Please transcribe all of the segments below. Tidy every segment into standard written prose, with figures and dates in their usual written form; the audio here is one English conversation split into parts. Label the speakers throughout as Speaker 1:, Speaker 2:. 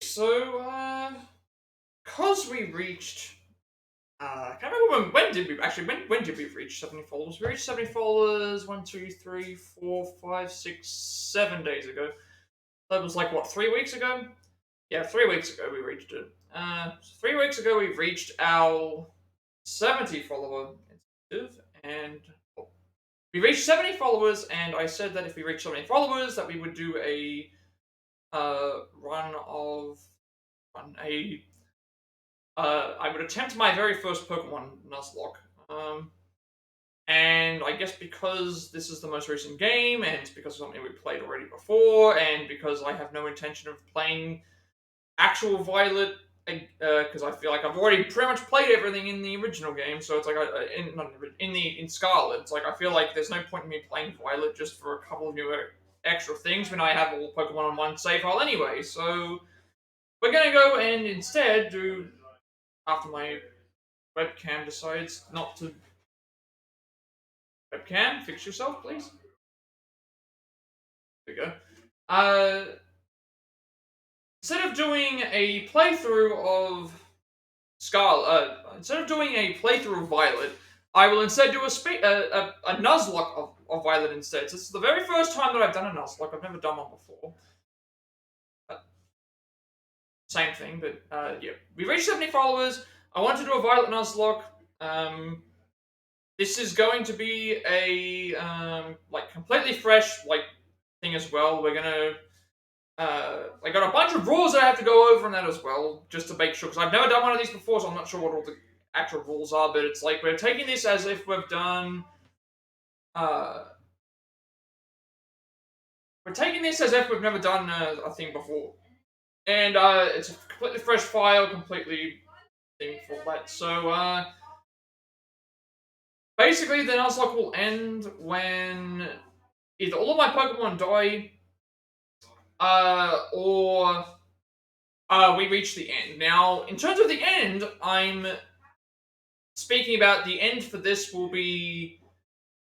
Speaker 1: So, cause we reached, I can't remember when did we actually when did we reach 70 followers? We reached 70 followers 7 days ago. That was like what 3 weeks ago? Yeah, 3 weeks ago we reached it. 3 weeks ago we reached our 70 follower initiative, and we reached 70 followers. And I said that if we reached 70 followers, that we would do a run of run a I would attempt my very first Pokemon Nuzlocke. And I guess because this is the most recent game, and it's because of something we played already before, and because I have no intention of playing actual Violet, because I feel like I've already pretty much played everything in the original game, so it's like in Scarlet, it's like I feel like there's no point in me playing Violet just for a couple of new extra things when I have all Pokemon on one save file anyway. So we're gonna go and instead do, after my webcam decides not to. Webcam, fix yourself, please. There we go. Instead of doing a playthrough of instead of doing a playthrough of Violet, I will instead do a Nuzlocke of Violet instead. So this is the very first time that I've done a Nuzlocke. I've never done one before. Same thing, but yeah. We reached 70 followers. I want to do a Violet Nuzlocke. This is going to be a like completely fresh like thing as well. We're gonna I got a bunch of rules that I have to go over in that as well, just to make sure, because I've never done one of these before, so I'm not sure what all the actual rules are. But it's like we're taking this as if we've done uh we're taking this as if we've never done a thing before, and it's a completely fresh file, completely thing for that. So basically, the Nuzlocke will end when either all of my Pokemon die, or we reach the end. Now, in terms of the end, I'm speaking about the end for this will be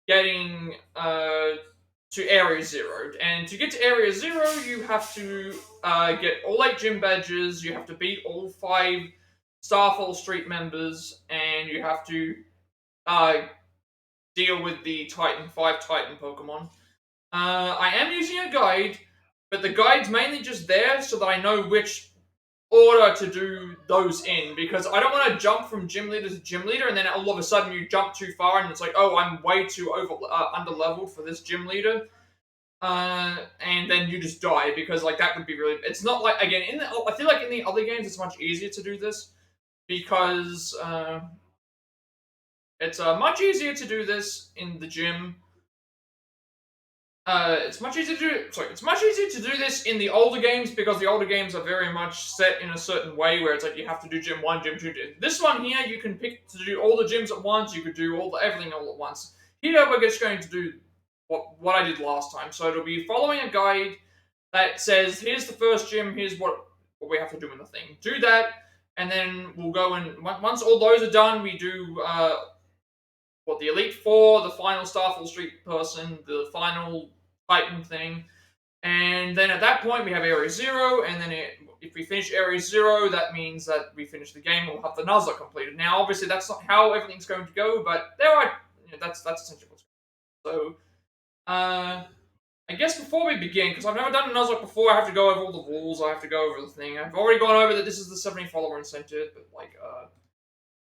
Speaker 1: getting to Area Zero. And to get to Area Zero, you have to get all 8 gym badges, you have to beat all 5 Starfall Street members, and you have to deal with the 5 Titan Pokemon. I am using a guide, but the guide's mainly just there so that I know which order to do those in, because I don't want to jump from gym leader to gym leader and then all of a sudden you jump too far and it's like, oh, I'm way too under leveled for this gym leader, and then you just die, because like that would be really. It's not like, again, I feel like in the other games it's much easier to do this, because it's much easier to do this in the gym. It's much easier to do. Sorry, it's much easier to do this in the older games, because the older games are very much set in a certain way where it's like you have to do gym 1, gym 2. This one here, you can pick to do all the gyms at once. You could do everything all at once. Here, we're just going to do what I did last time. So it'll be following a guide that says, here's the first gym. Here's what we have to do in the thing. Do that, and then we'll go and once all those are done, we do the Elite Four, the final Starfall Street person, the final Titan thing. And then at that point, we have Area Zero, and then if we finish Area Zero, that means that we finish the game. We'll have the Nuzlocke completed. Now, obviously, that's not how everything's going to go, but that's essentially what's going on. So, I guess before we begin, because I've never done a Nuzlocke before, I have to go over all the rules. I have to go over the thing. I've already gone over that this is the 70 follower incentive, but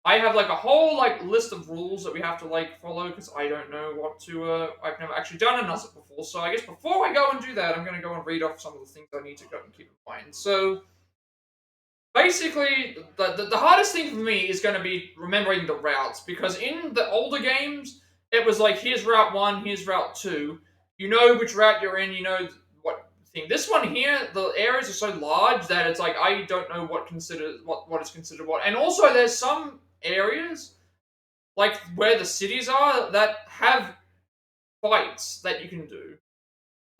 Speaker 1: I have like a whole list of rules that we have to follow, because I don't know what to. I've never actually done a Nuzlocke before, so I guess before I go and do that, I'm going to go and read off some of the things I need to go and keep in mind. So basically, the hardest thing for me is going to be remembering the routes, because in the older games, it was like, here's Route 1, here's Route 2. You know which route you're in. You know what thing. This one here, the areas are so large that it's like I don't know what is considered what. And also, there's some areas like where the cities are that have fights that you can do.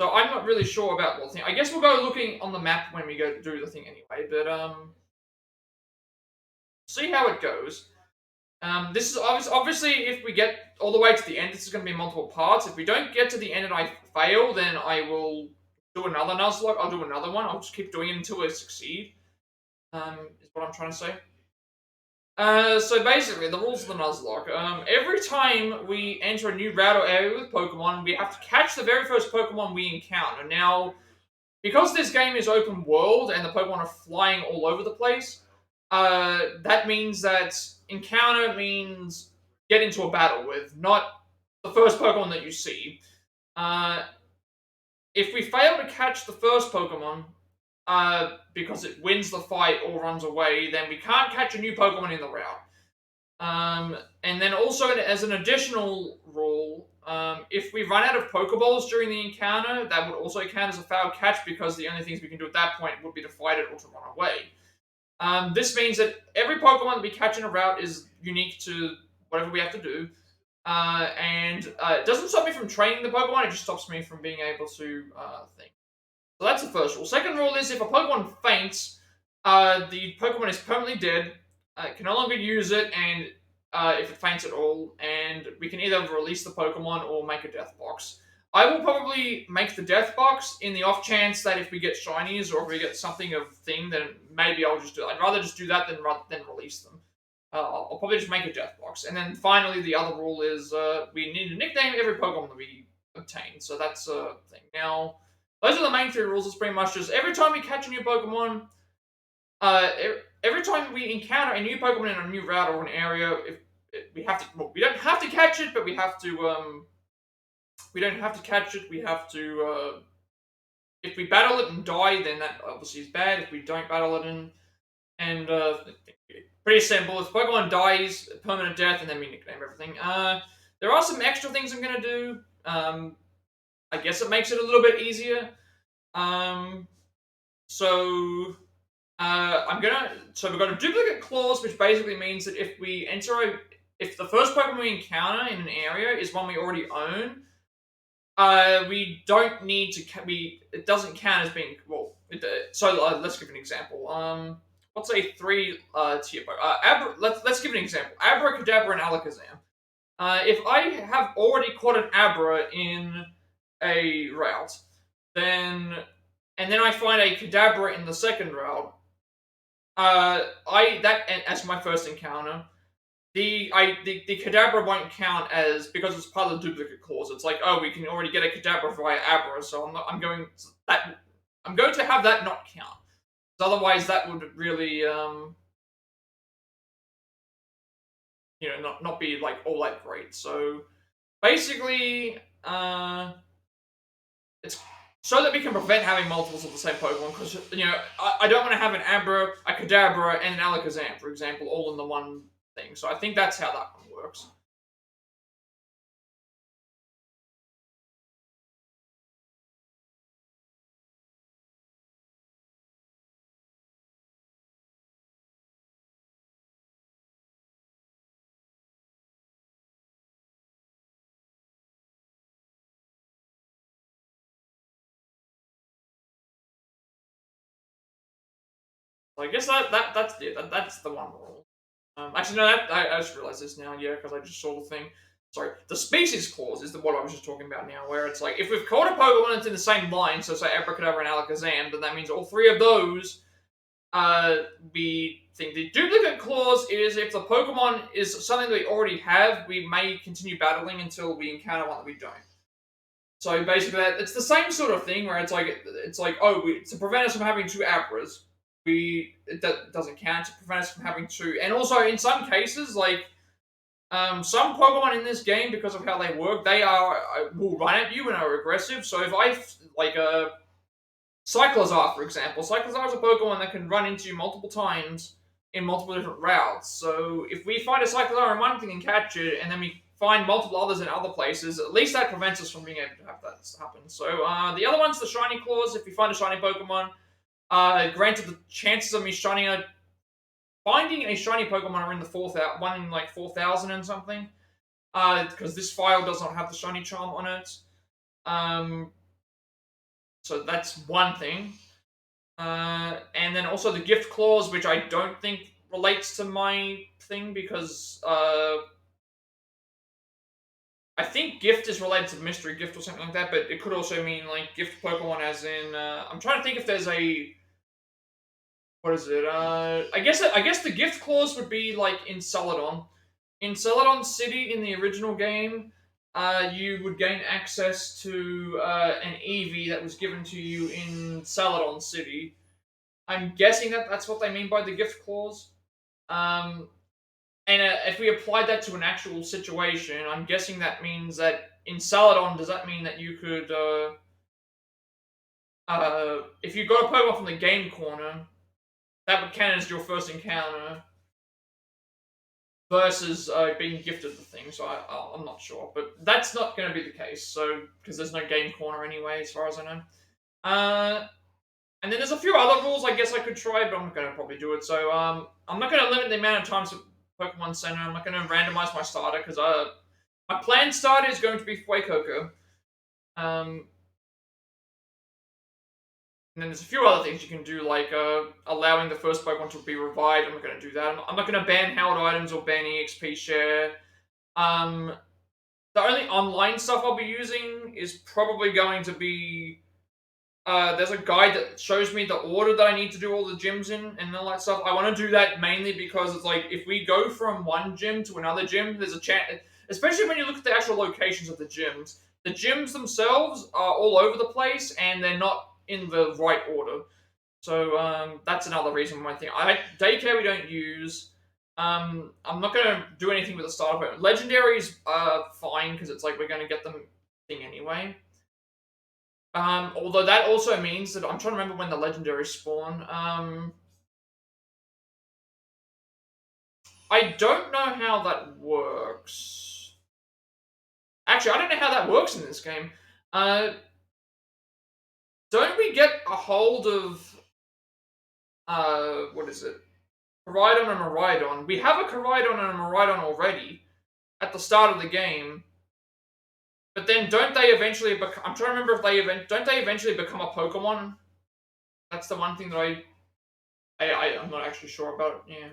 Speaker 1: So I'm not really sure about what thing. I guess we'll go looking on the map when we go to do the thing anyway. But see how it goes. This is obviously if we get all the way to the end, this is going to be multiple parts. If we don't get to the end and I fail, then I will do another Nuzlocke. I'll do another one. I'll just keep doing it until I succeed. Is what I'm trying to say. So basically, the rules of the Nuzlocke. Every time we enter a new route or area with Pokemon, we have to catch the very first Pokemon we encounter. Now, because this game is open world and the Pokemon are flying all over the place, that means that encounter means get into a battle with, not the first Pokemon that you see. Uh, if we fail to catch the first Pokemon, because it wins the fight or runs away, then we can't catch a new Pokemon in the route. And then also as an additional rule, if we run out of Pokeballs during the encounter, that would also count as a failed catch because the only things we can do at that point would be to fight it or to run away. This means that every Pokemon that we catch in a route is unique to whatever we have to do. And it doesn't stop me from training the Pokemon, it just stops me from being able to think. So that's the first rule. Second rule is if a Pokemon faints, the Pokemon is permanently dead, can no longer use it, and if it faints at all, and we can either release the Pokemon or make a death box. I will probably make the death box in the off chance that if we get shinies or if we get something of thing, then maybe I'll just do it. I'd rather just do that than release them. I'll probably just make a death box. And then finally, the other rule is we need to nickname every Pokemon that we obtain. So that's a thing. Now, those are the main three rules. It's pretty much just every time we catch a new Pokemon, every time we encounter a new Pokemon in a new route or an area, we have to. Well, we don't have to catch it, but we have to. We don't have to catch it. We have to. If we battle it and die, then that obviously is bad. If we don't battle it and pretty simple. If Pokemon dies, permanent death, and then we nickname everything. There are some extra things I'm gonna do. I guess it makes it a little bit easier. So we've got a duplicate clause, which basically means that if we if the first Pokemon we encounter in an area is one we already own, we don't need to. It doesn't count as being well. Let's give an example. Let's say three tier. Let's give an example. Abracadabra and Alakazam. If I have already caught an Abra in a route, then I find a Kadabra in the second route. As my first encounter, the Kadabra won't count as because it's part of the duplicate clause. It's like, oh, we can already get a Kadabra via Abra, so I'm going to have that not count. Otherwise, that would really not be like all that great. So basically, it's so that we can prevent having multiples of the same Pokemon, because I don't want to have an Abra, a Kadabra, and an Alakazam, for example, all in the one thing. So I think that's how that one works. So I guess that's it. That's the one rule. Actually, no, I just realized this now. Yeah, because I just saw the thing. Sorry, the species clause is what I was just talking about now, where it's like if we've caught a Pokemon that's in the same line, so say Abracadabra and Alakazam, then that means all three of those. We think the duplicate clause is if the Pokemon is something that we already have, we may continue battling until we encounter one that we don't. So basically, it's the same sort of thing where it's like to prevent us from having two Abras, it doesn't count to prevent us from having two. And also, in some cases, like some Pokemon in this game, because of how they work, they will run at you and are aggressive. So if Cyclizar, for example, Cyclizar is a Pokemon that can run into you multiple times in multiple different routes. So if we find a Cyclizar in one thing and catch it, and then we find multiple others in other places, at least that prevents us from being able to have that happen. So the other one's the Shiny Clause. If we find a Shiny Pokemon, granted the chances of me finding a Shiny Pokemon are in the 4,000, one in like 4,000 and something, because this file does not have the Shiny Charm on it. So that's one thing. And then also the gift clause, which I don't think relates to my thing, because I think gift is related to mystery gift or something like that, but it could also mean like gift Pokemon as in, I'm trying to think if there's a what is it? I guess the gift clause would be like in Celadon. In Celadon City, in the original game, you would gain access to an EV that was given to you in Celadon City. I'm guessing that that's what they mean by the gift clause. Um, and if we applied that to an actual situation, I'm guessing that means that in Celadon, does that mean that you could, if you got a Pokemon from the game corner, that would count as your first encounter versus being gifted the thing. So I'm not sure, but that's not going to be the case. So because there's no game corner anyway, as far as I know. And then there's a few other rules I guess I could try, but I'm not going to probably do it. So I'm not going to limit the amount of times at Pokemon Center. I'm not going to randomize my starter because my planned starter is going to be Fuecoco. And then there's a few other things you can do, like allowing the first Pokemon to be revived. I'm not going to do that. I'm not going to ban held items or ban EXP share. The only online stuff I'll be using is probably going to be there's a guide that shows me the order that I need to do all the gyms in and all that stuff. I want to do that mainly because it's like if we go from one gym to another gym, there's a chance, especially when you look at the actual locations of the gyms. The gyms themselves are all over the place and they're not in the right order. So that's another reason why I think daycare we don't use. I'm not gonna do anything with the starter Pokemon. Legendaries are fine because it's like we're gonna get them thing anyway. Although that also means that I'm trying to remember when the legendaries spawn. I don't know how that works. Actually, I don't know how that works in this game. Don't we get a hold of what is it? Koraidon and Miraidon. We have a Koraidon and a Miraidon already at the start of the game. But then don't they eventually become... I'm trying to remember if don't they eventually become a Pokemon? That's the one thing that I'm not actually sure about. Yeah.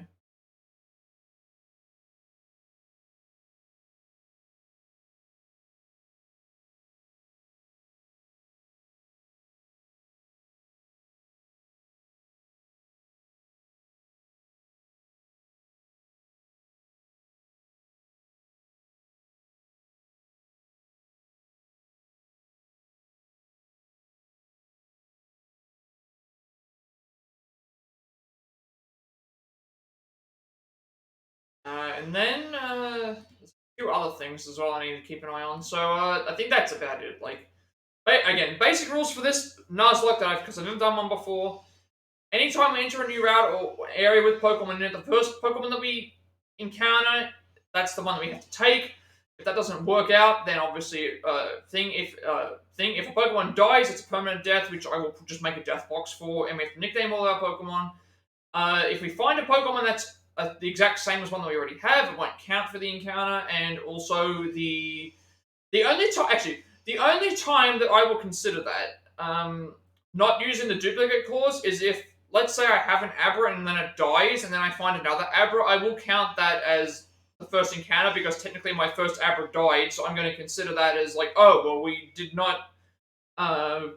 Speaker 1: And then there's a few other things as well I need to keep an eye on. So I think that's about it. Like, again, basic rules for this Nuzlocke that because I've never done one before. Anytime we enter a new route or area with Pokemon in it, the first Pokemon that we encounter, that's the one that we have to take. If that doesn't work out, then obviously, if a Pokemon dies, it's a permanent death, which I will just make a death box for, and we have to nickname all our Pokemon. If we find a Pokemon that's the exact same as one that we already have, it won't count for the encounter. And also the only time that I will consider that not using the duplicate clause is if, let's say, I have an Abra and then it dies, and then I find another Abra, I will count that as the first encounter because technically my first Abra died, so I'm going to consider that as like, oh, well, we did not. That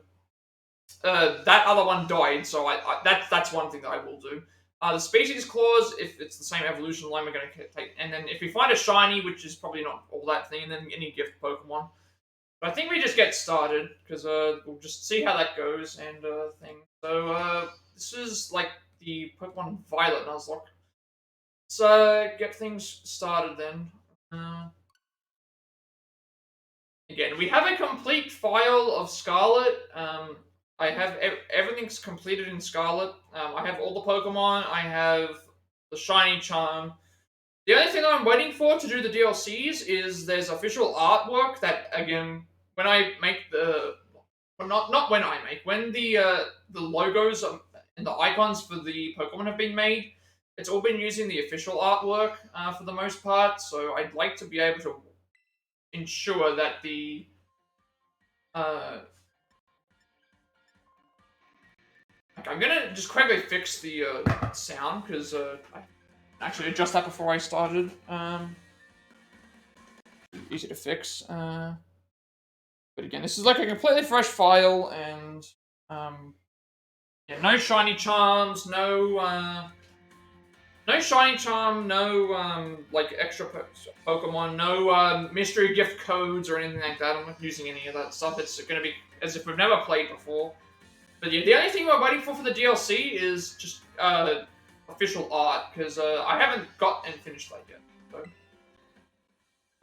Speaker 1: other one died, so that's one thing that I will do. The species clause, if it's the same evolution line, we're going to take, and then if we find a shiny, which is probably not all that thing, and then any gift Pokemon. But I think we just get started because we'll just see how that goes and thing. So this is like the Pokemon Violet Nuzlocke. So get things started then. Again, we have a complete file of Scarlet. I have everything's completed in Scarlet. I have all the Pokemon. I have the Shiny Charm. The only thing that I'm waiting for to do the DLCs is there's official artwork that, again, when I make the... Well, not when I make. When the logos and the icons for the Pokemon have been made, it's all been using the official artwork for the most part, so I'd like to be able to ensure that the... I'm gonna just quickly fix the sound, because I actually adjust that before I started. Easy to fix. But again, this is like a completely fresh file, and Yeah, no shiny charms, no shiny charm, no like extra Pokemon, no mystery gift codes or anything like that. I'm not using any of that stuff. It's gonna be as if we've never played before. But yeah, the only thing we're waiting for the DLC is just official art, because I haven't got and finished that yet. So.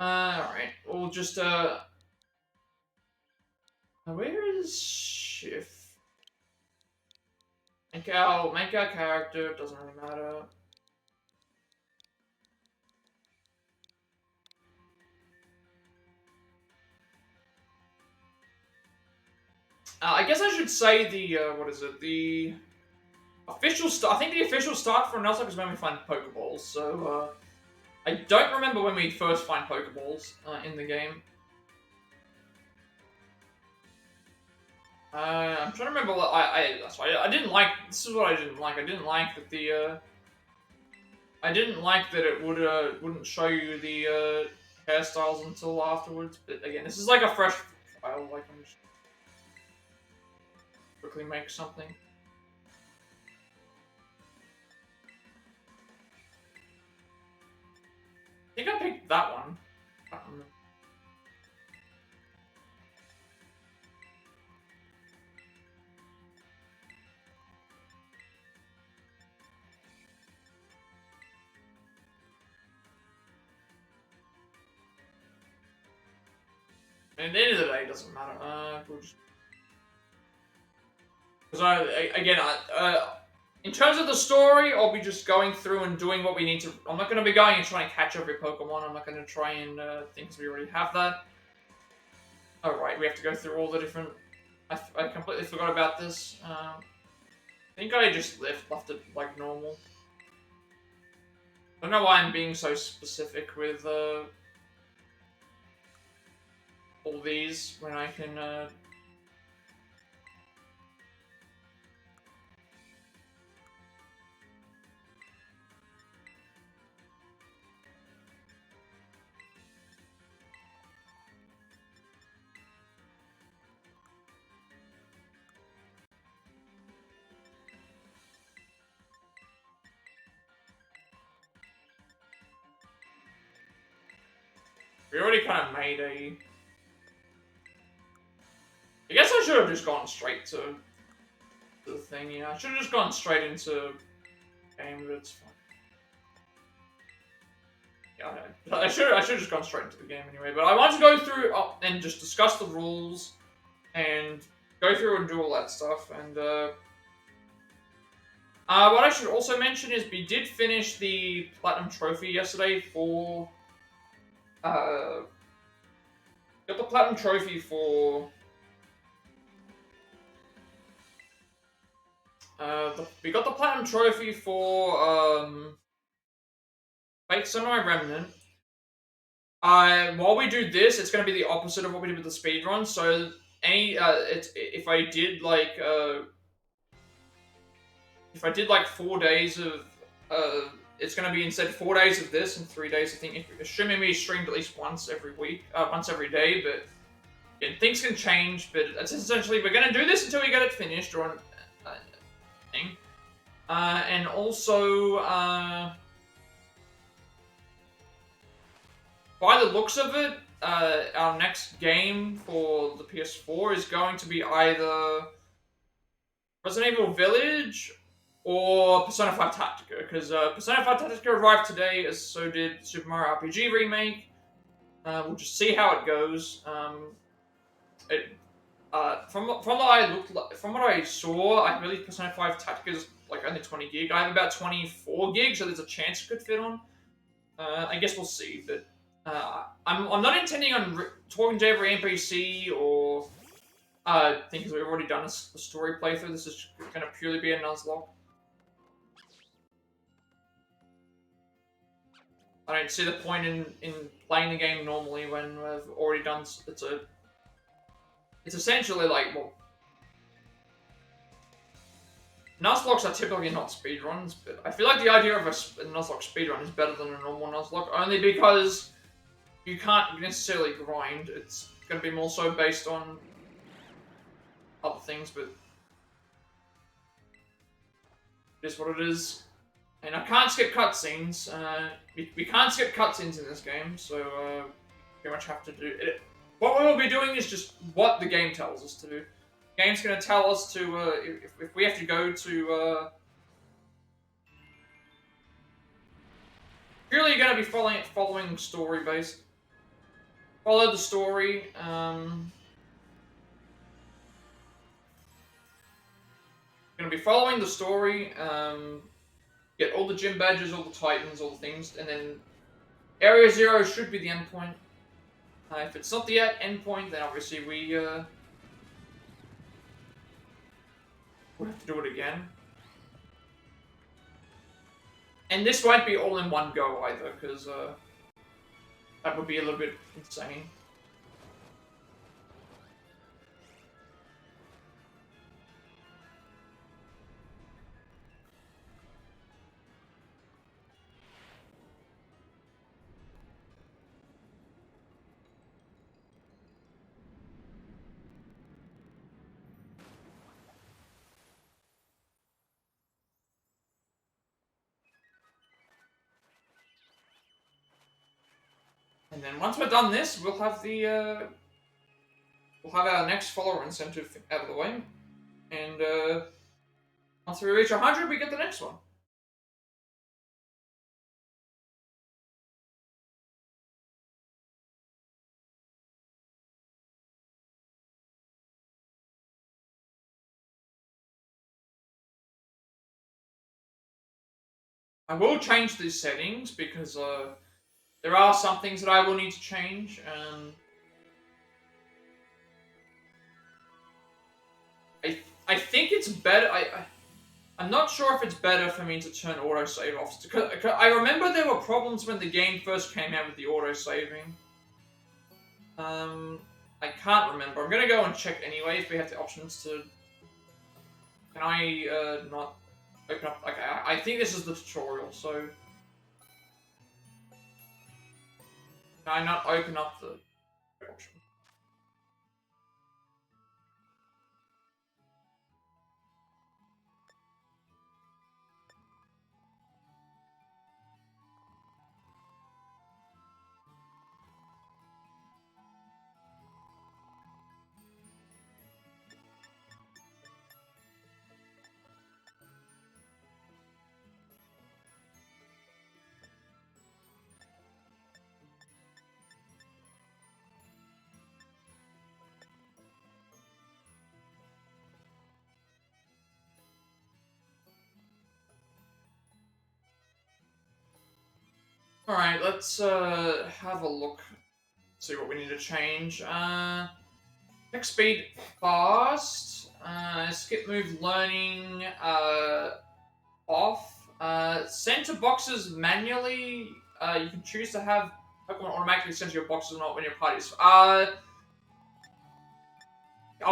Speaker 1: Alright, we'll just where is Shift? Make our character, it doesn't really matter. I guess I should say the, what is it, the official start, I think the official start for Nuzlocke is when we find Pokeballs, so, I don't remember when we first find Pokeballs, in the game. I'm trying to remember what I didn't like, this is what I didn't like that the, I didn't like that it wouldn't show you the, hairstyles until afterwards, but again, this is like a fresh file, like, I'm just quickly make something. I think I picked that one. I don't remember. And at the end of the day, it doesn't matter. We'll just... Because in terms of the story, I'll be just going through and doing what we need to. I'm not going to be going and trying to catch every Pokemon. I'm not going to try and think we already have that. Alright, we have to go through all the different... I completely forgot about this. I think I just left it like normal. I don't know why I'm being so specific with all these when I can... We already kind of made a... I guess I should have just gone straight to the thing, yeah. I should have just gone straight into game, but it's fine. Yeah, I should have just gone straight into the game anyway. But I want to go through and just discuss the rules and go through and do all that stuff. And what I should also mention is we did finish the Platinum Trophy yesterday for... got the Platinum Trophy for... we got the Platinum Trophy for, Fake Samurai Remnant. While we do this, it's going to be the opposite of what we did with the speedrun, so if I did, like, 4 days of, it's going to be instead 4 days of this and 3 days, I think, assuming we streamed at least once every day, but, yeah, things can change, but it's essentially, we're going to do this until we get it finished, or, thing. And also, by the looks of it, our next game for the PS4 is going to be either Resident Evil Village or Persona 5 Tactica, because Persona 5 Tactica arrived today, as so did Super Mario RPG Remake. We'll just see how it goes. From what I saw, I believe Persona 5 Tactica is like only 20 gig. I have about 24 gigs, so there's a chance it could fit on. I guess we'll see, but I'm not intending on talking to every NPC or thing, because we've already done a story playthrough. This is going to purely be a Nuzlocke. I don't see the point in playing the game normally when we've already done. It's essentially like, well, Nuzlocks are typically not speedruns, but I feel like the idea of a Nuzlocke speedrun is better than a normal Nuzlocke, only because you can't necessarily grind. It's going to be more so based on other things, but It is what it is. And I can't skip cutscenes. We can't skip cutscenes in this game, so pretty much have to do it. What we'll be doing is just what the game tells us to do. The game's going to tell us to, if we have to go to, really going to be following story based. Follow the story. Going to be following the story. Get all the gym badges, all the titans, all the things, and then Area 0 should be the endpoint. If it's not the endpoint, then obviously we have to do it again. And this won't be all in one go either, because that would be a little bit insane. And then once we're done this, we'll have the we'll have our next follower incentive out of the way, and once we reach 100, we get the next one. I will change these settings because there are some things that I will need to change. I think it's better. I'm not sure if it's better for me to turn autosave off. Because I remember there were problems when the game first came out with the autosaving. I can't remember. I'm gonna go and check anyway if we have the options to. Can I not open up? Okay, I think this is the tutorial, so. Can I not open up the option? Alright, let's have a look. See what we need to change. Check speed fast. Skip move learning off. Center boxes manually. You can choose to have Pokemon automatically center your boxes or not when your party's. I'll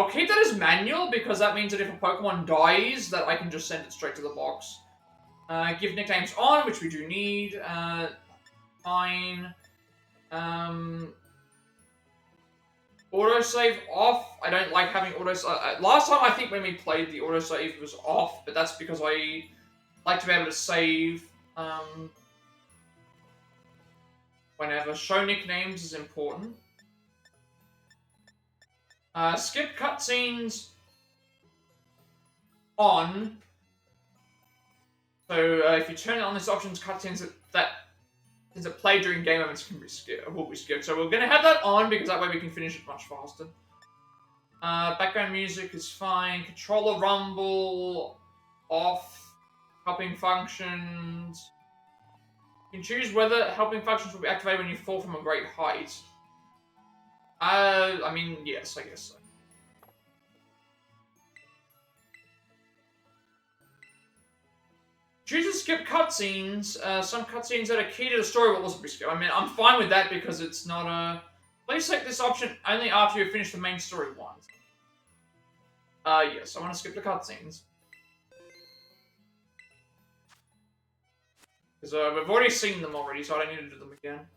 Speaker 1: keep that as manual because that means that if a Pokemon dies, that I can just send it straight to the box. Give nicknames on, which we do need. Fine. Autosave off. I don't like having autosave. Last time I think when we played the autosave was off, but that's because I like to be able to save whenever. Show nicknames is important. Skip cutscenes on. So if you turn it on this options, cutscenes that play during game moments can be skipped, will be skipped. So we're going to have that on because that way we can finish it much faster. Background music is fine. Controller rumble off. Helping functions. You can choose whether helping functions will be activated when you fall from a great height. I mean, yes, I guess so. Choose to skip cutscenes. Some cutscenes that are key to the story will also be skipped. I mean, I'm fine with that because it's not a. Please select this option only after you finish the main story once. Yes, I want to skip the cutscenes. Because we've already seen them already, so I don't need to do them again.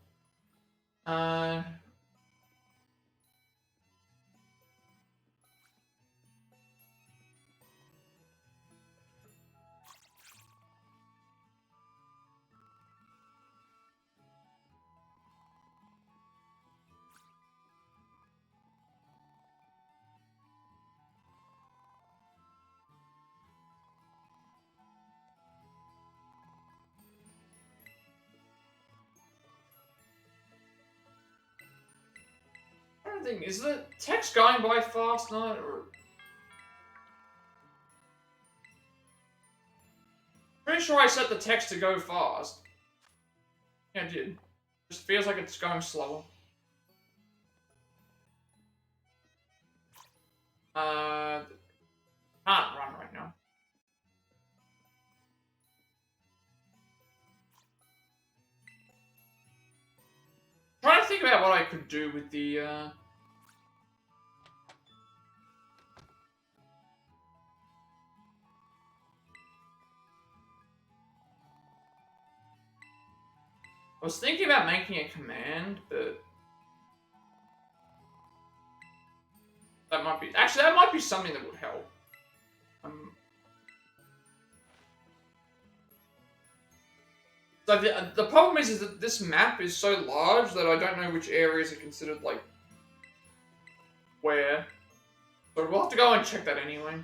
Speaker 1: thing. Is the text going by fast now? Or... Pretty sure I set the text to go fast. Yeah, I did. Just feels like it's going slower. Can't run right now. Trying to think about what I could do with the, I was thinking about making a command, but... That might be... Actually, that might be something that would help. So the problem is that this map is so large that I don't know which areas are considered, like, where. But we'll have to go and check that anyway.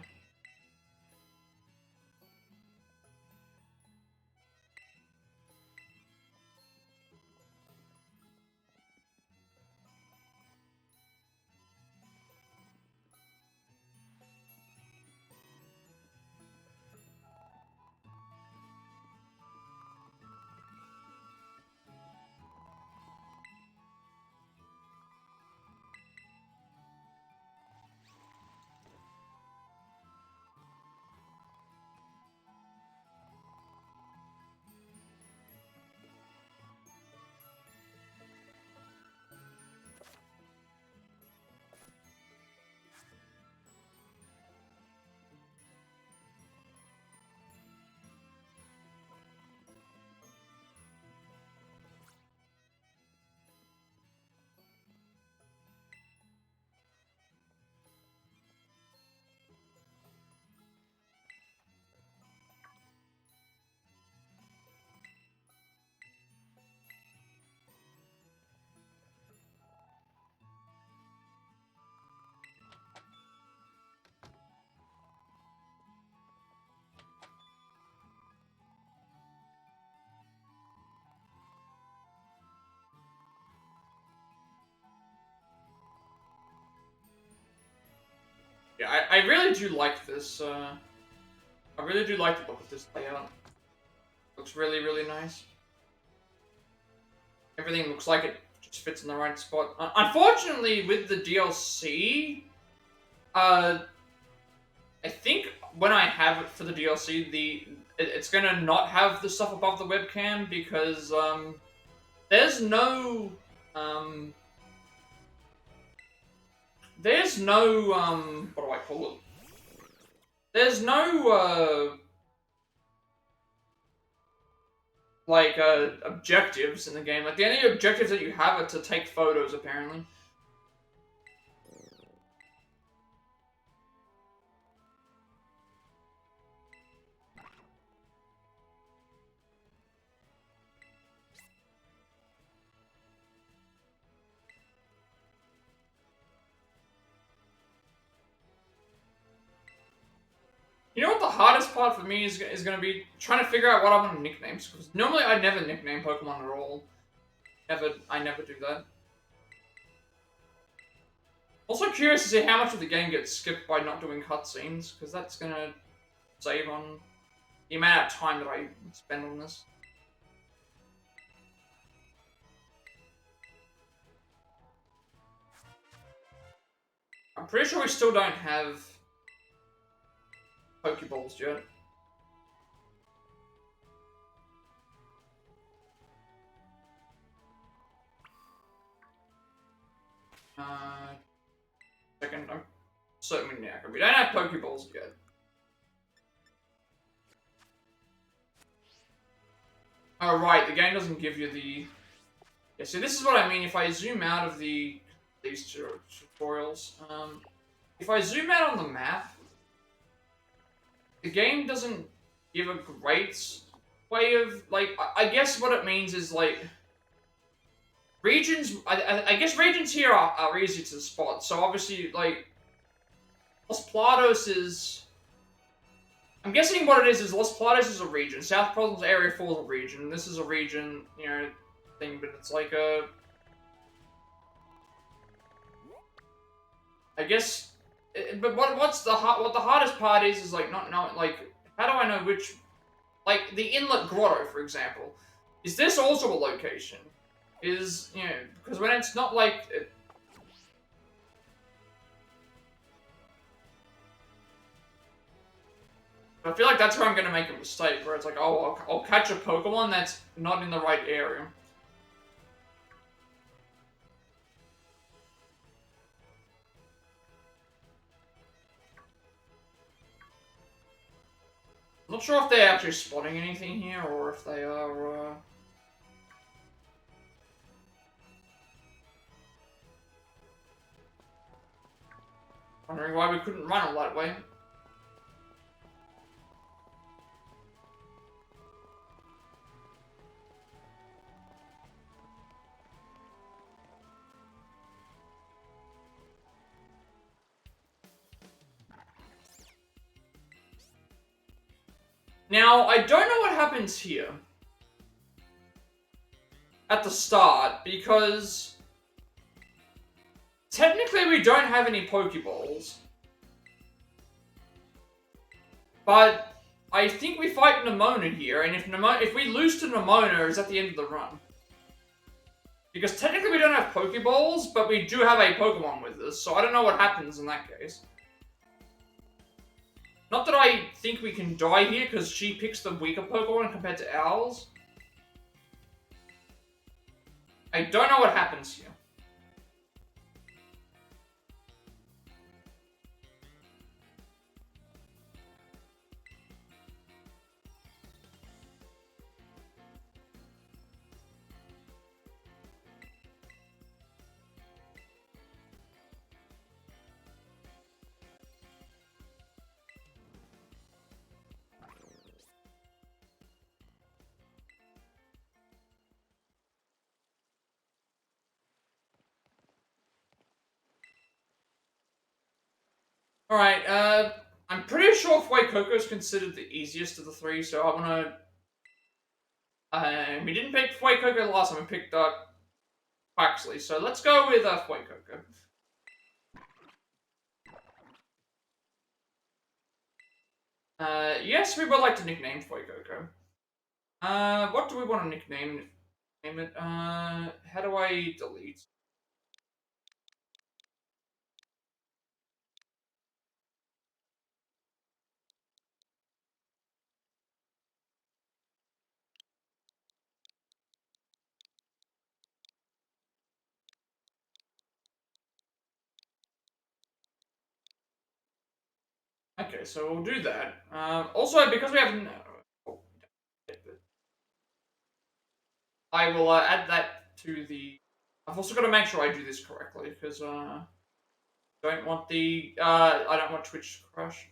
Speaker 1: Yeah, I really do like this, I really do like the look of this layout. Looks really, really nice. Everything looks like it just fits in the right spot. Unfortunately, with the DLC, I think when I have it for the DLC, it's gonna not have the stuff above the webcam because, there's no, what do I call it? There's no, objectives in the game. Like, the only objectives that you have are to take photos, apparently. You know what the hardest part for me is going to be? Trying to figure out what I want to nickname. Because normally I never nickname Pokemon at all. I never do that. Also curious to see how much of the game gets skipped by not doing cutscenes, because that's going to save on the amount of time that I spend on this. I'm pretty sure we still don't have Pokeballs yet. Second, I'm certain we don't have Pokeballs yet. Oh right, the game doesn't give you the... Yeah, see this is what I mean, if I zoom out of these tutorials, if I zoom out on the map, the game doesn't give a great way of, like, I guess what it means is, like, regions, I guess regions here are easy to spot, so obviously, like, Los Platos is, I'm guessing what it is Los Platos is a region, South Province Area 4 is a region, this is a region, you know, thing, but it's like a... I guess, but what's the what the hardest part is like not knowing, like, how do I know which, like, the inlet grotto, for example, is this also a location? Is, you know, because when it's not like, I feel like that's where I'm gonna make a mistake, where it's like, oh, I'll catch a Pokemon that's not in the right area. I'm not sure if they're actually spotting anything here, or if they are, wondering why we couldn't run all that way. Now, I don't know what happens here at the start, because technically we don't have any Pokeballs. But I think we fight Nemona here, and if we lose to Nemona, it's at the end of the run. Because technically we don't have Pokeballs, but we do have a Pokemon with us, so I don't know what happens in that case. Not that I think we can die here, because she picks the weaker Pokemon compared to ours. I don't know what happens here. Alright, I'm pretty sure Fuecoco is considered the easiest of the three, so I wanna... we didn't pick Fuecoco last time, we picked, Quaxley, so let's go with, Fuecoco. Yes, we would like to nickname Fuecoco. What do we want to nickname it? How do I delete? Okay, so we'll do that. Also, because we have oh, I will add that to the... I've also got to make sure I do this correctly, because don't want the... I don't want Twitch to crash.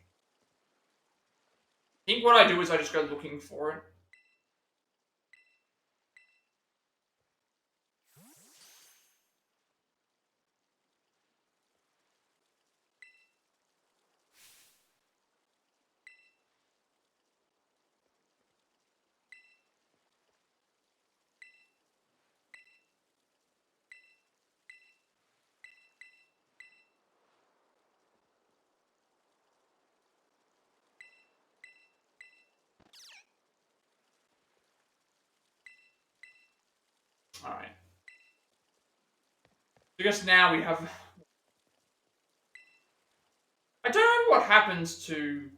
Speaker 1: I think what I do is I just go looking for it. Alright. I guess now we have... I don't know what happens to...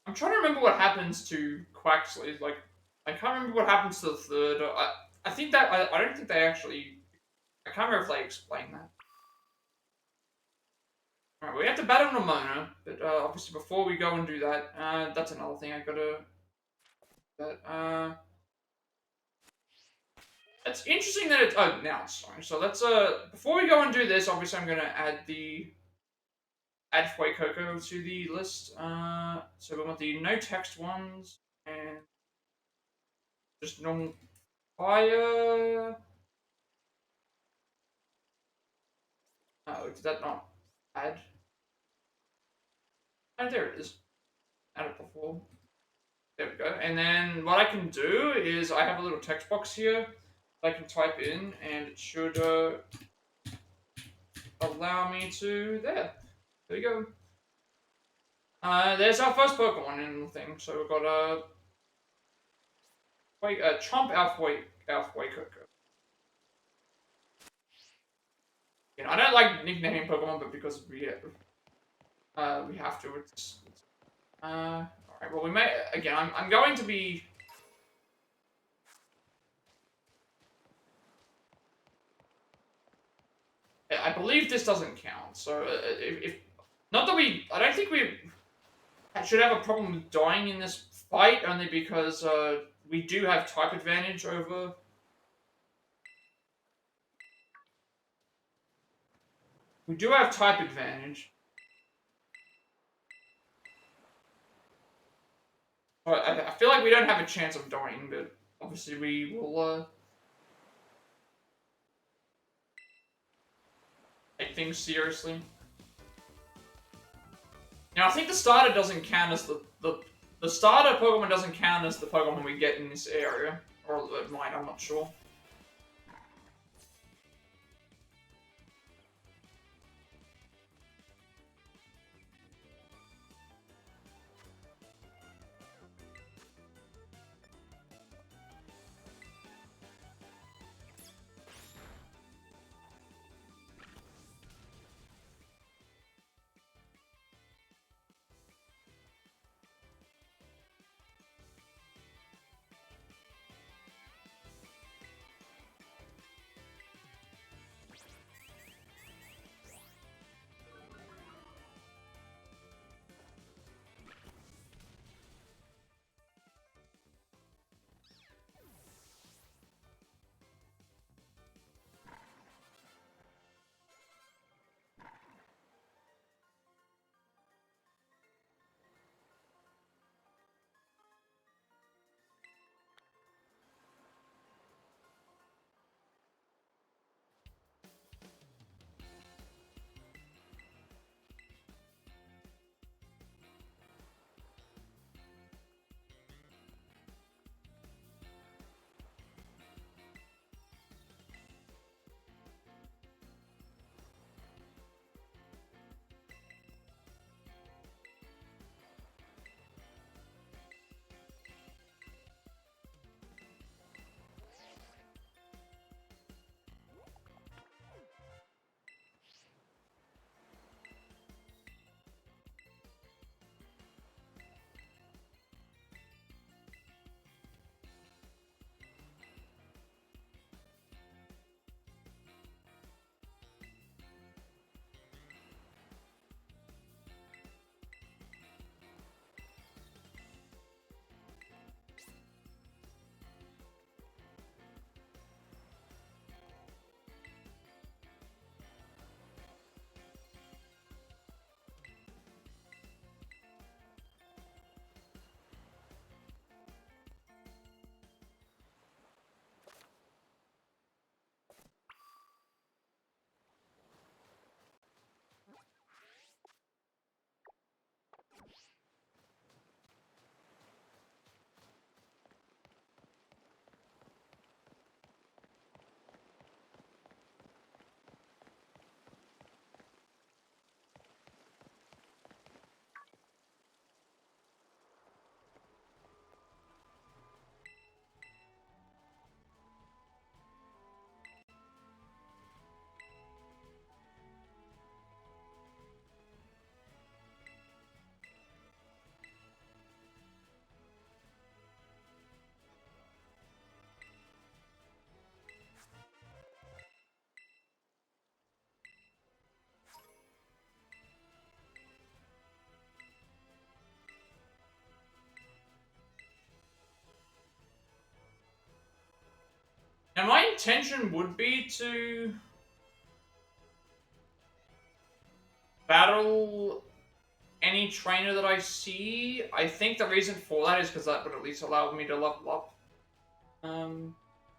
Speaker 1: I'm trying to remember what happens to Quaxley. Like, I can't remember what happens to the third. I think that... I don't think they actually... I can't remember if they explain that. Alright, we have to battle Ramona, but obviously before we go and do that, that's another thing I gotta... It's interesting that it's... Oh, now it's starting. So let's, before we go and do this, obviously I'm gonna add Fuecoco to the list. So we want the no text ones, and just normal fire... Oh, did that not add? Oh, there it is. Add it before. There we go. And then what I can do is I have a little text box here I can type in, and it should allow me to... There we go. There's our first Pokemon in the thing. So we've got Chomp Alpha Coco. You know, I don't like nicknaming Pokemon, but because we have to. All right. Well, we may again. I'm going to be. I believe this doesn't count. So if not that I don't think we should have a problem with dying in this fight, only because we do have type advantage over. We do have type advantage. I feel like we don't have a chance of dying, but obviously we will take things seriously. Now I think the starter doesn't count as the starter Pokemon doesn't count as the Pokemon we get in this area, or it might. I'm not sure. Now my intention would be to battle any trainer that I see. I think the reason for that is because that would at least allow me to level up. And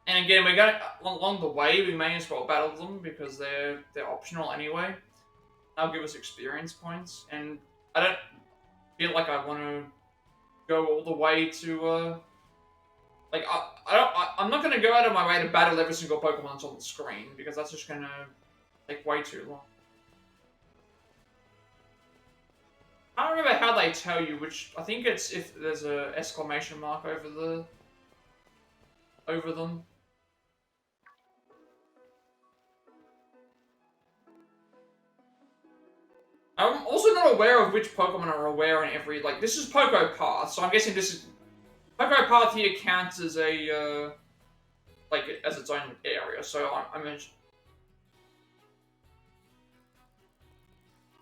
Speaker 1: again, we're going along the way. We may as well battle them because they're optional anyway. They'll give us experience points, and I don't feel like I want to go all the way to like I'm not gonna go out of my way to battle every single Pokemon that's on the screen because that's just gonna take way too long. I don't remember how they tell you which. I think it's if there's a exclamation mark over them. I'm also not aware of which Pokemon are aware in every, like, this is Poké Path, so I'm guessing this is, Poké Path here counts as a, like, as its own area, so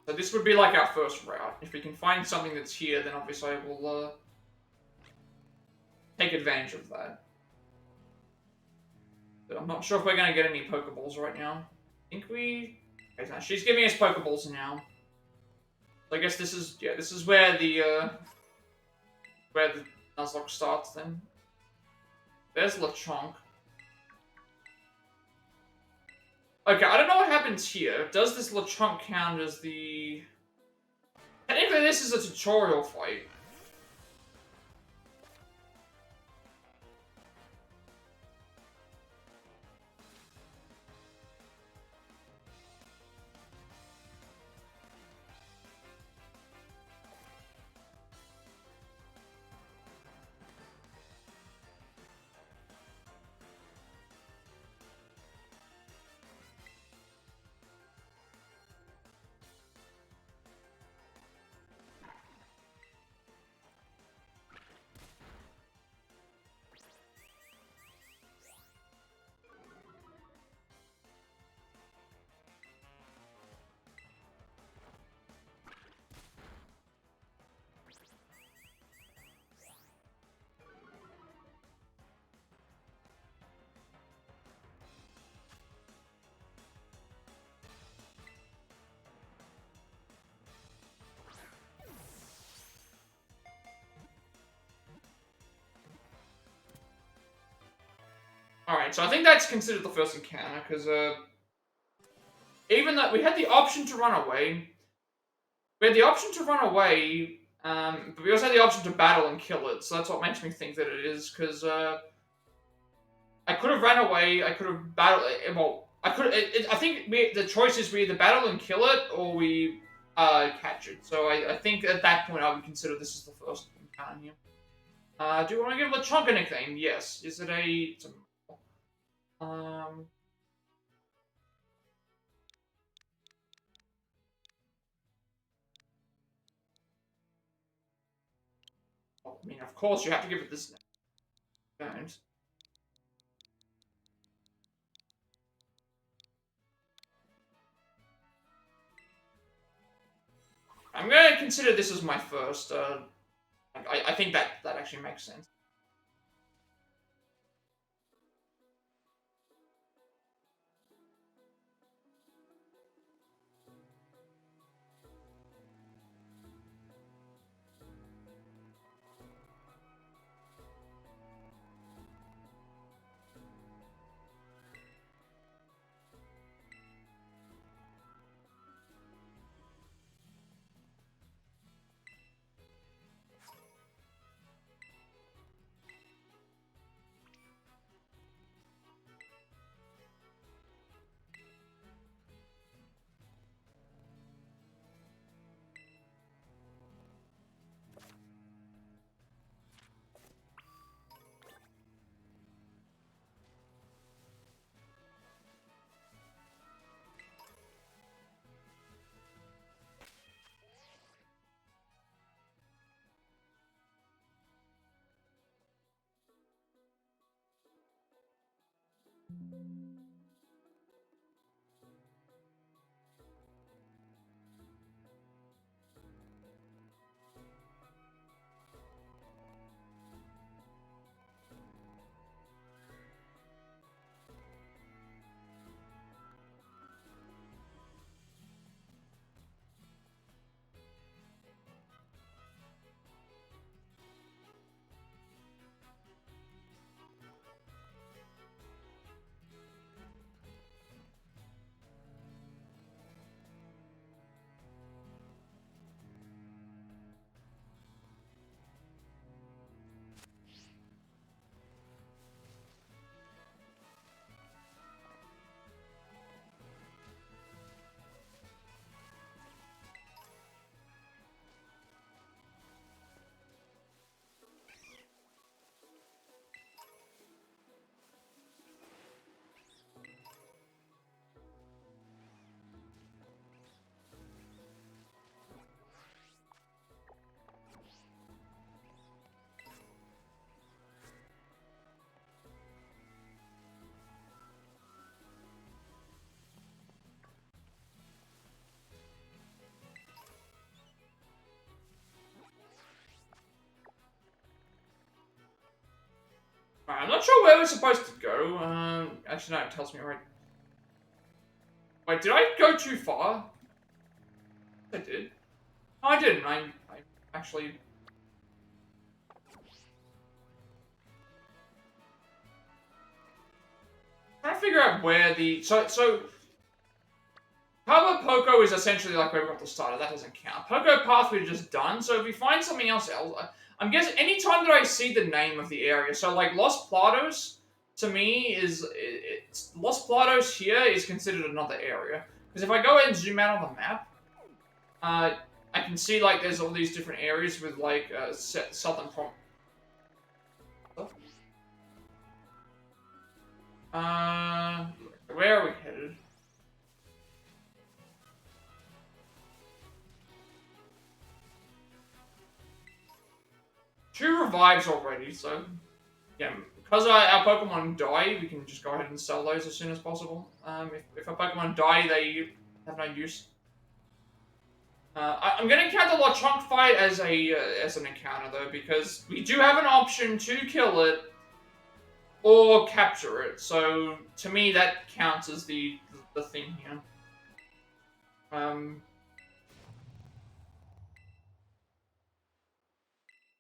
Speaker 1: so this would be like our first route. If we can find something that's here, then obviously we'll, take advantage of that. But I'm not sure if we're gonna get any Pokeballs right now. I think we... Okay, so she's giving us Pokeballs now. So I guess this is, yeah, this is where the Nuzlocke starts then. There's Lechonk. Okay, I don't know what happens here. Does this Lechonk count as the... Technically this is a tutorial fight. Alright, so I think that's considered the first encounter, because, even though we had the option to run away, but we also had the option to battle and kill it, so that's what makes me think that it is, because, I could have ran away, I could have battled, well, I think the choice is we either battle and kill it, or we, catch it, so I think at that point I would consider this is the first encounter here. Do you want to give Lechonk a nickname? Yes. Is it a... I mean, of course, you have to give it this name. Don't. I'm gonna consider this as my first, I think that actually makes sense. I'm not sure where we're supposed to go. Actually, no, it tells me right. Wait, did I go too far? I did. No, I didn't. I actually. Trying to figure out where the so Cover Poco is essentially like where we got the starter. That doesn't count. Poco Path we've just done. So if we find something else, I'm guessing anytime that I see the name of the area. So like Los Platos to me is it's Los Platos here is considered another area because if I go ahead and zoom out on the map, I can see like there's all these different areas with like southern prom. Where are we headed? Two revives already, so yeah. Because our Pokemon die, we can just go ahead and sell those as soon as possible. If our Pokemon die, they have no use. I'm going to count the Lechonk fight as an encounter though, because we do have an option to kill it or capture it. So to me, that counts as the thing here.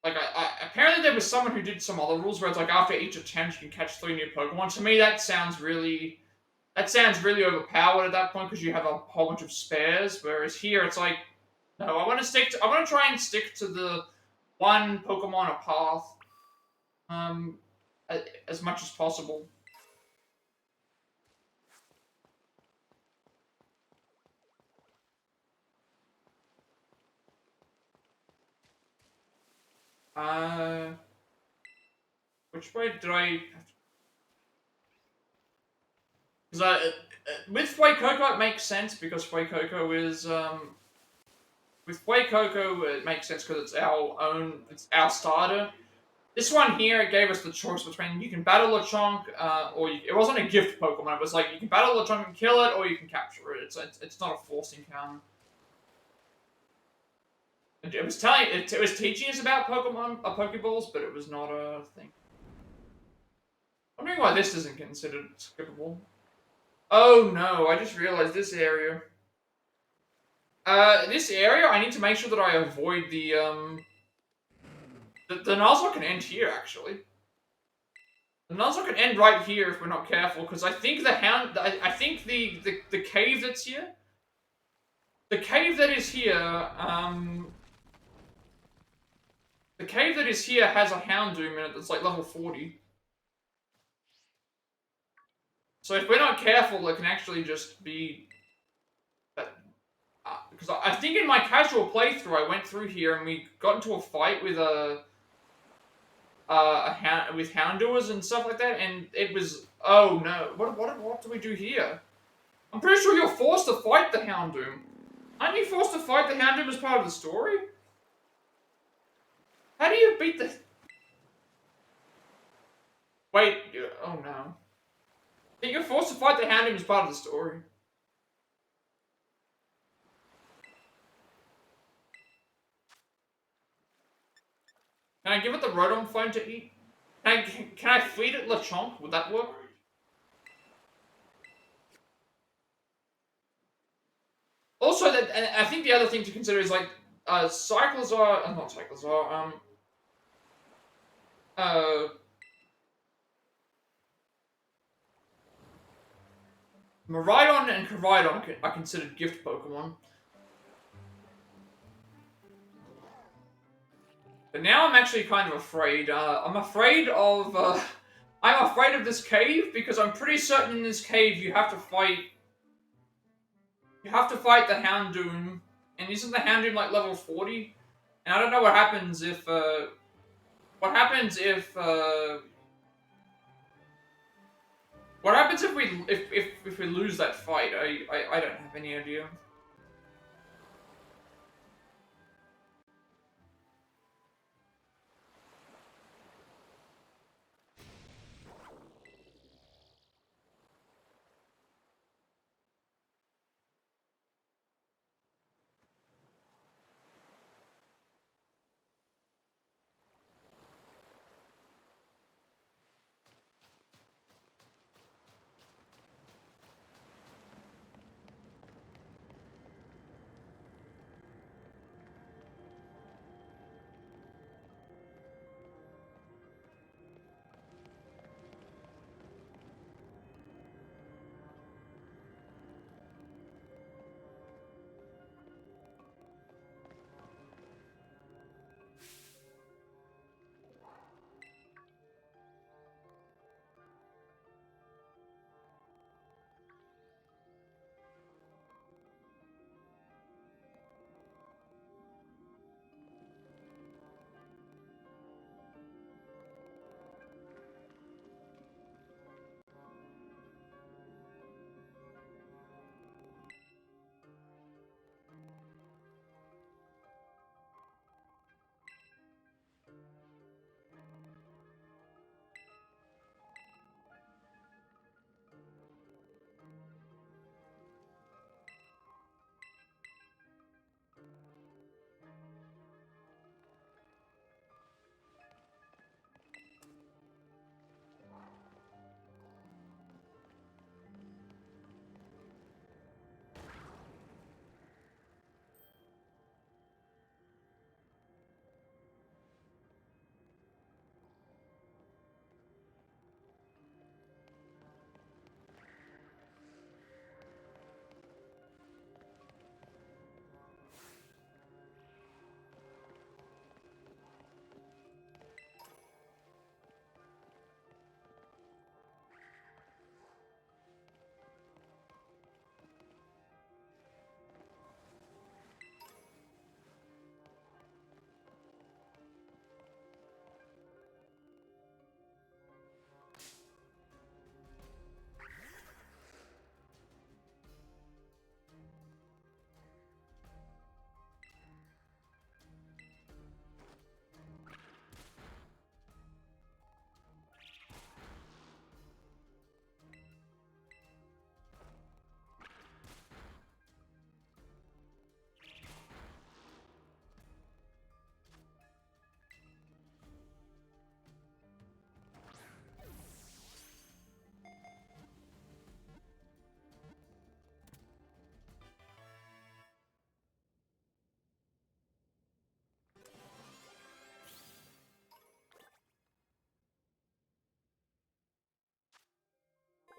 Speaker 1: Like, apparently there was someone who did some other rules where it's like after each attempt you can catch 3 new Pokemon. To me, that sounds really overpowered at that point because you have a whole bunch of spares. Whereas here, it's like, no, I want to try and stick to the one Pokemon a path, as much as possible. Which way did I have to... Because with Fuecoco it makes sense because Fuecoco is with Fuecoco it makes sense because it's our starter. This one here it gave us the choice between you can battle Lechonk it wasn't a gift Pokemon. It was like you can battle Lechonk and kill it, or you can capture it. It's not a forced encounter. It was teaching us about Pokeballs, but it was not a thing. I'm wondering why this isn't considered skippable. Oh no, I just realized this area. This area, I need to make sure that I avoid the Nuzlocke can end here, actually. The Nuzlocke can end right here if we're not careful, because I think I think the cave that's here, the cave that is here, the cave that is here has a Houndoom in it that's like level 40. So if we're not careful, it can actually just be... Because I think in my casual playthrough, I went through here and we got into a fight with with Houndours and stuff like that, and it was... Oh no, what do we do here? I'm pretty sure you're forced to fight the Houndoom. Aren't you forced to fight the Houndoom as part of the story? How do you beat the... Wait, oh no. I think you're forced to fight the Houndoom as part of the story. Can I give it the Rotom phone to eat? Can I feed it Lechonk? Would that work? Also, and I think the other thing to consider is like Cyclizar, not Cyclizar, Miraidon and Koraidon are considered gift Pokemon. But now I'm actually kind of afraid. I'm afraid of this cave because I'm pretty certain in this cave you have to fight. You have to fight the Houndoom, and isn't the Houndoom like level 40? And I don't know what happens if what happens if we lose that fight? I don't have any idea.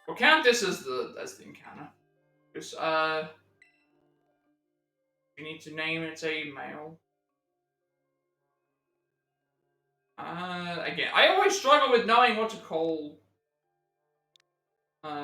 Speaker 1: We'll count this as the encounter. Because we need to name it a male. Again, I always struggle with knowing what to call. Hang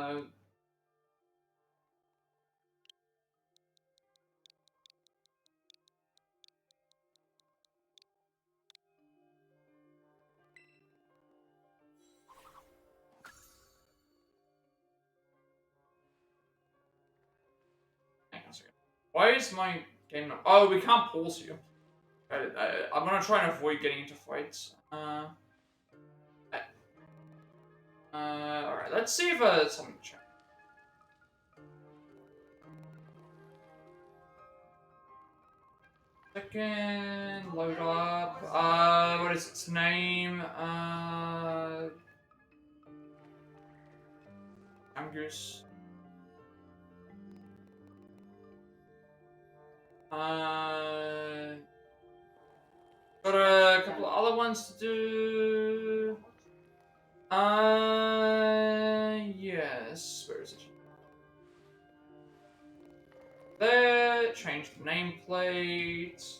Speaker 1: on a second. Why is my game not? Oh, we can't pause you. I'm gonna try and avoid getting into fights. Alright, let's see if something changed. Second, load up. What is its name? Angus. Got a couple of other ones to do. Yes. Where is it? There. Change the nameplate.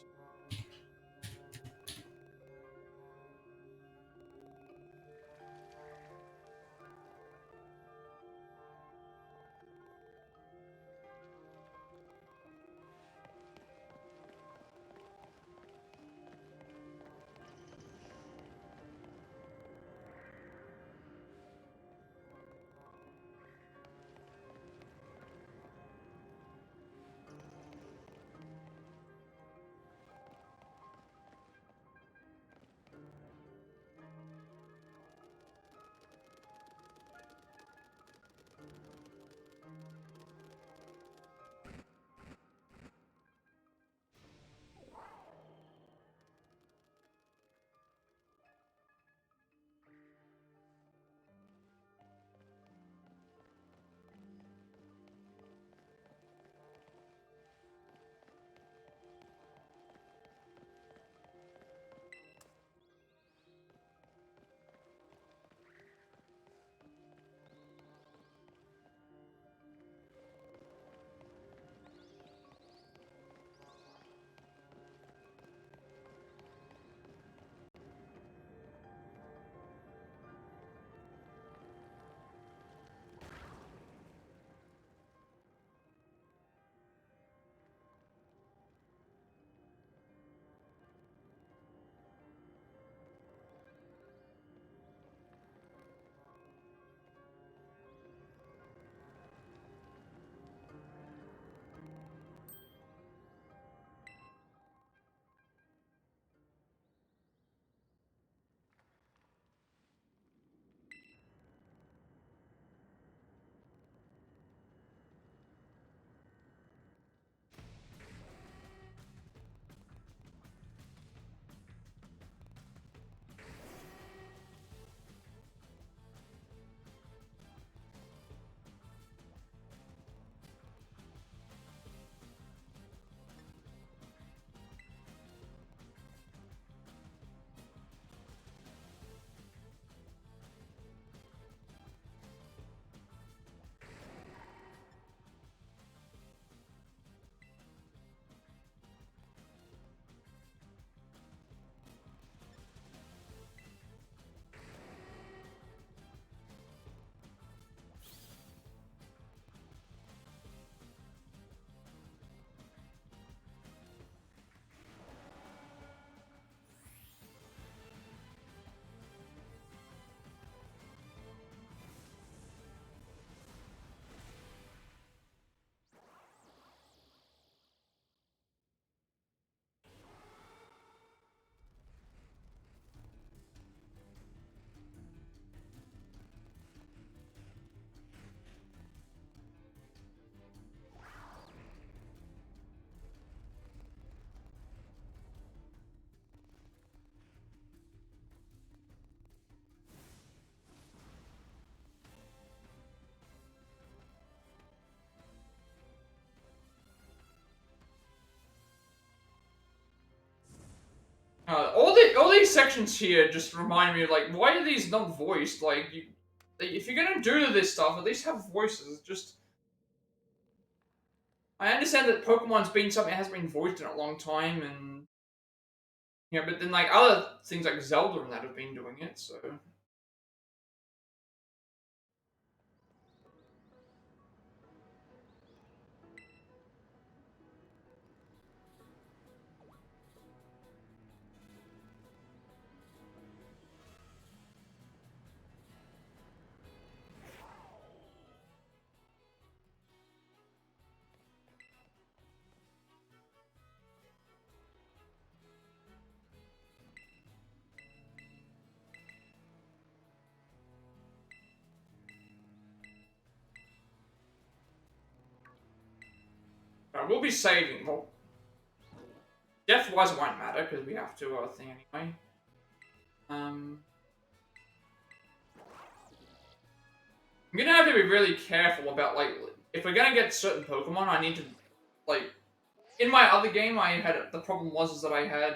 Speaker 1: All these sections here just remind me of, like, why are these not voiced? Like, if you're gonna do this stuff, at least have voices. Just I understand that Pokemon's been something that has been voiced in a long time, and but then like other things like Zelda and that have been doing it. So we'll be saving. Well, death-wise, it won't matter because we have to thing anyway. I'm gonna have to be really careful about like if we're gonna get certain Pokemon, I need to like in my other game I had the problem was that I had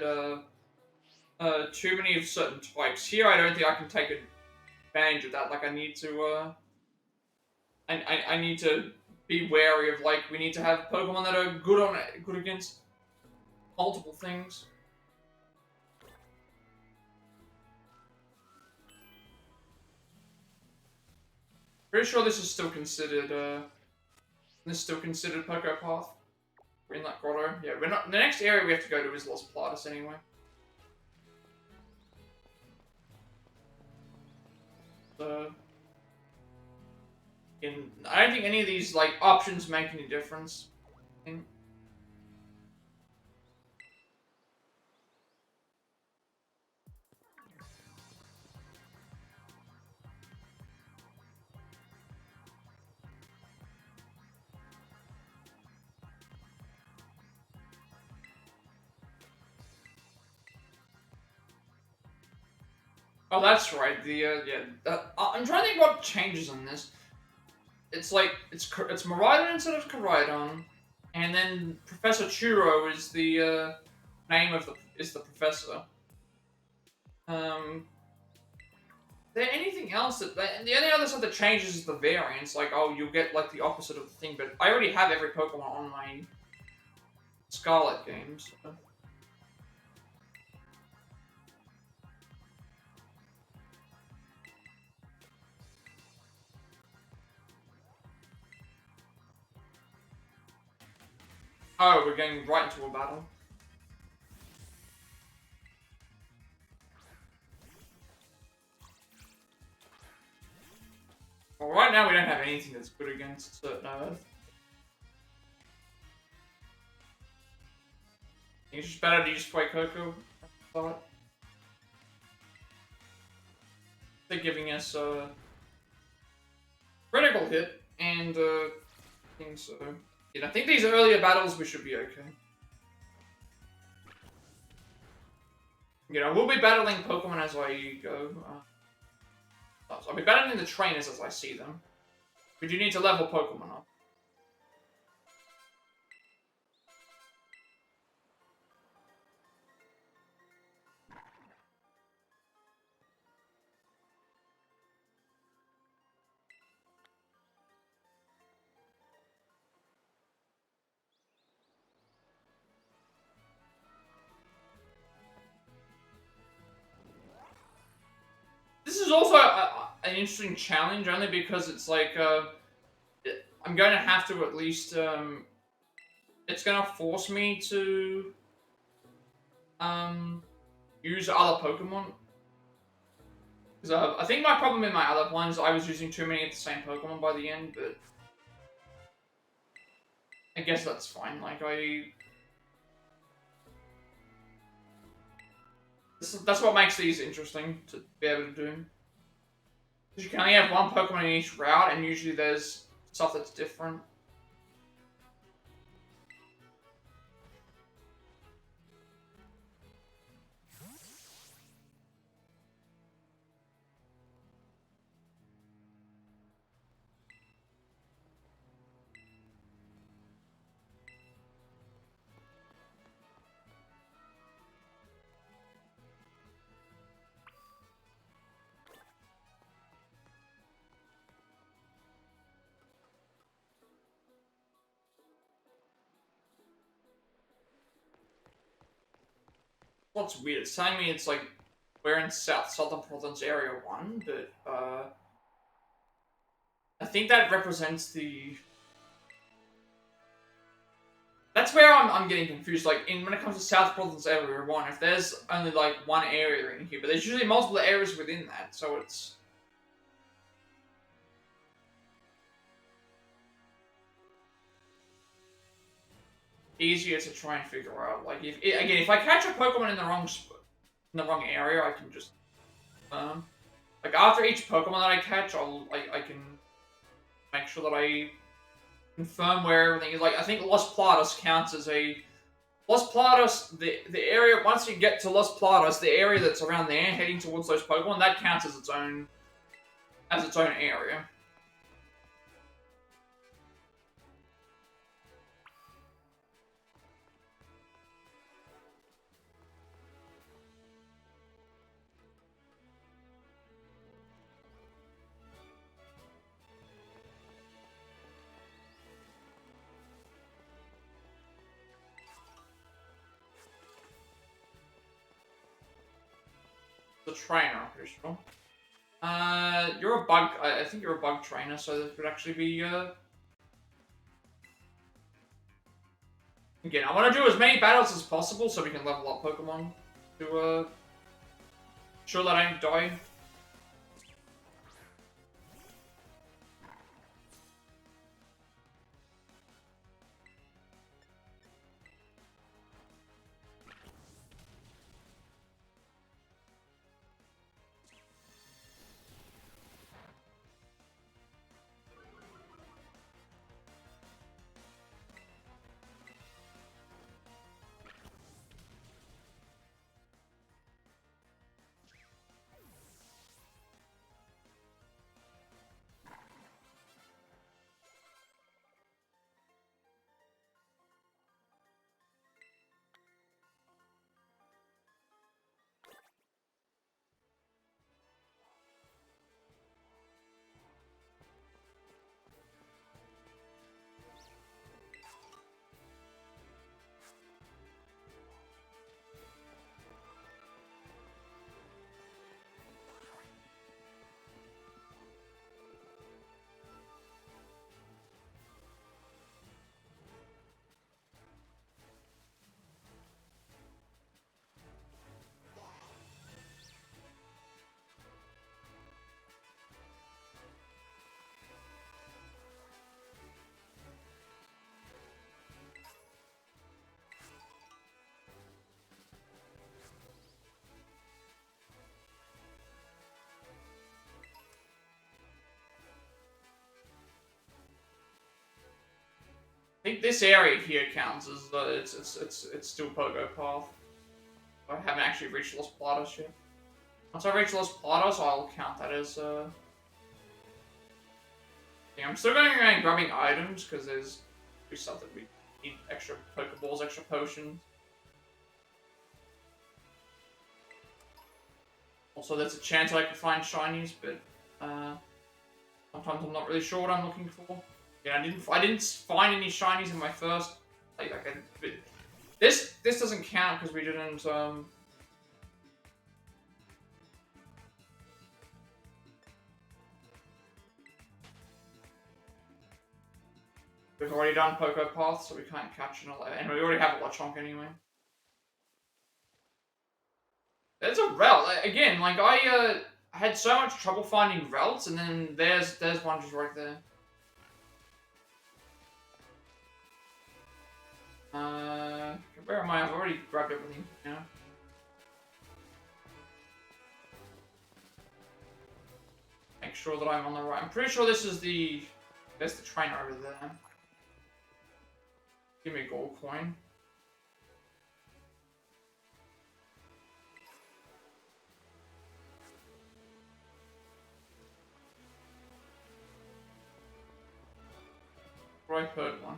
Speaker 1: too many of certain types. Here I don't think I can take advantage of that. Like I need to I need to be wary of like we need to have Pokemon that are good against multiple things. Pretty sure this is still considered Poké Path. We're in that grotto. Yeah, we're not. The next area we have to go to is Los Platas anyway. So, I don't think any of these like options make any difference. Oh, that's right. I'm trying to think what changes in this. It's like it's Miraidon instead of Koraidon, and then Professor Churro is the name of the professor. Is there anything else that the only other stuff that changes is the variants? Like, oh, you'll get like the opposite of the thing, but I already have every Pokemon on my Scarlet games. So. Oh, we're going right into a battle. Well, right now we don't have anything that's good against certain Earth. I think it's just better to use Fuecoco. They're giving us a critical hit and things. So I think these earlier battles we should be okay. We'll be battling Pokemon as I go. I'll be battling the trainers as I see them. We do need to level Pokemon up. This is also an interesting challenge, only because it's like, I'm going to have to at least, it's going to force me to, use other Pokemon. Because I think my problem in my other ones, I was using too many of the same Pokemon by the end, but I guess that's fine. Like, that's what makes these interesting to be able to do. Because you can only have one Pokemon in each route, and usually there's stuff that's different. What's weird? It's telling me it's like we're in Southern Province Area 1, but I think that represents the. That's where I'm getting confused. Like when it comes to South Province Area 1, if there's only like one area in here, but there's usually multiple areas within that, so it's. Easier to try and figure out. Like if I catch a Pokemon in the wrong area, I can just like after each Pokemon that I catch, I can make sure that I confirm where everything is. Like I think Los Platos counts as a Los Platos. The area once you get to Los Platos, the area that's around there heading towards those Pokemon, that counts as its own area. The trainer, I'm pretty sure. You're a bug. I think you're a bug trainer, so this could actually be. Again, I want to do as many battles as possible so we can level up Pokemon to sure that I don't die. I think this area here counts as it's still Pogo Path. I haven't actually reached Los Platos yet. Once I reach Los Platos, I'll count that as yeah, I'm still going around grabbing items because there's stuff that we need: extra Pokeballs, extra potions. Also, there's a chance I could find shinies, but sometimes I'm not really sure what I'm looking for. Yeah, I didn't find any shinies in my first. This doesn't count because we didn't. We've already done Poco Path, so we can't catch another. And we already have a Lechonk anyway. There's a Rel. Again, like I had so much trouble finding Rels, and then there's one just right there. Where am I? I've already grabbed everything now. Make sure that I'm on the right. I'm pretty sure this is there's the trainer over there. Give me a gold coin. I heard one.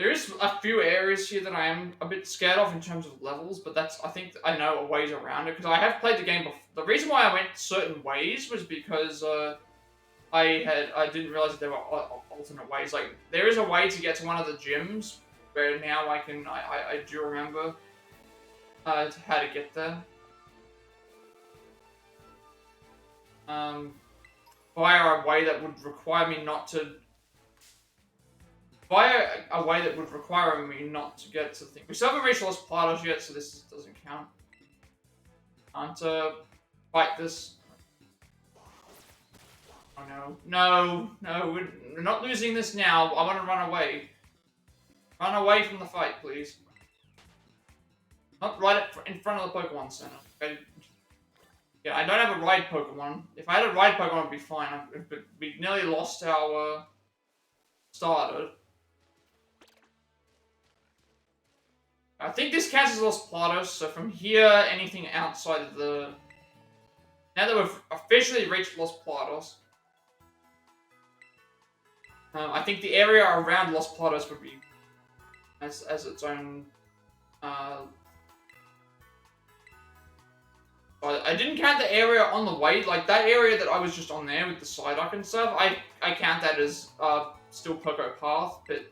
Speaker 1: There is a few areas here that I am a bit scared of in terms of levels, but I think I know a ways around it, because I have played the game before. The reason why I went certain ways was because I didn't realize that there were alternate ways. Like, there is a way to get to one of the gyms, where now I do remember how to get there. Via a way that would require me not to... Via a way that would require me not to get to the thing. We still haven't reached Los Platos yet, so this doesn't count. Can't fight this. Oh no. No, no, we're not losing this now. I want to run away. Run away from the fight, please. Not right in front of the Pokemon Center. Okay? Yeah, I don't have a ride Pokemon. If I had a ride Pokemon, it'd be fine. We nearly lost our starter. I think this counts as Los Platos, so from here, anything outside of the... Now that we've officially reached Los Platos, I think the area around Los Platos would be as its own... I didn't count the area on the way, like that area that I was just on there with the Psyduck and stuff, I count that as still Poké Path, but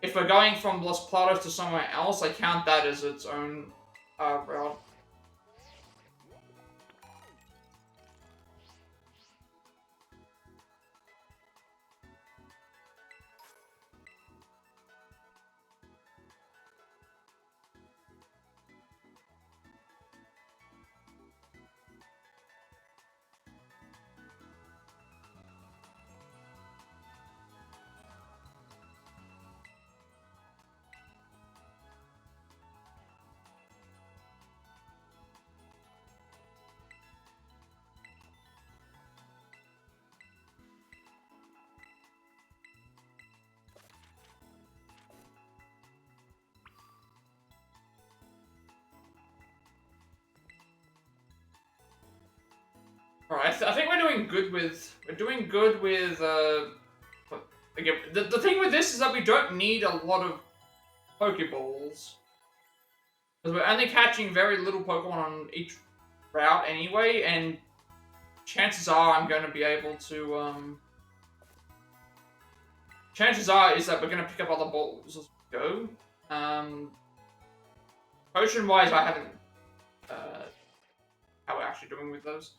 Speaker 1: if we're going from Los Platos to somewhere else, I count that as its own route. Alright, I think we're doing good with... again, the thing with this is that we don't need a lot of Pokeballs. Because we're only catching very little Pokemon on each route anyway, and chances are I'm going to be able to, chances are is that we're going to pick up other balls as we go. Potion-wise, I haven't, how we're actually doing with those.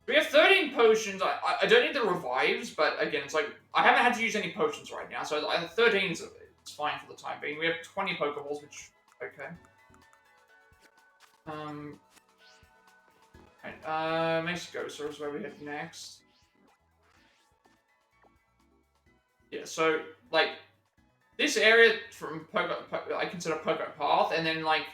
Speaker 1: We have 13 potions. I don't need the revives, but again, it's like, I haven't had to use any potions right now, so 13 is fine for the time being. We have 20 Pokeballs, which, okay. Right, Mexico, so is where we head next. Yeah, so, like, this area from I consider Poké Path, and then, like,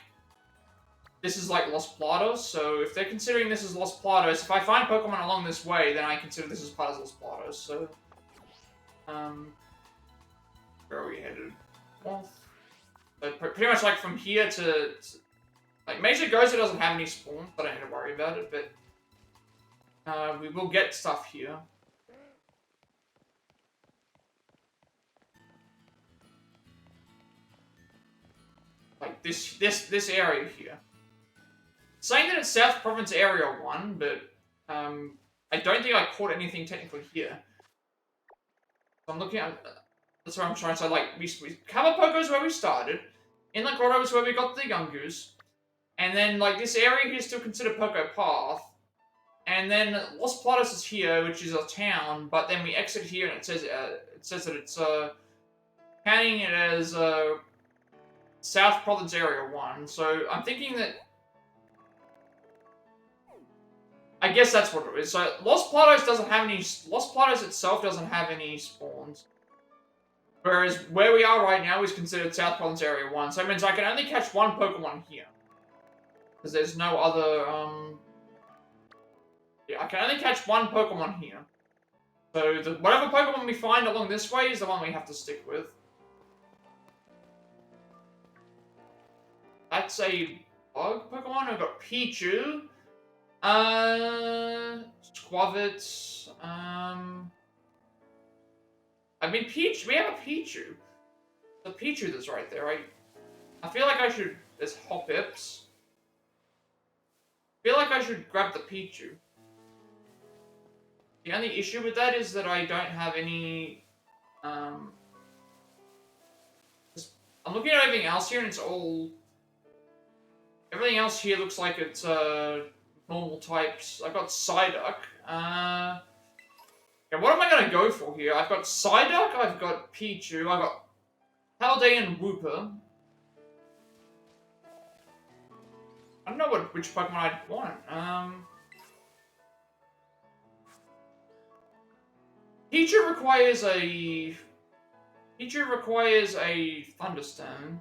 Speaker 1: this is like Los Platos, so if they're considering this as Los Platos, if I find Pokemon along this way, then I consider this as part of Los Platos, so... where are we headed? North? So pretty much like from here to like, Major Goza doesn't have any spawns, but I don't need to worry about it, but... we will get stuff here. Like, this area here. Saying that it's South Province Area 1, but I don't think I caught anything technically here. So I'm looking at... that's what I'm trying to say. Like, we cover Poke's where we started. In the Grotto is where we got the Yungoos. And then, like, this area here is still considered Poké Path. And then Los Platos is here, which is a town. But then we exit here and it says that it's counting it as South Province Area 1. So I'm thinking that... I guess that's what it is. So Los Platos doesn't have any... Los Platos itself doesn't have any spawns. Whereas where we are right now is considered South Province Area 1. So it means I can only catch one Pokemon here. Because there's no other... yeah, I can only catch one Pokemon here. So whatever Pokemon we find along this way is the one we have to stick with. That's a bug Pokemon. We've got Pichu. Squavit. I mean, we have a Pichu. The Pichu that's right there, I feel like I should... There's Hoppips. I feel like I should grab the Pichu. The only issue with that is that I don't have any... I'm looking at everything else here and it's all... Everything else here looks like it's normal types. I've got Psyduck. Yeah, what am I going to go for here? I've got Psyduck, I've got Pichu, I've got Paldean Wooper. I don't know which Pokemon I'd want. Pichu requires a Thunderstone.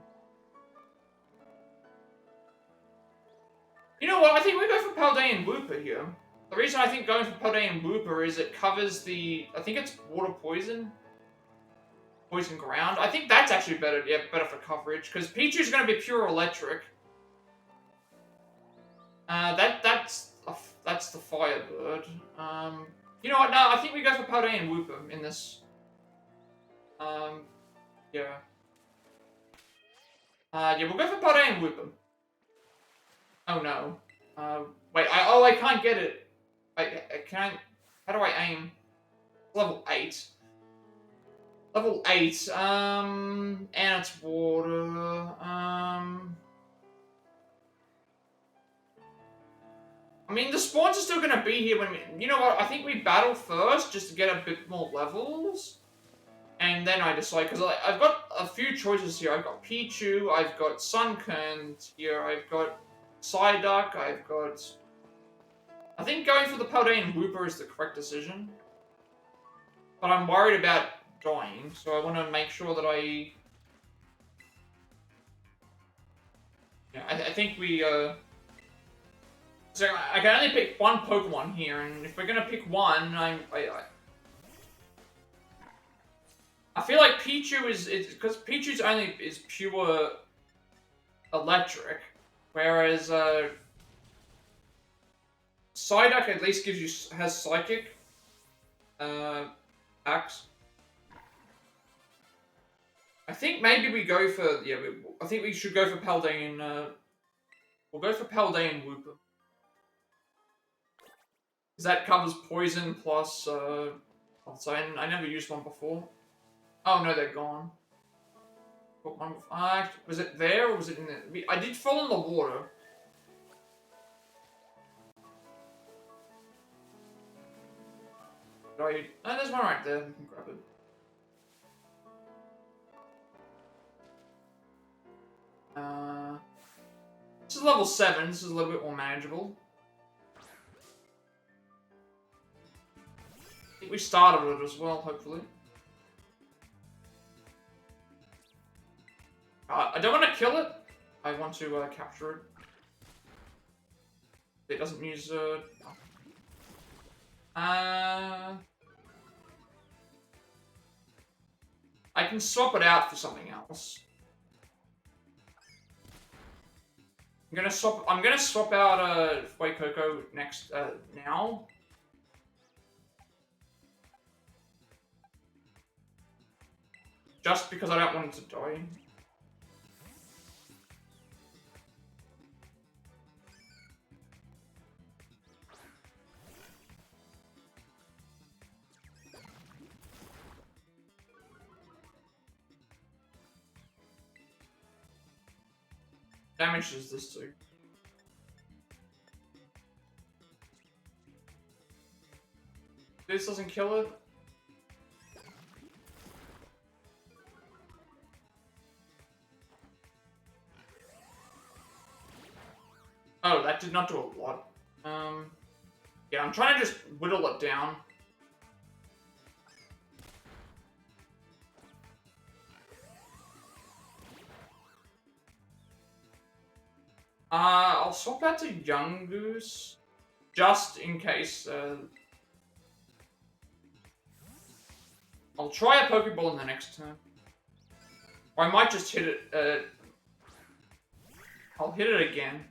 Speaker 1: You know what? I think we go for Paldean Wooper here. The reason I think going for Paldean Wooper is it covers the... I think it's Water Poison. Poison Ground. I think that's actually better. Yeah, better for coverage because Pichu's going to be pure Electric. That's the Firebird. You know what? No, I think we go for Paldean Wooper in this. Yeah. Yeah, we'll go for Paldean Wooper. Oh no. Wait, I can't get it. How do I aim? Level 8. Level 8, and it's water, I mean, the spawns are still gonna be here when we... You know what, I think we battle first, just to get a bit more levels. And then I decide, because I've got a few choices here. I've got Pichu, I've got Sunkern here, I've got Psyduck, I've got... I think going for the Paldean Wooper is the correct decision. But I'm worried about dying, so I want to make sure that I... Yeah, I think we, So I can only pick one Pokemon here, and if we're gonna pick one, I feel like Pichu is because Pichu's only is pure Electric, whereas Psyduck at least has Psychic Axe. I think maybe we go for I think we should go for Paldean. We'll go for Paldean Wooper. Because that covers poison plus, I never used one before. Oh no, they're gone. Got one before. Was it there or was it in the... I did fall in the water. Oh, there's one right there. We can grab it. This is level 7. This is a little bit more manageable. I think we started it as well, hopefully. I don't want to kill it. I want to capture it. It doesn't use... I can swap it out for something else. I'm gonna swap out Fuecoco next now. Just because I don't want it to die. Damage does this too. This doesn't kill it. Oh, that did not do a lot. Yeah, I'm trying to just whittle it down. I'll swap out to Young Goose, just in case, I'll try a Pokeball in the next turn. Or I might just hit it, I'll hit it again.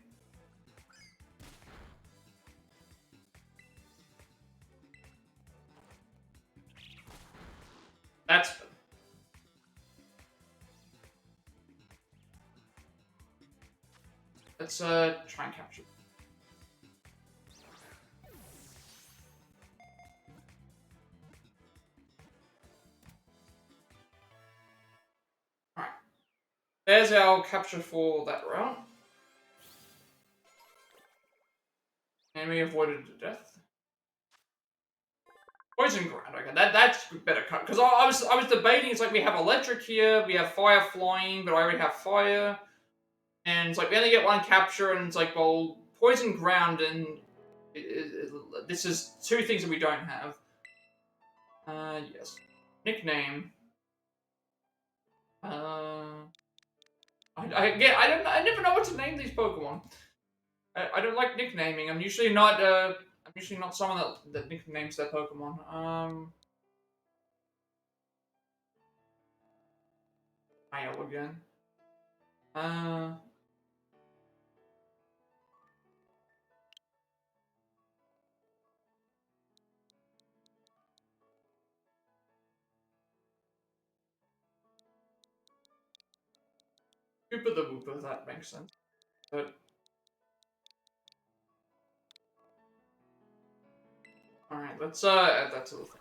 Speaker 1: That's... let's try and capture. Alright. There's our capture for that round. And we avoided the death. Poison ground. Okay, that's better cut. Because I was debating. It's like we have electric here, we have fire flying, but I already have fire, and it's like we only get one capture, and it's like, well, poison ground, and this is two things that we don't have. Yes. Nickname. I never know what to name these Pokemon. I don't like nicknaming. I'm usually not someone that nicknames their Pokemon. Mail again. Whooper the Whooper, that makes sense. But alright, let's add that to the thing.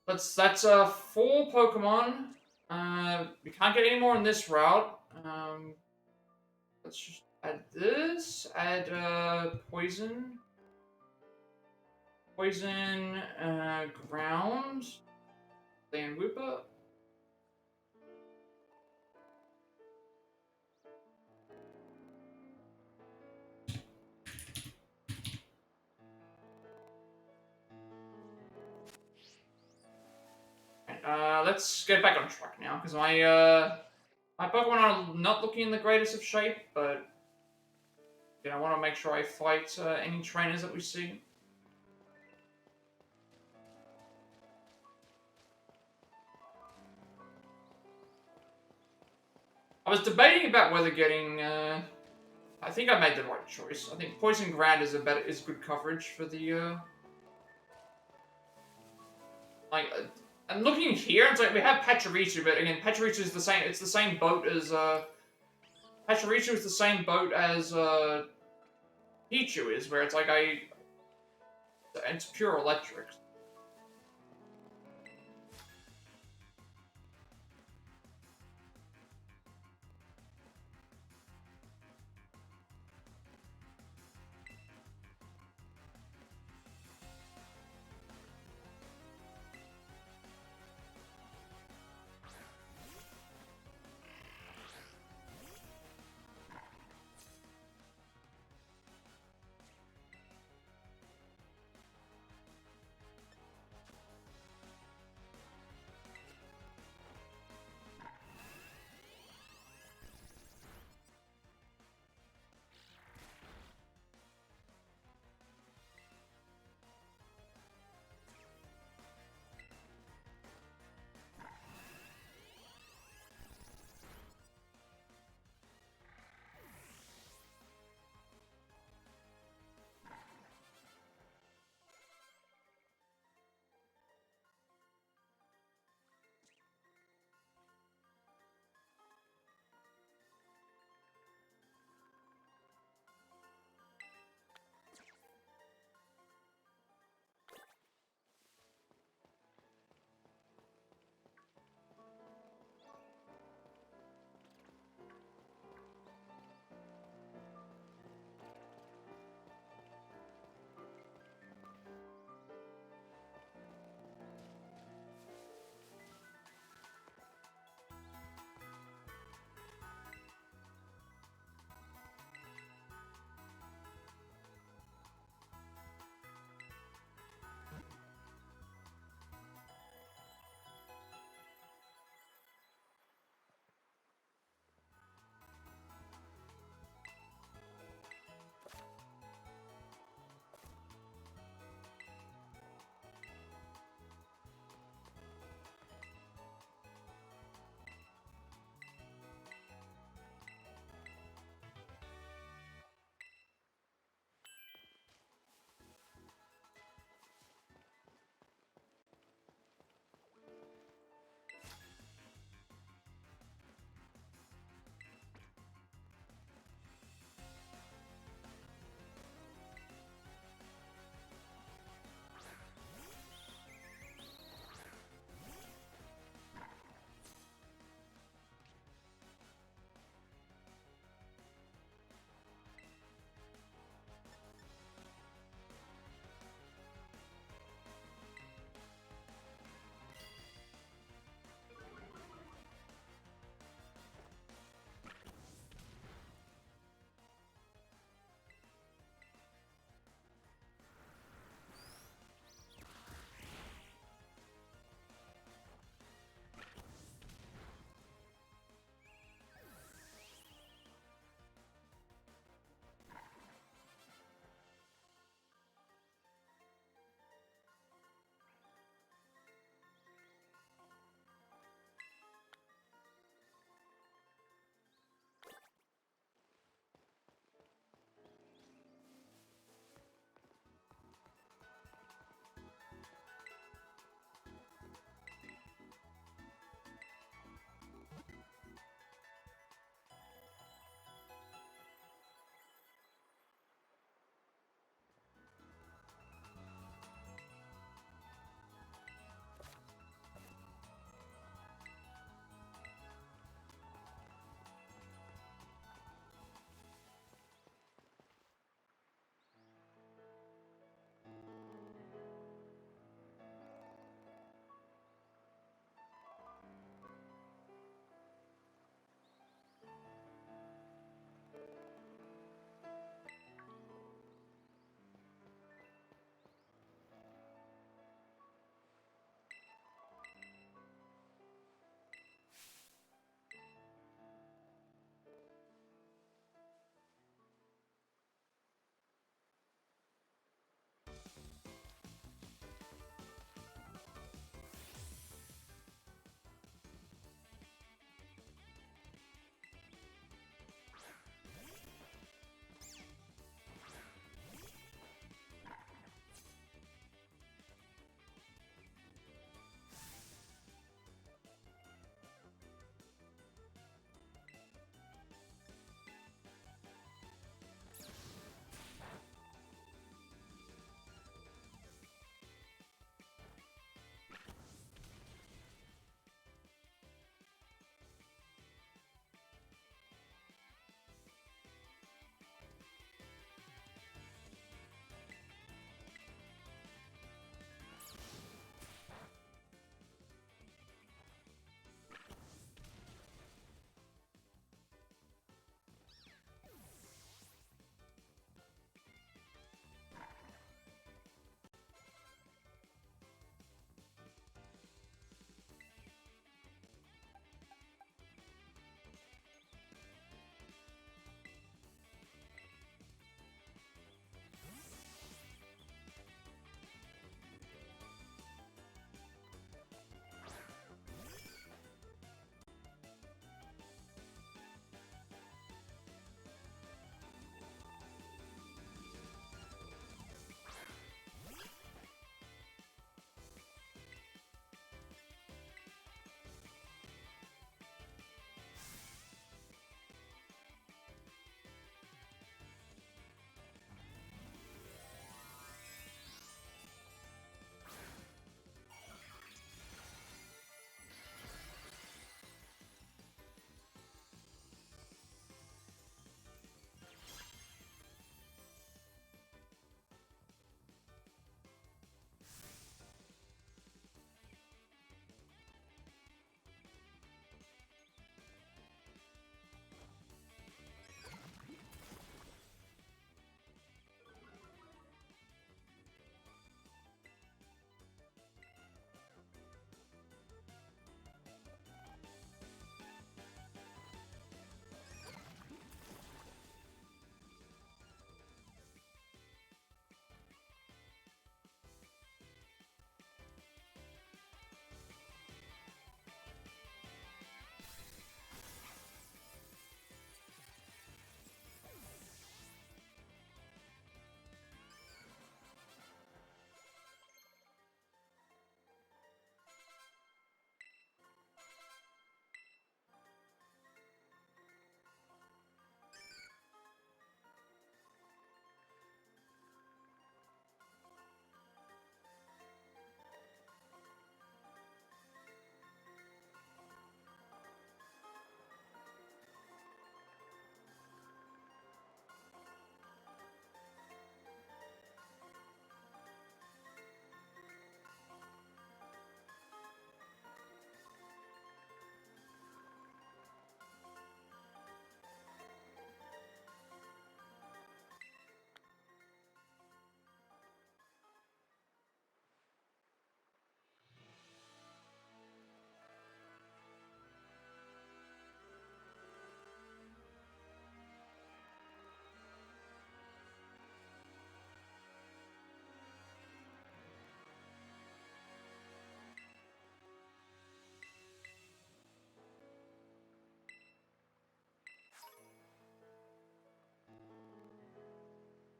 Speaker 1: That's 4 Pokemon. We can't get any more in this route. Let's just add this. Add poison. Poison, ground. Then Whooper. Let's get back on track now, because my Pokemon are not looking in the greatest of shape, but I want to make sure I fight any trainers that we see. I was debating about whether getting. I think I made the right choice. I think Poison Ground is good coverage for the. I'm looking here. It's like we have Pachirisu, but again, Pachirisu is the same. It's the same boat as Pachirisu is the same boat as Pichu is, where it's like it's pure electric.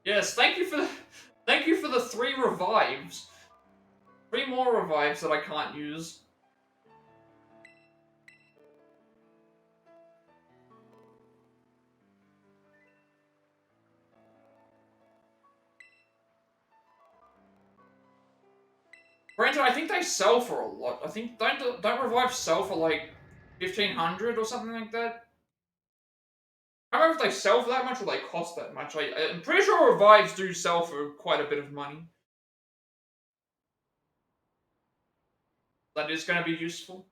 Speaker 1: Yes, thank you for the 3 revives. 3 more revives that I can't use. Granted, I think they sell for a lot. I think don't revives sell for like 1,500 or something like that. I don't know if they sell for that much or they cost that much. I'm pretty sure revives do sell for quite a bit of money. That is going to be useful.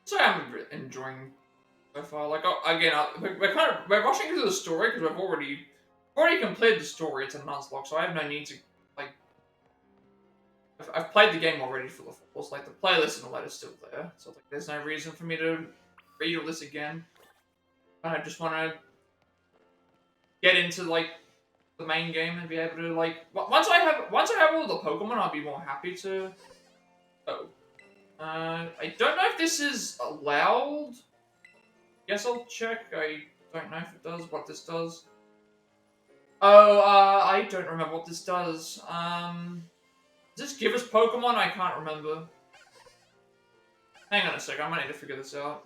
Speaker 1: So I'm enjoying so far. Like again, we're rushing into the story because we've already completed the story. It's a Nuzlocke, so I have no need to like. I've played the game already for the falls. Like the playlist and all that is still there, so like there's no reason for me to read all this again. I just want to get into like the main game and be able to like once I have all the Pokemon, I'll be more happy to. Oh, I don't know if this is allowed. Guess I'll check. I don't know if it does. What this does? Oh, I don't remember what this does. Does this give us Pokemon? I can't remember. Hang on a sec. I might need to figure this out.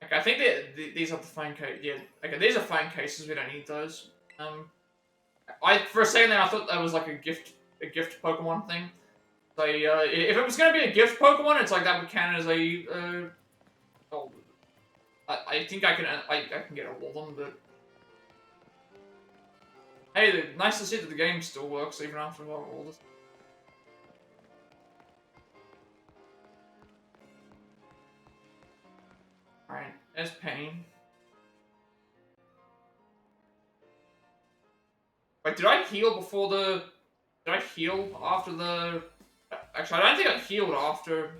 Speaker 1: Okay, I think these are the fine case. Yeah, okay, these are fine cases. We don't need those. For a second there, I thought that was like a gift Pokemon thing. So, if it was gonna be a gift Pokemon, it's like that would count as a. Oh, I think I can get all of them, but hey, nice to see that the game still works even after all this. All right, there's Pain. Wait, did I heal before the? Did I heal after the? Actually, I don't think I healed after.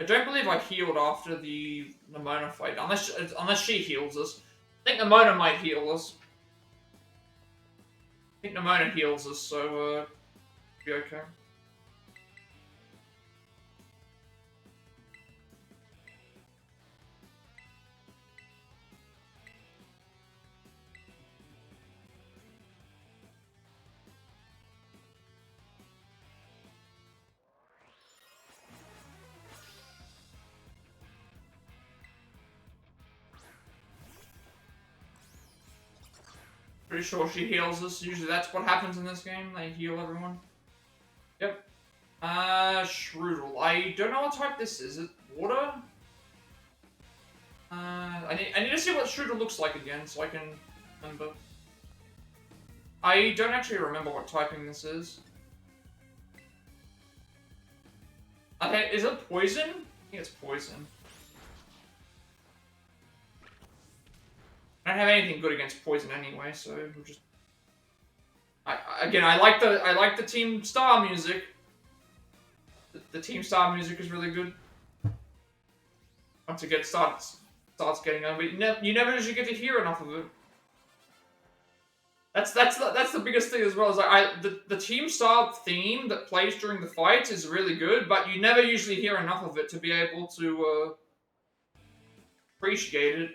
Speaker 1: I don't believe I healed after the Nimona fight, unless she heals us. I think Nimona might heal us. I think Nimona heals us, so be okay. Pretty sure she heals us. Usually that's what happens in this game. They heal everyone. Yep. Shroodle. I don't know what type this is. Is it water? I need to see what Shroodle looks like again so I can remember. I don't actually remember what typing this is. Okay, is it poison? I think it's poison. I don't have anything good against poison anyway, so we'll just. I like the Team Star music. The Team Star music is really good. Once it starts getting on, but you never usually get to hear enough of it. That's the biggest thing as well. Is like the Team Star theme that plays during the fights is really good, but you never usually hear enough of it to be able to appreciate it.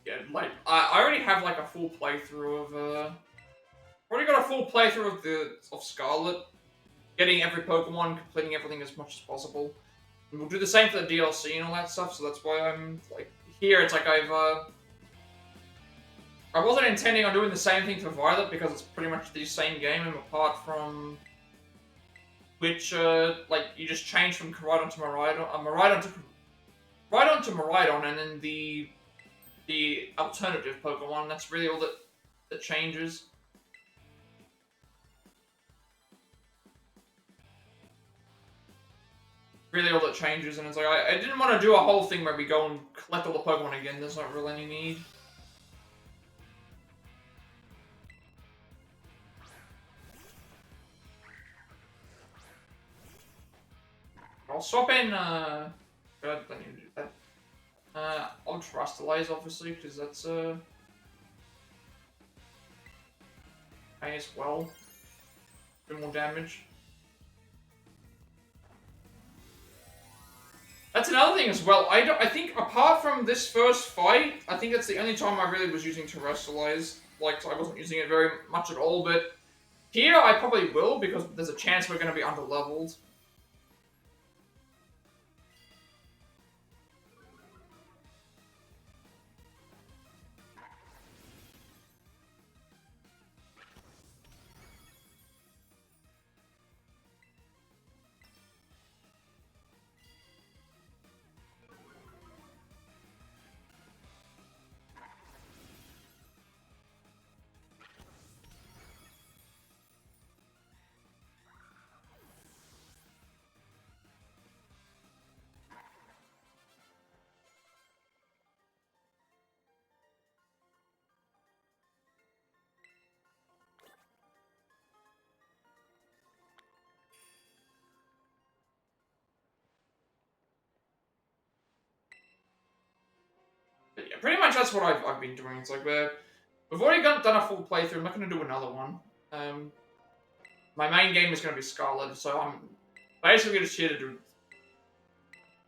Speaker 1: Yeah, like I already have like a full playthrough of already got a full playthrough of Scarlet, getting every Pokemon, completing everything as much as possible. And we'll do the same for the DLC and all that stuff. So that's why I'm like here. It's like I wasn't intending on doing the same thing for Violet because it's pretty much the same game, and apart from which like you just change from Koraidon to Miraidon to Miraidon, and then the alternative Pokemon. That's really all that changes. Really all that changes, and it's like I didn't want to do a whole thing where we go and collect all the Pokemon again. There's not really any need. I'll swap in good, I need to do that. Ultra Rustalaze, obviously, because that's pay as well. Do more damage. That's another thing as well. I think apart from this first fight, I think that's the only time I really was using Terrestrialize. Like, I wasn't using it very much at all, but here I probably will because there's a chance we're going to be under-leveled. But yeah, pretty much that's what I've been doing. It's like we've already done a full playthrough. I'm not going to do another one. My main game is going to be Scarlet, so I'm basically just here to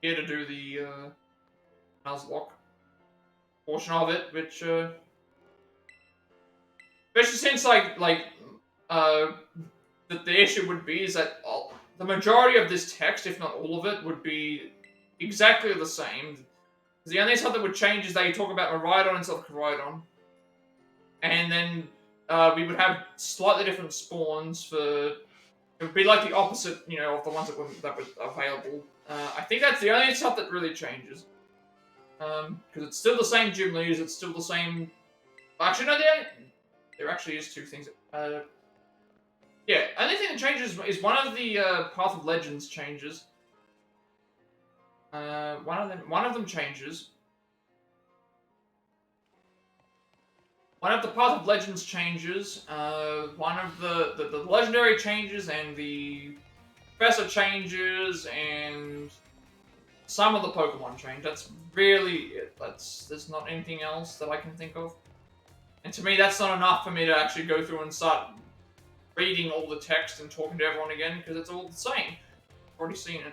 Speaker 1: do the Nuzlocke portion of it, which especially since the issue would be is that the majority of this text, if not all of it, would be exactly the same. The only stuff that would change is they talk about Miraidon instead of Koraidon. And then we would have slightly different spawns for... It would be like the opposite, you know, of the ones that were available. I think that's the only stuff that really changes. Because it's still the same gym leaders, it's still the same... Actually, no, there actually is two things. Yeah, only thing that changes is one of the Path of Legends changes. One of them changes. One of the Path of Legends changes. One of the legendary changes, and the Professor changes, and some of the Pokemon change. That's really it. There's not anything else that I can think of. And to me, that's not enough for me to actually go through and start reading all the text and talking to everyone again, because it's all the same. I've already seen it.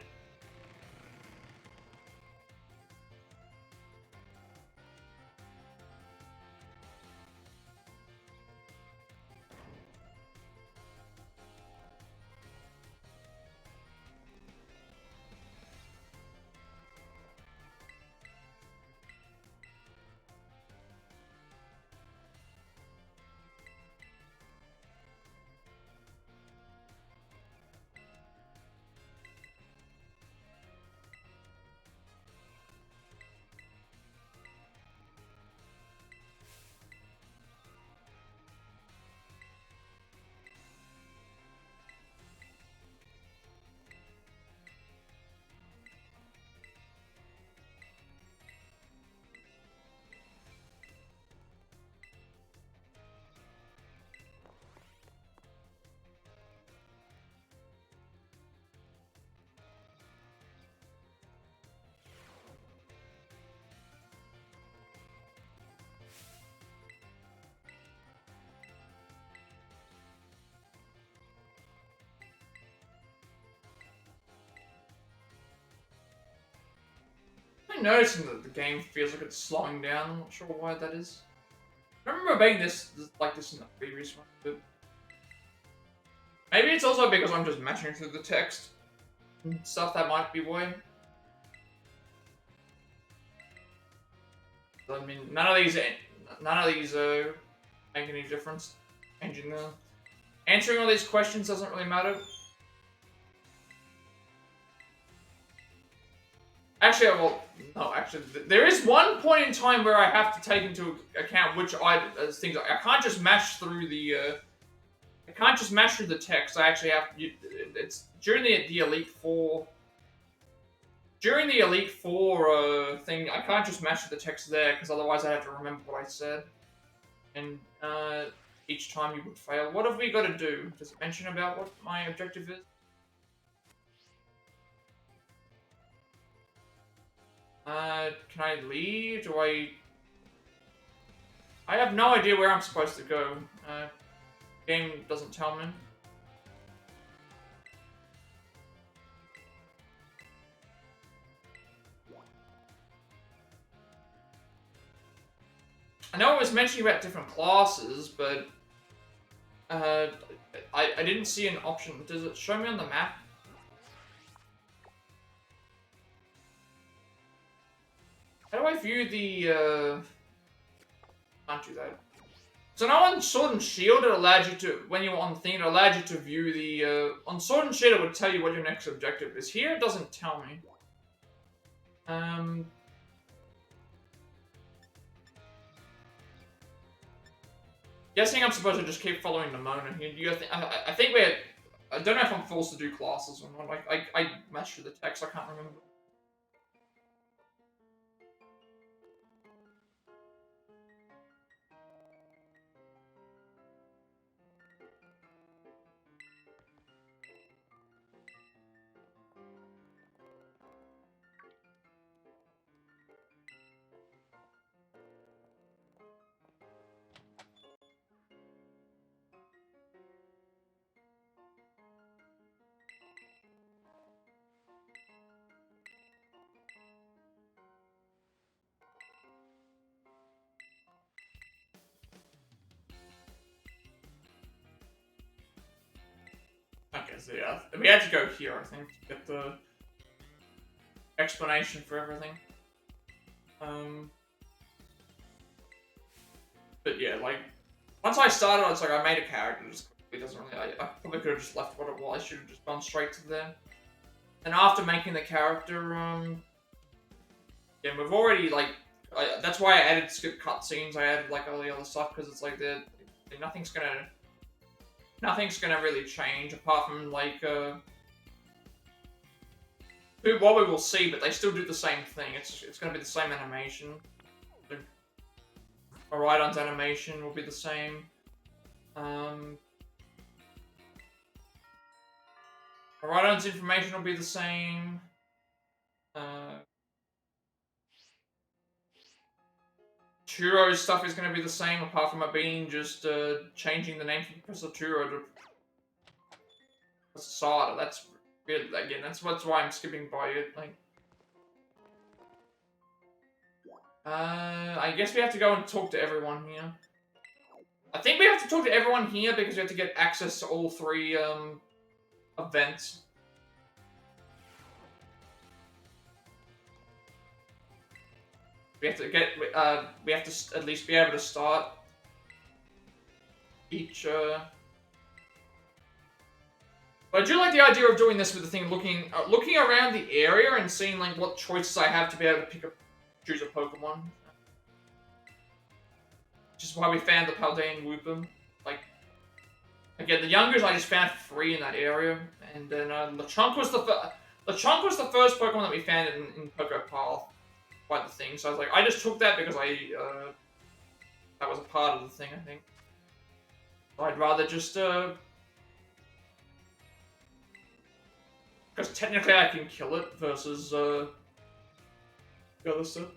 Speaker 1: been noticing that the game feels like it's slowing down. I'm not sure why that is. I remember being this like this in the previous one, but maybe it's also because I'm just matching through the text and stuff. That might be why. I mean, none of these make any difference. Answering all these questions doesn't really matter. Actually, well, no. Actually, there is one point in time where I have to take into account which things. I can't just mash through the. I can't just mash through the text. I actually have. It's during the Elite Four. During the Elite Four thing, I can't just mash through the text there because otherwise I have to remember what I said. And each time you would fail. What have we got to do? Does it mention about what my objective is? Can I leave? Do I... I have no idea where I'm supposed to go. Game doesn't tell me. I know it was mentioning about different classes, but I didn't see an option. Does it show me on the map? How do I view the, can't do that. So now on Sword and Shield, it allowed you to, when you were on the thing, it allowed you to view the, on Sword and Shield, it would tell you what your next objective is. Here, it doesn't tell me. Guessing I'm supposed to just keep following the Mona here. I think we're, I don't know if I'm forced to do classes or not. I matched through the text, I can't remember. Okay, so yeah, we had to go here, I think, to get the explanation for everything. But yeah, like, once I started, it's like I made a character, it doesn't really, I probably could have just left what it was, I should have just gone straight to there. And after making the character, yeah, we've already, like, that's why I added skip cutscenes, I added, like, all the other stuff, because it's like, nothing's gonna really change, apart from, like, what we will see, but they still do the same thing. It's gonna be the same animation. Rhydon's animation will be the same. Rhydon's information will be the same. Turo's stuff is gonna be the same, apart from it being just changing the name from Professor Turo to Sada. That's weird. Again, that's why I'm skipping by it. Like, I guess we have to go and talk to everyone here. I think we have to talk to everyone here because we have to get access to all three events. We have to get. We have to at least be able to start each. But I do like the idea of doing this with the thing, looking around the area and seeing like what choices I have to be able to choose a Pokemon. Which is why we found the Paldean Whoopin. Like, again, the youngers I just found free in that area, and then Lechonk was the first Pokemon that we found in Poké Path. By the thing, so I was like, I just took that because that was a part of the thing, I think. I'd rather just because technically I can kill it versus the other stuff.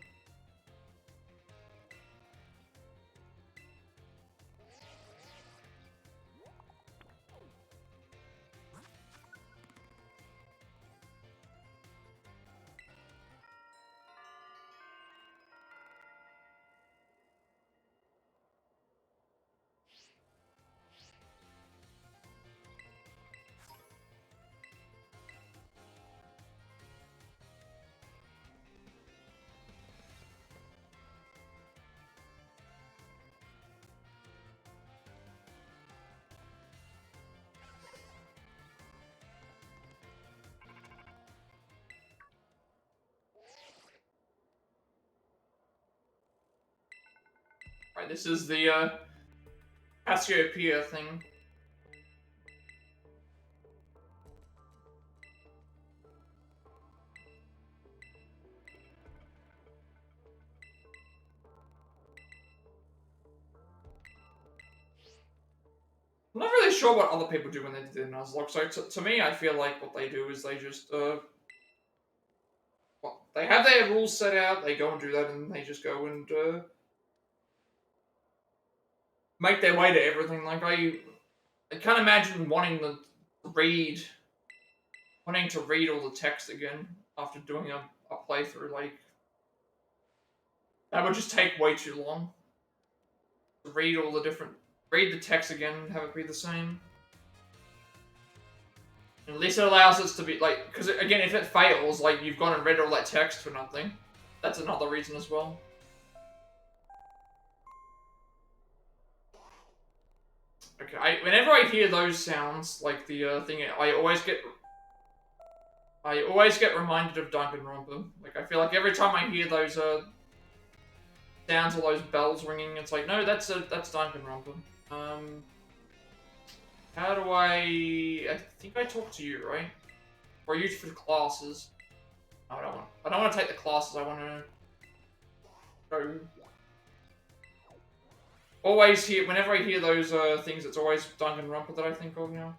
Speaker 1: Right, this is the Cassiopeia thing. I'm not really sure what other people do when they do the Nuzlocke. So to me, I feel like what they do is they just well, they have their rules set out. They go and do that, and they just go and make their way to everything. Like I can't imagine wanting to read all the text again after doing a playthrough. Like that would just take way too long to read the text again and have it be the same. At least it allows us to be like, because again, if it fails, like you've gone and read all that text for nothing. That's another reason as well. Okay, whenever I hear those sounds, like the thing, I always get reminded of Danganronpa. Like I feel like every time I hear those sounds or those bells ringing, it's like, no, that's Danganronpa. How do I think I talked to you, right? Or you for the classes? No, I don't want to take the classes. I want to go. Always hear whenever I hear those things, it's always Danganronpa that I think of now.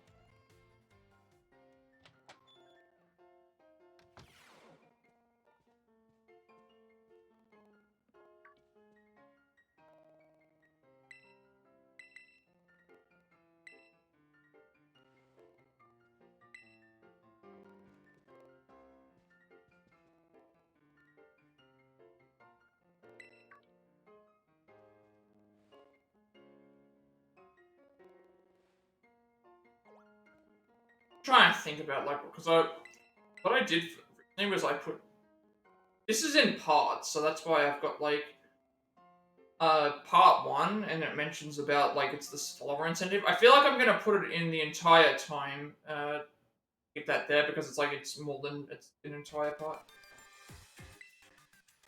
Speaker 1: Trying to think about like because what I did recently was I put this is in parts, so that's why I've got like part 1 and it mentions about like it's this follower incentive. I feel like I'm gonna put it in the entire time, keep that there because it's like it's more than it's an entire part.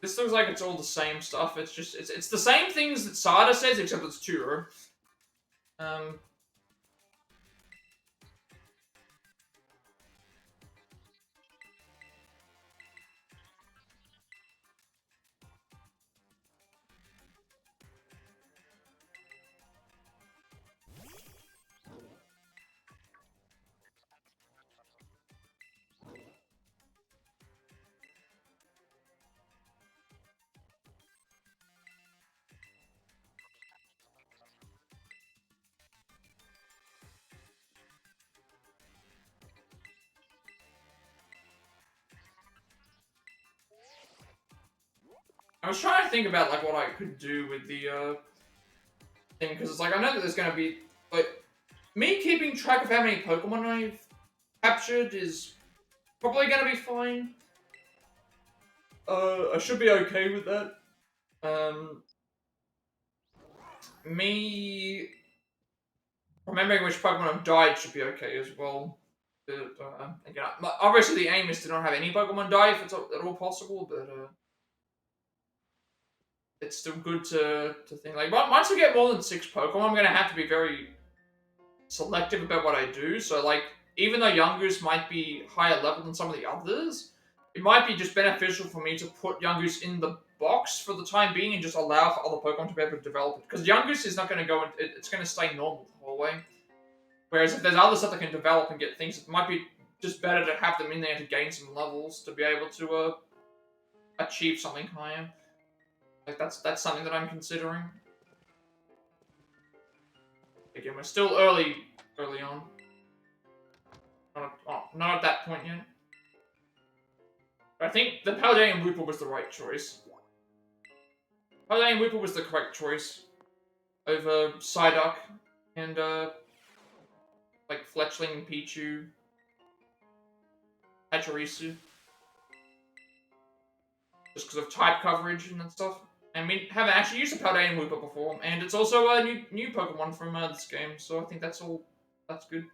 Speaker 1: This looks like it's all the same stuff. It's just it's the same things that Sada says except it's Churro. I was trying to think about like what I could do with the thing because it's like I know that there's gonna be like me keeping track of how many Pokemon I've captured is probably gonna be fine. I should be okay with that. Me remembering which Pokemon have died should be okay as well. But, again, obviously the aim is to not have any Pokemon die if it's at all possible, but it's still good to think like once we get more than 6 Pokemon, I'm gonna have to be very selective about what I do. So like even though Yungoos might be higher level than some of the others, it might be just beneficial for me to put Yungoos in the box for the time being and just allow for other Pokemon to be able to develop it. Because Yungoos is not going to go, it's going to stay normal the whole way. Whereas if there's other stuff that can develop and get things, it might be just better to have them in there to gain some levels to be able to achieve something higher. Like that's something that I'm considering. Again, we're still early on. Not at that point yet. But I think the Paldean Wooper was the right choice. Paldean Wooper was the correct choice over Psyduck and like Fletchling, Pichu, Pachirisu. Just because of type coverage and that stuff. And we haven't actually used a Paldean Wooper before, and it's also a new Pokemon from this game, so I think that's good.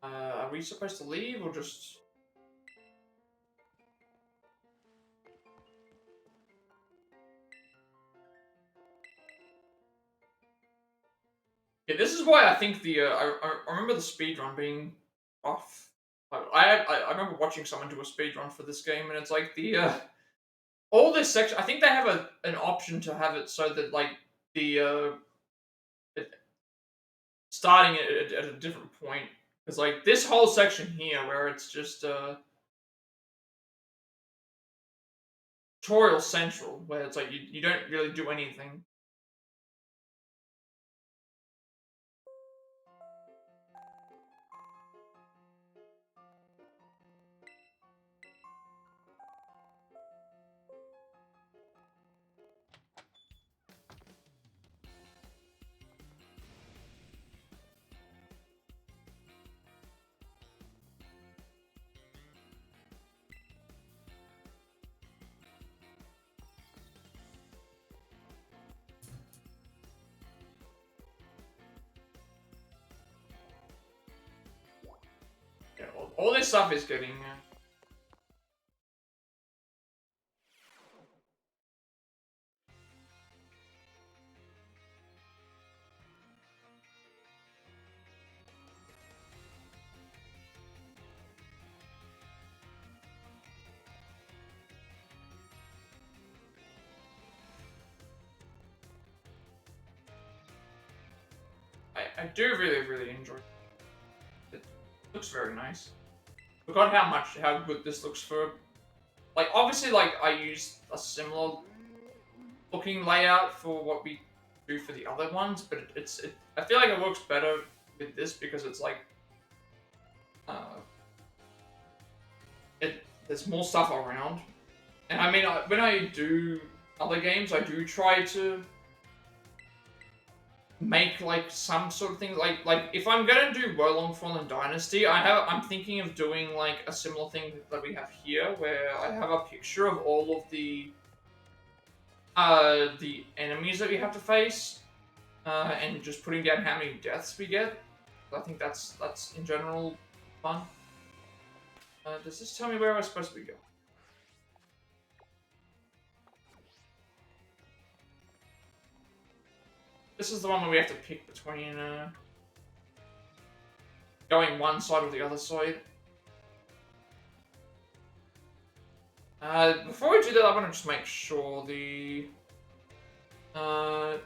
Speaker 1: Are we supposed to leave or just... Yeah, this is why I think the, I remember the speedrun being off. I remember watching someone do a speedrun for this game, and it's like all this section, I think they have an option to have it so that, like, the, it, starting at a different point. Because, like, this whole section here, where it's just, tutorial central, where it's like, you don't really do anything. Yeah, all this stuff is getting, I do really enjoy it. It looks very nice. Forgot how good this looks for, like, obviously, like, I used a similar looking layout for what we do for the other ones, but I feel like it works better with this because it's like, uh, there's more stuff around. And I mean, when I do other games, I do try to make, like, some sort of thing, like if I'm gonna do Wolong Fallen Dynasty, I'm thinking of doing, like, a similar thing that we have here, where I have a picture of all of the enemies that we have to face, and just putting down how many deaths we get. I think that's in general fun. Does this tell me where I'm supposed to be going? This is the one where we have to pick between going one side or the other side. Before we do that, I want to just make sure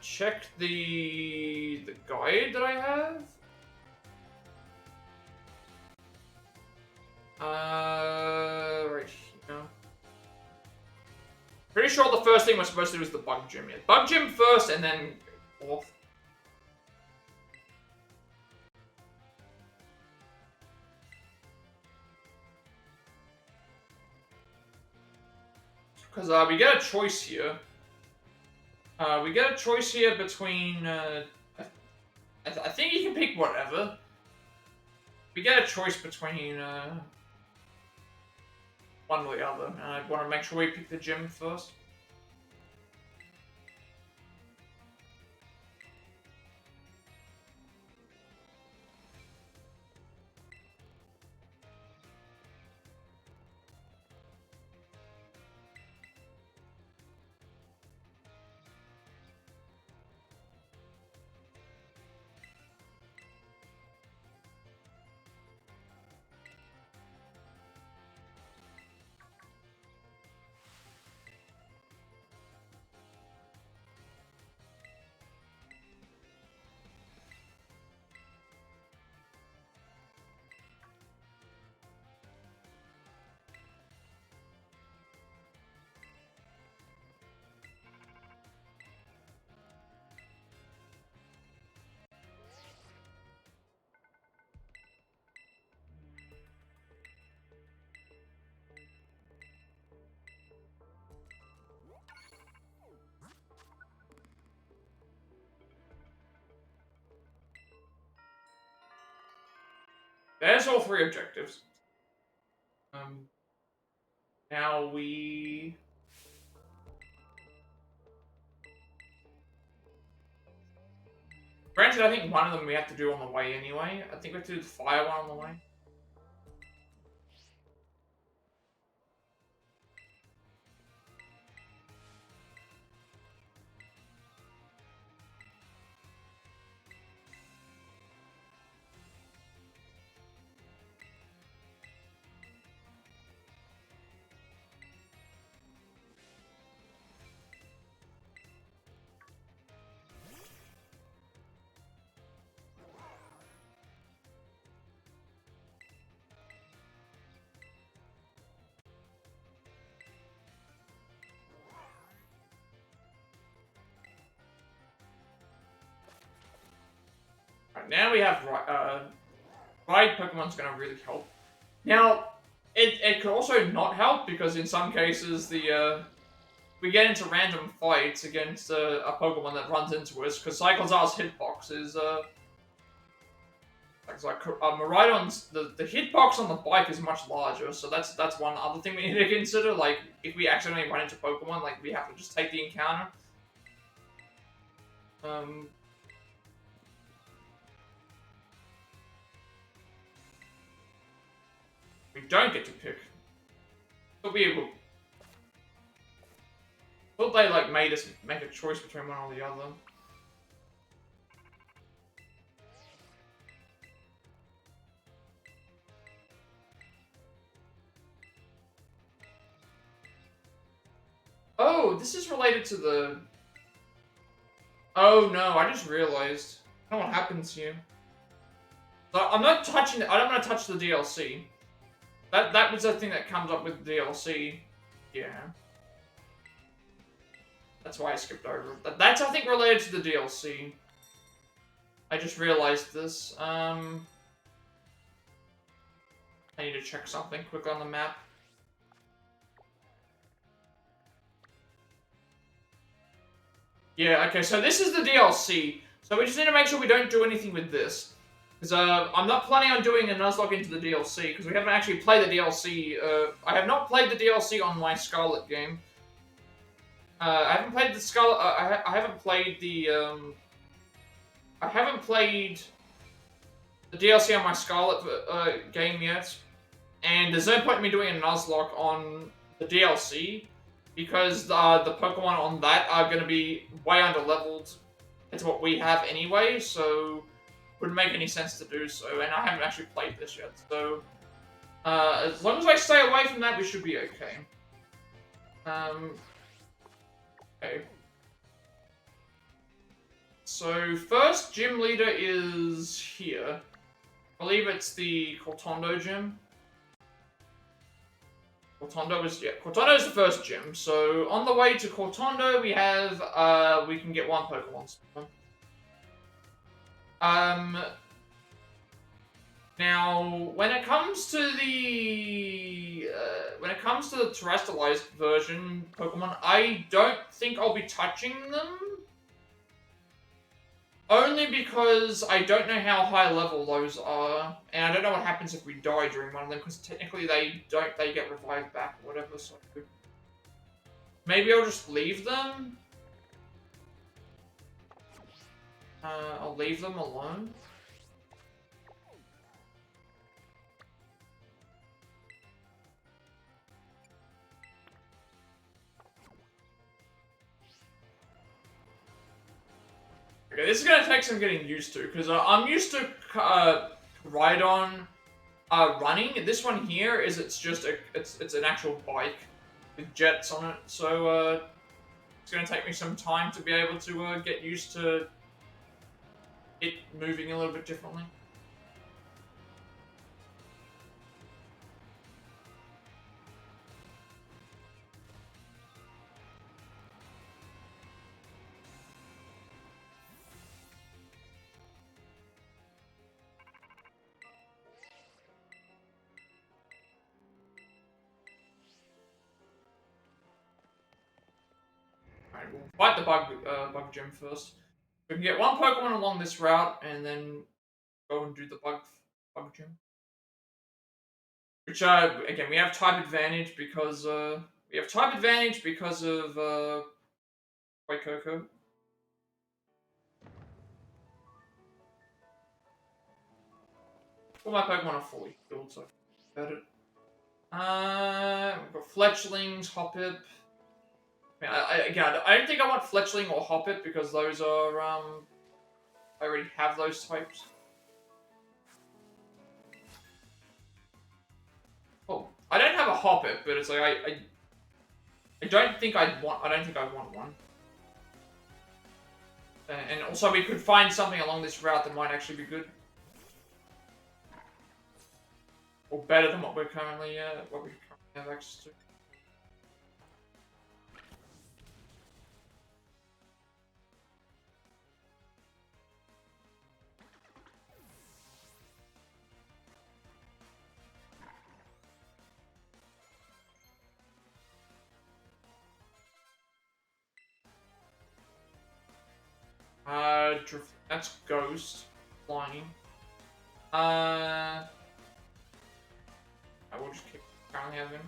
Speaker 1: check the guide that I have. Right here. Pretty sure the first thing we're supposed to do is the bug gym. Yeah, bug gym first, and then off. Because we get a choice here. We get a choice here between. I think you can pick whatever. We get a choice between one or the other, and I want to make sure we pick the gym first. There's all three objectives. Now we... Granted, I think one of them we have to do on the way anyway. I think we have to do the fire one on the way. Right, now we have Ride Pokemon's gonna really help. Now, it could also not help because in some cases we get into random fights against a Pokemon that runs into us because Cyclozar's hitbox is Miraidon's the hitbox on the bike is much larger, so that's one other thing we need to consider. Like if we accidentally run into Pokemon, like we have to just take the encounter. We don't get to pick. It'll be able. Thought they like made us make a choice between one or the other. Oh, this is related to the. Oh no, I just realized. I don't know what happens here. So I'm not touching. I don't want to touch the DLC. That was the thing that comes up with the DLC. Yeah. That's why I skipped over it. That's, I think, related to the DLC. I just realized this. I need to check something quick on the map. Yeah, okay, so this is the DLC. So we just need to make sure we don't do anything with this. Because I'm not planning on doing a Nuzlocke into the DLC, because we haven't actually played the DLC. I have not played the DLC on my Scarlet game. I haven't played the Scarlet. I haven't played the. I haven't played the DLC on my Scarlet game yet, and there's no point in me doing a Nuzlocke on the DLC because the Pokemon on that are going to be way under-leveled to what we have anyway, so wouldn't make any sense to do so. And I haven't actually played this yet, so as long as I stay away from that, we should be okay. Okay. So, first gym leader is here. I believe it's the Cortondo gym. Cortondo is the first gym. So, on the way to Cortondo, we have, we can get one Pokemon. Now, when it comes to the terrestrialized version Pokemon, I don't think I'll be touching them. Only because I don't know how high level those are, and I don't know what happens if we die during one of them, because technically they get revived back or whatever, so maybe I'll just leave them. I'll leave them alone. Okay, this is gonna take some getting used to, because I'm used to Rhydon running. This one here is it's an actual bike with jets on it, so it's gonna take me some time to be able to get used to it moving a little bit differently. Alright, we'll fight the bug gym first. We can get one Pokemon along this route, and then go and do the bug gym. Which, again, we have type advantage because of Waikoko. All my Pokemon are fully healed, so about it. We've got Fletchlings, Hoppip. Again, I don't think I want Fletchling or Hoppip because those are, I already have those types. Oh, I don't have a Hoppip, but it's like, I don't think I want one. And also we could find something along this route that might actually be good. Or better than what we currently have access to. That's Ghost. Flying. I will just keep currently having.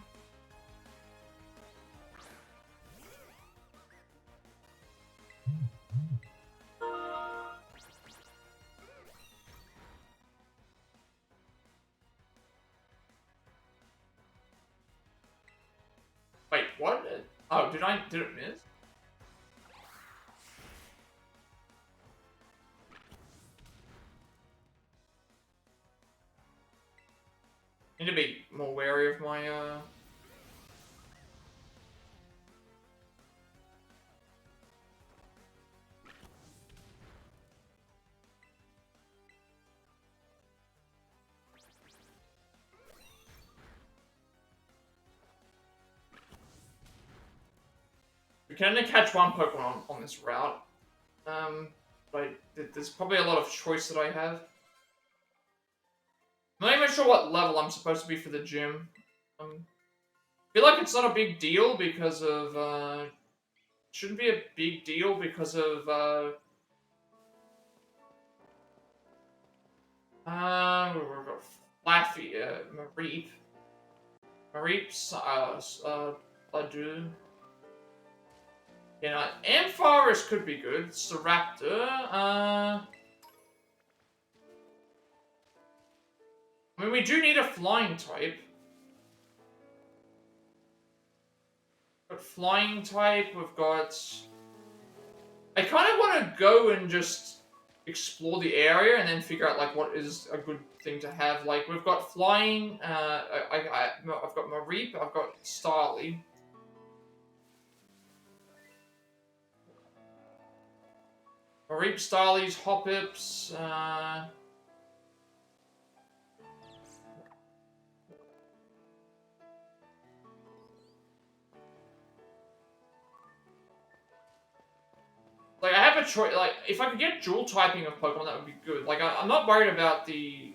Speaker 1: Wait, what? Oh, did it miss? Need to be more wary of my, We can only catch one Pokemon on this route. But there's probably a lot of choice that I have. I'm not even sure what level I'm supposed to be for the gym. I feel like it's not a big deal because of, shouldn't be a big deal because of, we've got Flaffy, Mareep. Mareep's, Pladoo. You know, Ampharis could be good. Staraptor, I mean, we do need a flying type. But flying type, we've got... I kind of want to go and just explore the area and then figure out, like, what is a good thing to have. Like, we've got flying, I've got Mareep, I've got Starly. Mareep, Starlies, Hoppips, like, I have a choice, like, if I could get dual typing of Pokemon, that would be good. Like, I'm not worried about the,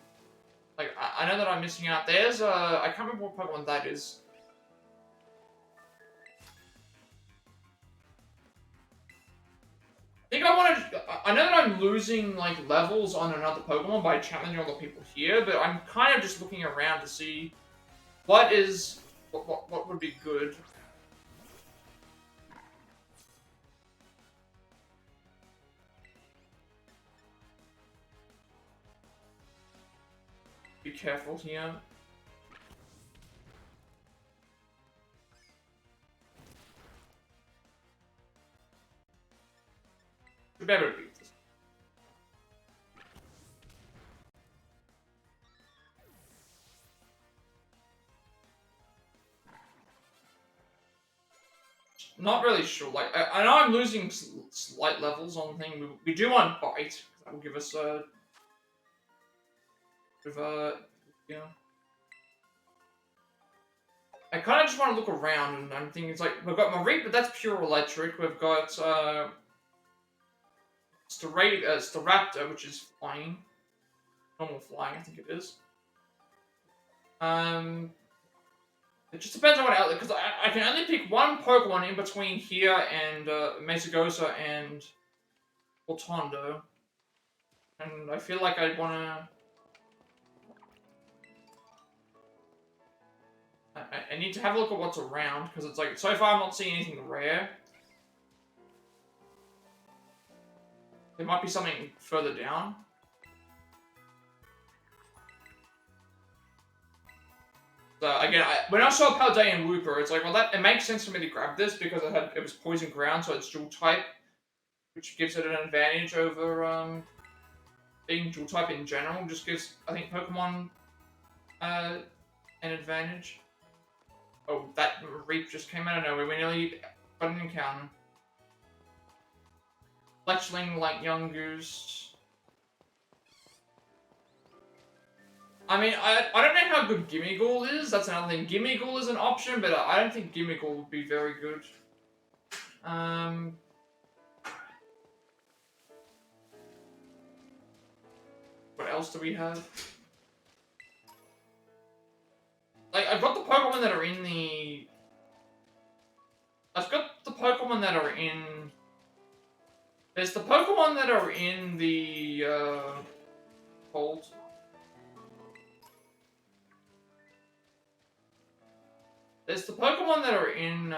Speaker 1: like, I know that I'm missing out. There's, I can't remember what Pokemon that is. I think I want to, I know that I'm losing, like, levels on another Pokemon by challenging all the people here, but I'm kind of just looking around to see what would be good. Be careful here. Should be able to beat this. Not really sure. Like, I know I'm losing slight levels on the thing. We do want Bite. That will give us a... you know... I kind of just want to look around, and I'm thinking, it's like, we've got Mareep, but that's pure electric. We've got, Staraptor, which is flying. Normal flying, I think it is. It just depends on what outlet, because I can only pick one Pokemon in between here and, Mesagosa and Voltondo. And I feel like I'd want to... I need to have a look at what's around, because it's like, so far I'm not seeing anything rare. There might be something further down. So again, when I saw Paldean and Wooper, it's like, well, it makes sense for me to grab this because it was poison ground, so it's dual type, which gives it an advantage over being dual type in general. Just gives, I think, Pokemon an advantage. Oh, that Reap just came out of nowhere. We nearly got an encounter. Fletchling like young goose. I mean, I don't know how good Gimmighoul is. That's another thing. Gimmighoul is an option, but I don't think Gimmighoul would be very good. What else do we have? Like, I've got the Pokemon that are in the... I've got the Pokemon that are in... There's the Pokemon that are in the, Hold. There's the Pokemon that are in,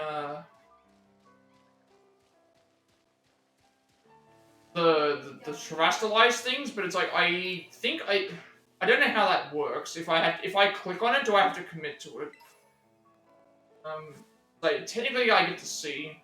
Speaker 1: the Terrestrialized things, but it's like, I think I don't know how that works. If I click on it, do I have to commit to it? Like, technically I get to see.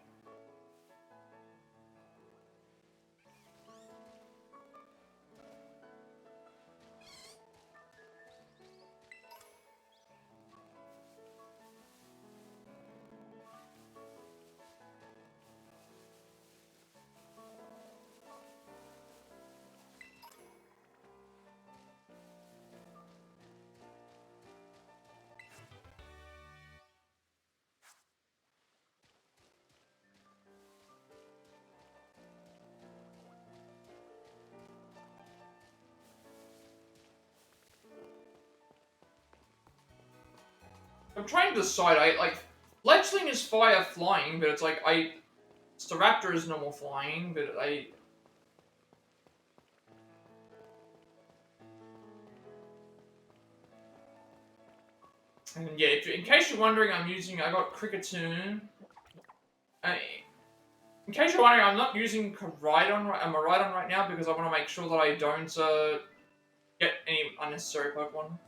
Speaker 1: I'm trying to decide, like, Fletchling is fire flying, but it's like, Staraptor is normal flying, but and yeah, in case you're wondering, I got Kricketune. In case you're wondering, I'm not using Koraidon right now because I want to make sure that I don't, get any unnecessary Pokemon.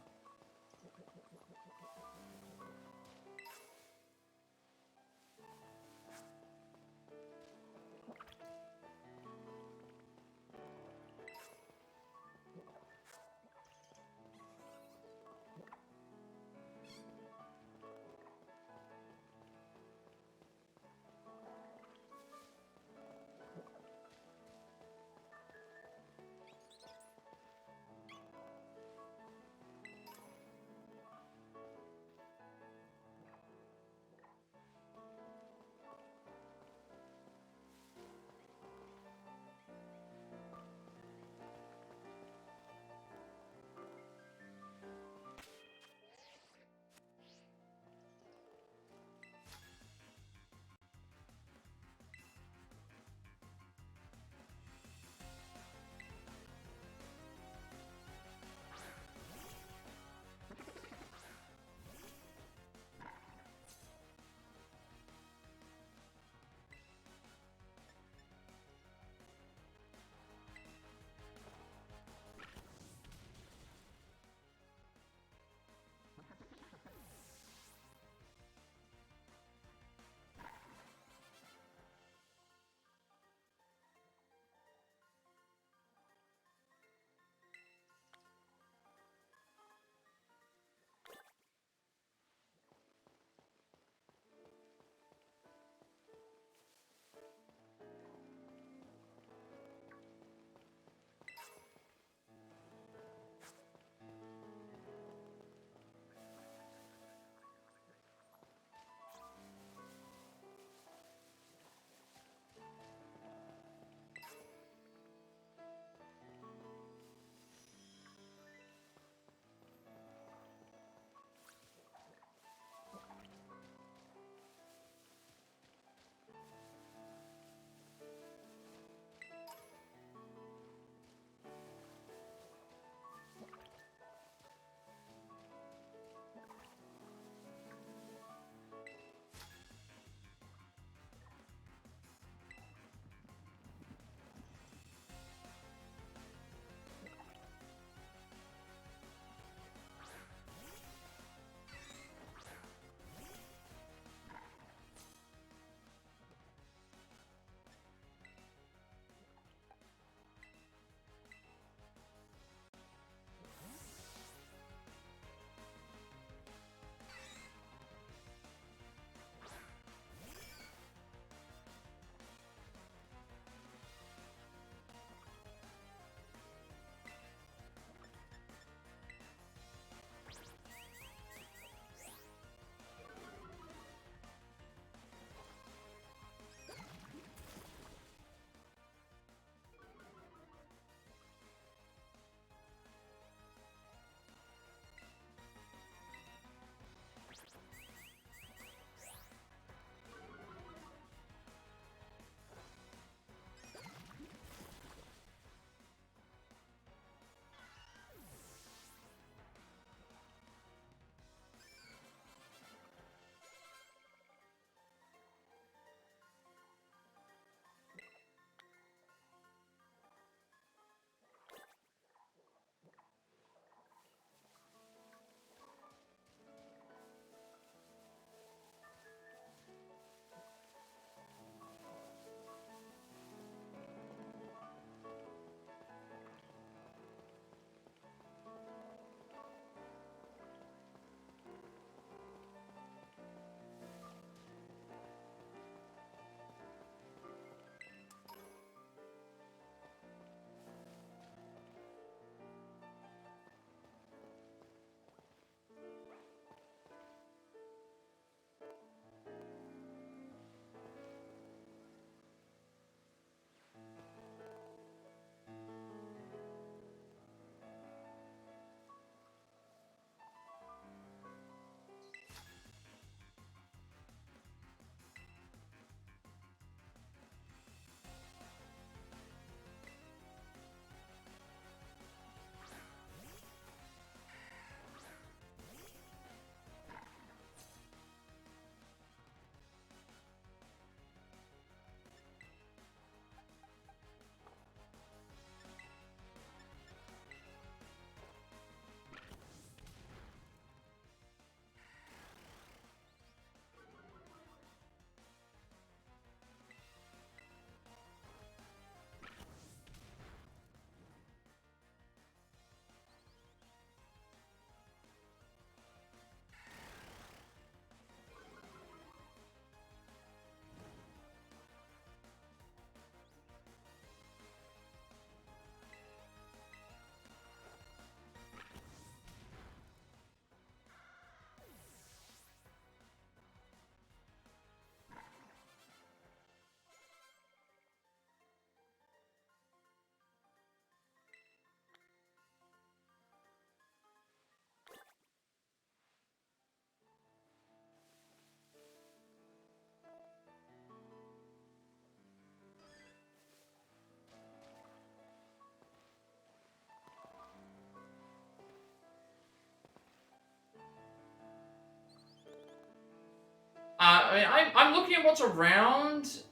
Speaker 1: I mean, I'm looking at what's around.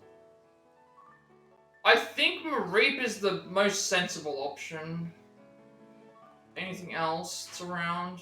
Speaker 1: I think Mareep is the most sensible option. Anything else that's around?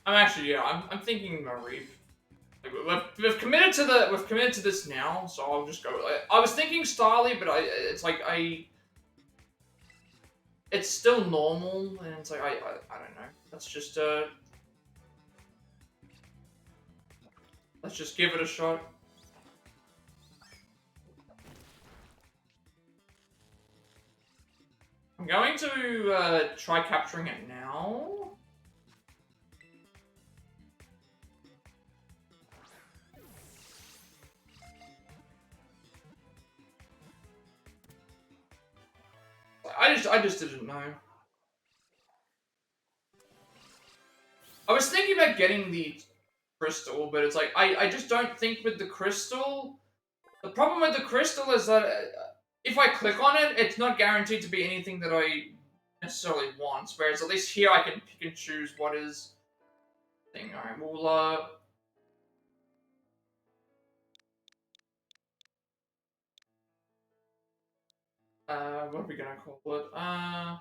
Speaker 1: I'm actually, yeah, I'm thinking Mareep. Like, we've committed to this now, so I'll just go. I was thinking Starly, but it's still normal, and it's like I don't know. Let's just give it a shot. I'm going to try capturing it now. I just didn't know. I was thinking about getting the crystal, but it's like I just don't think with the crystal. The problem with the crystal is that if I click on it, it's not guaranteed to be anything that I necessarily want. Whereas at least here I can pick and choose what is thing. Alright, we'll what are we gonna call it? I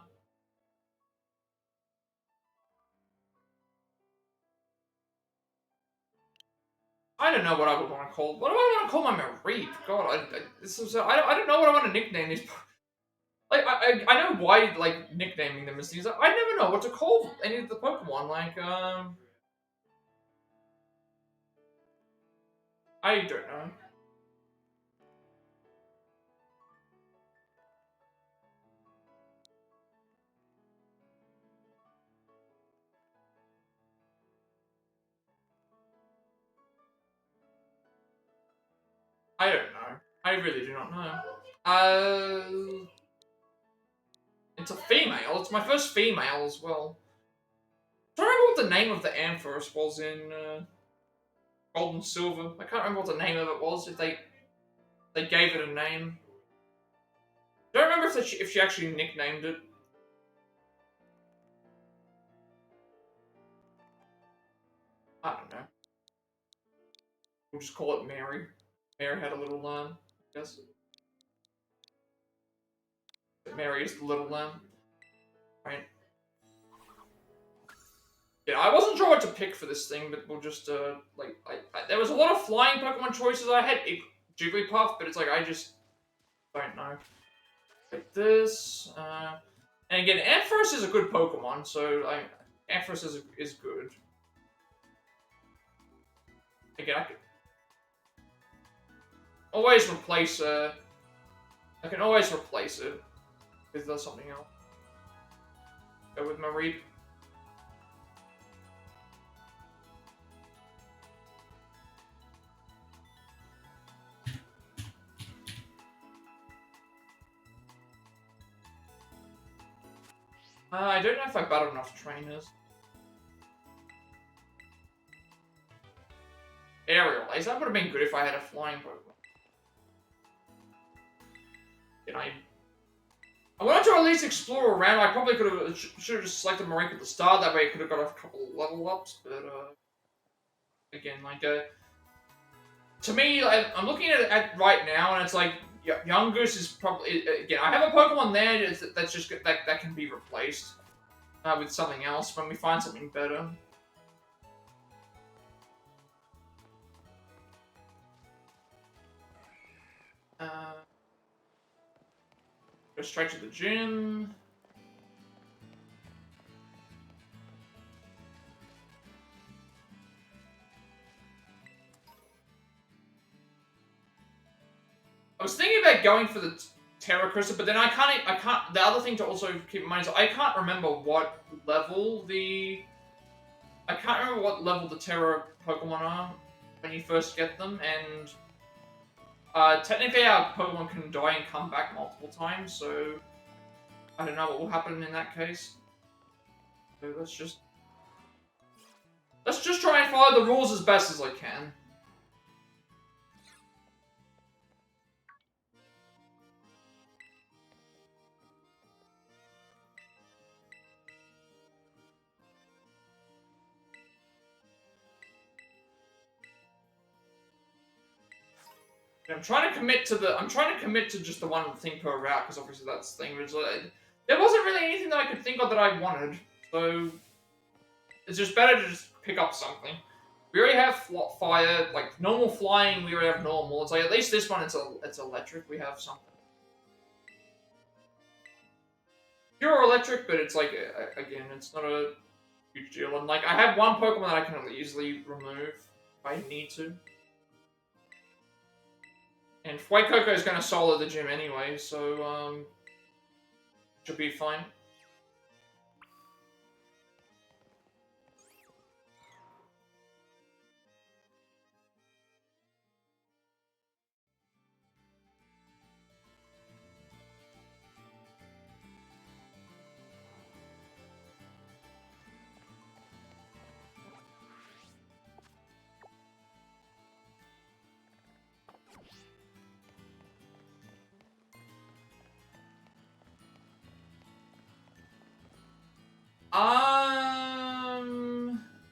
Speaker 1: don't know what I would want to call. What do I want to call my Mareep? God, I don't know what I want to nickname these. Like I know why like nicknaming them is things. I never know what to call any of the Pokemon. Like I don't know. I don't know. I really do not know. It's a female. It's my first female as well. I don't remember what the name of the Ampharos was in Gold and Silver. I can't remember what the name of it was. If they gave it a name. I don't remember if she actually nicknamed it. I don't know. We'll just call it Mary. Mary had a little lamb, I guess. But Mary is the little lamb. Right? Yeah, I wasn't sure what to pick for this thing, but we'll just, there was a lot of flying Pokemon choices. I had Jigglypuff, but it's like, I just don't know. Like this, and again, Ampharos is a good Pokemon, so, Ampharos is good. Again, I could always replace, I can always replace it with something else. Go with Mareep. I don't know if I battled enough trainers. Aerial Ace, that would have been good if I had a flying Pokemon. And I wanted to at least explore around. I probably could have should have just selected Mareep at the start. That way I could have got a couple of level ups. But again, to me, I'm looking at it right now, and it's like Yungoos is probably again. I have a Pokemon there that's just that can be replaced with something else when we find something better. Go straight to the gym. I was thinking about going for the Terra Crystal, but then I can't. The other thing to also keep in mind is I can't remember what level the. I can't remember what level the Terra Pokemon are when you first get them, and technically our Pokemon can die and come back multiple times, so I don't know what will happen in that case. So let's just try and follow the rules as best as I can. I'm trying to commit to just the one thing per route, because obviously that's the thing. There wasn't really anything that I could think of that I wanted, so it's just better to just pick up something. We already have fire, like normal flying. We already have normal. It's like at least this one, it's electric. We have something pure electric, but it's like again, it's not a huge deal. And like I have one Pokemon that I can easily remove if I need to. And White Cocoa is going to solo the gym anyway, so should be fine.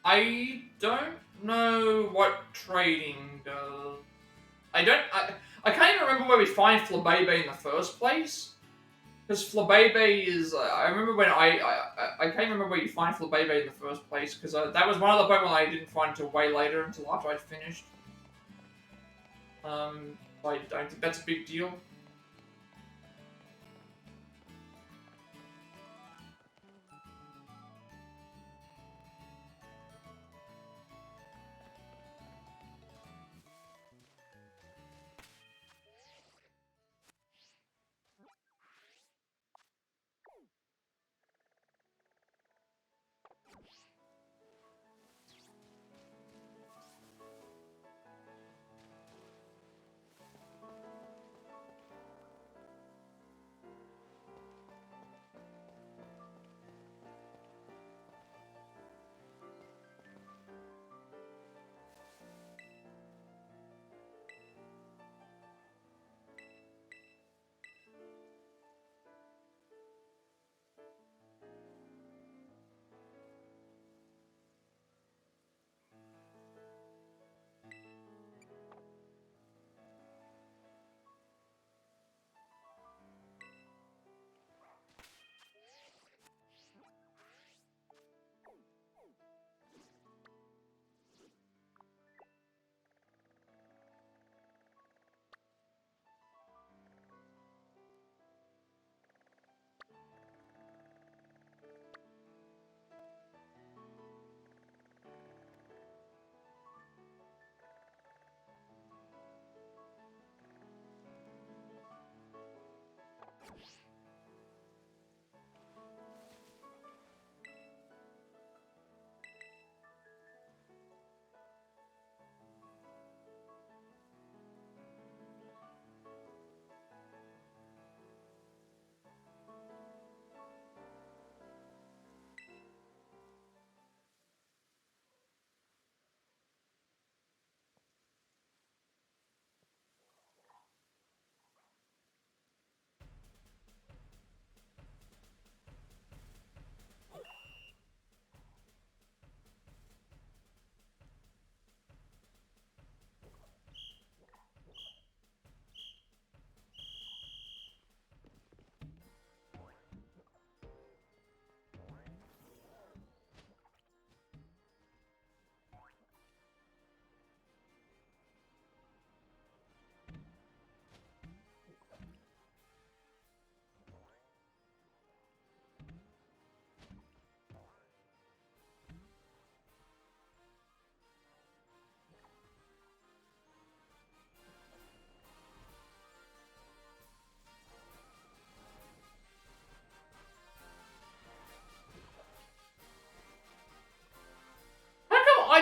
Speaker 1: I don't know what trading does. I can't even remember where we find Flabebe in the first place. Because Flabebe is, I remember when I can't remember where you find Flabebe in the first place, because that was one of the Pokemon I didn't find until way later, until after I'd finished. I don't think that's a big deal.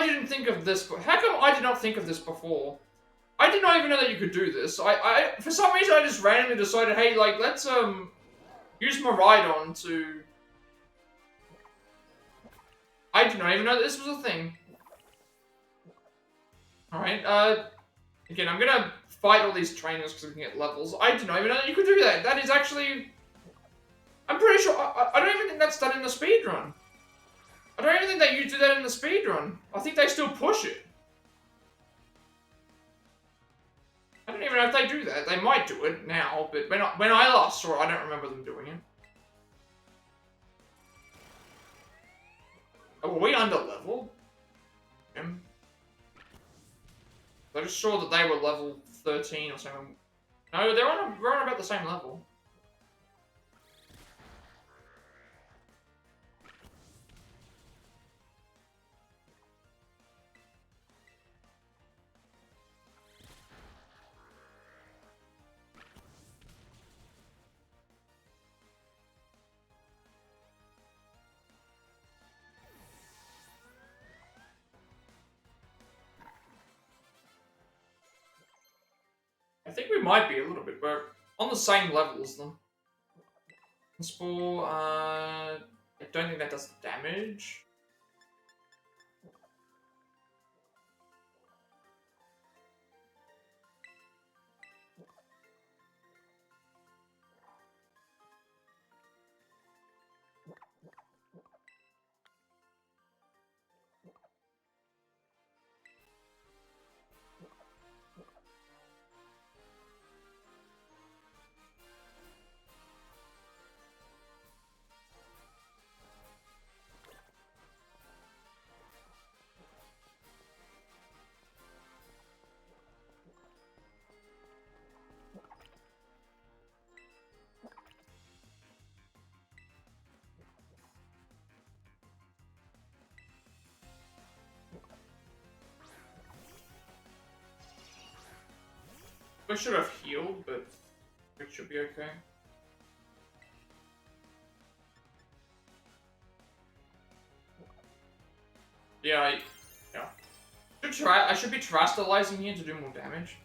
Speaker 1: I didn't think of this? How come I did not think of this before? I did not even know that you could do this. I for some reason I just randomly decided, hey, like let's use Miraidon to. I did not even know that this was a thing. All right. Again, I'm gonna fight all these trainers because we can get levels. I did not even know that you could do that. That is actually. I'm pretty sure. I don't even think that's done in the speedrun. I don't even think that you do that in the speedrun. I think they still push it. I don't even know if they do that. They might do it now, but when I last saw it, I don't remember them doing it. Oh, were we under level? I just saw that they were level 13 or something. No, we're on about the same level. I think we might be a little bit. We're on the same level as them. Spore, I don't think that does damage. We should have healed, but it should be okay. Yeah, I should be terastallizing here to do more damage.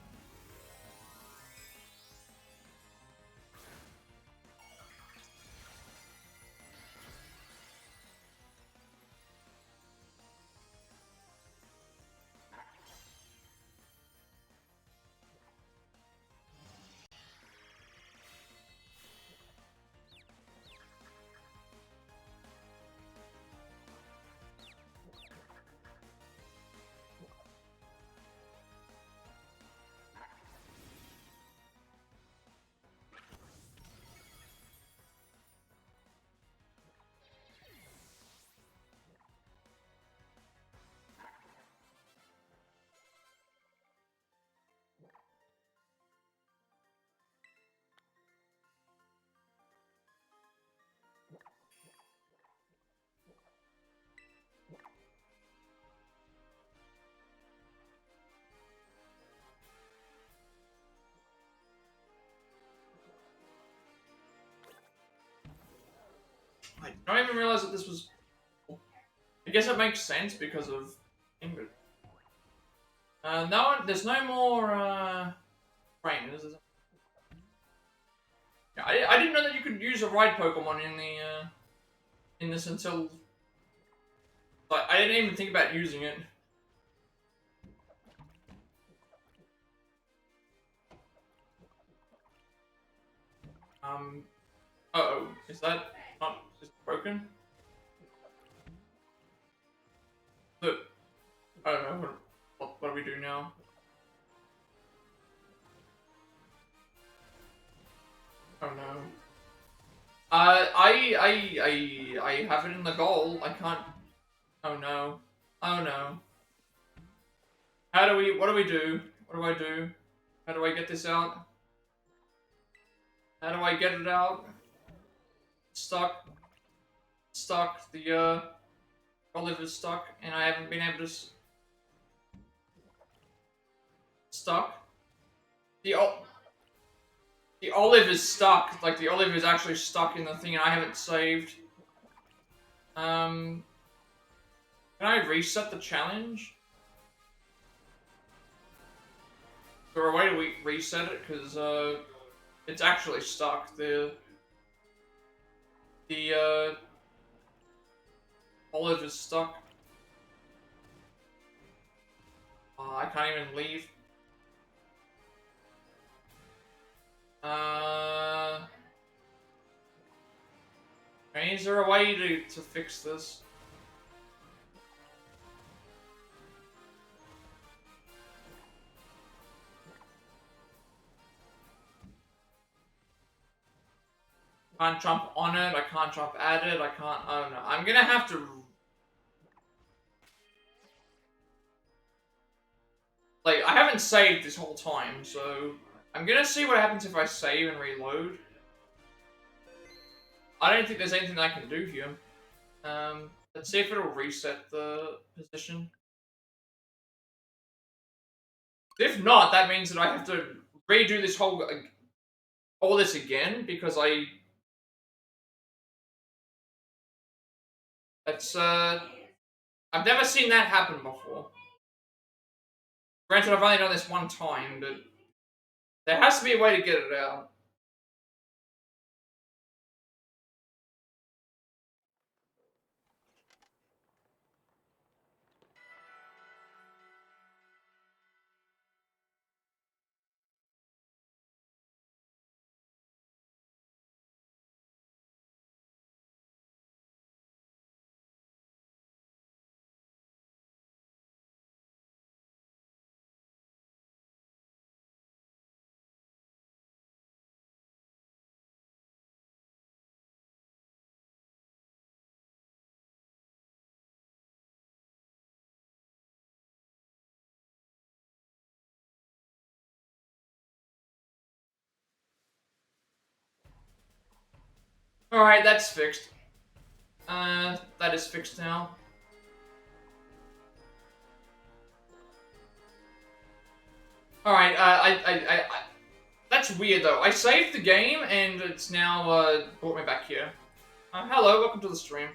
Speaker 1: I don't even realize that this was. I guess it makes sense because of Ingrid. There's no more trainers. Yeah, I didn't know that you could use a ride Pokemon in this until. Like, I didn't even think about using it. Uh-oh. Is that not is it broken? Look. I don't know. What do we do now? Oh no. I have it in the goal. I can't. Oh no. Oh no. What do we do? What do I do? How do I get this out? How do I get it out? Stuck. Stuck. The, olive is stuck, and I haven't been able to... Stuck. The olive is stuck. Like, the olive is actually stuck in the thing, and I haven't saved. Can I reset the challenge? Is there a way to reset it? Because, it's actually stuck. The olive is stuck. I can't even leave. Okay, is there a way to fix this? Can't jump on it, I can't jump at it, I can't, I don't know. I'm gonna have to... Like, I haven't saved this whole time, so... I'm gonna see what happens if I save and reload. I don't think there's anything I can do here. Let's see if it'll reset the position. If not, that means that I have to redo this all this again, because that's, I've never seen that happen before. Granted, I've only done this one time, but there has to be a way to get it out. Alright, that's fixed. That is fixed now. Alright, that's weird though. I saved the game and it's now, brought me back here. Hello, welcome to the stream.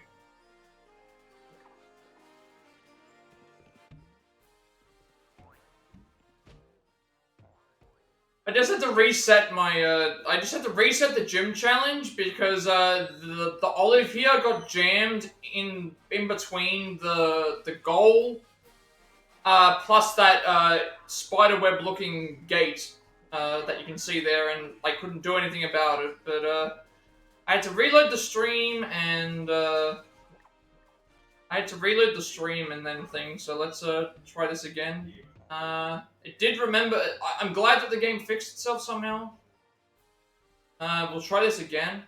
Speaker 1: I just had to reset my, I just had to reset the gym challenge because, the olive here got jammed in between the goal, plus that, spiderweb looking gate, that you can see there, and I couldn't do anything about it, but, I had to reload the stream and, then things, so let's, try this again. It did remember. I'm glad that the game fixed itself somehow. We'll try this again.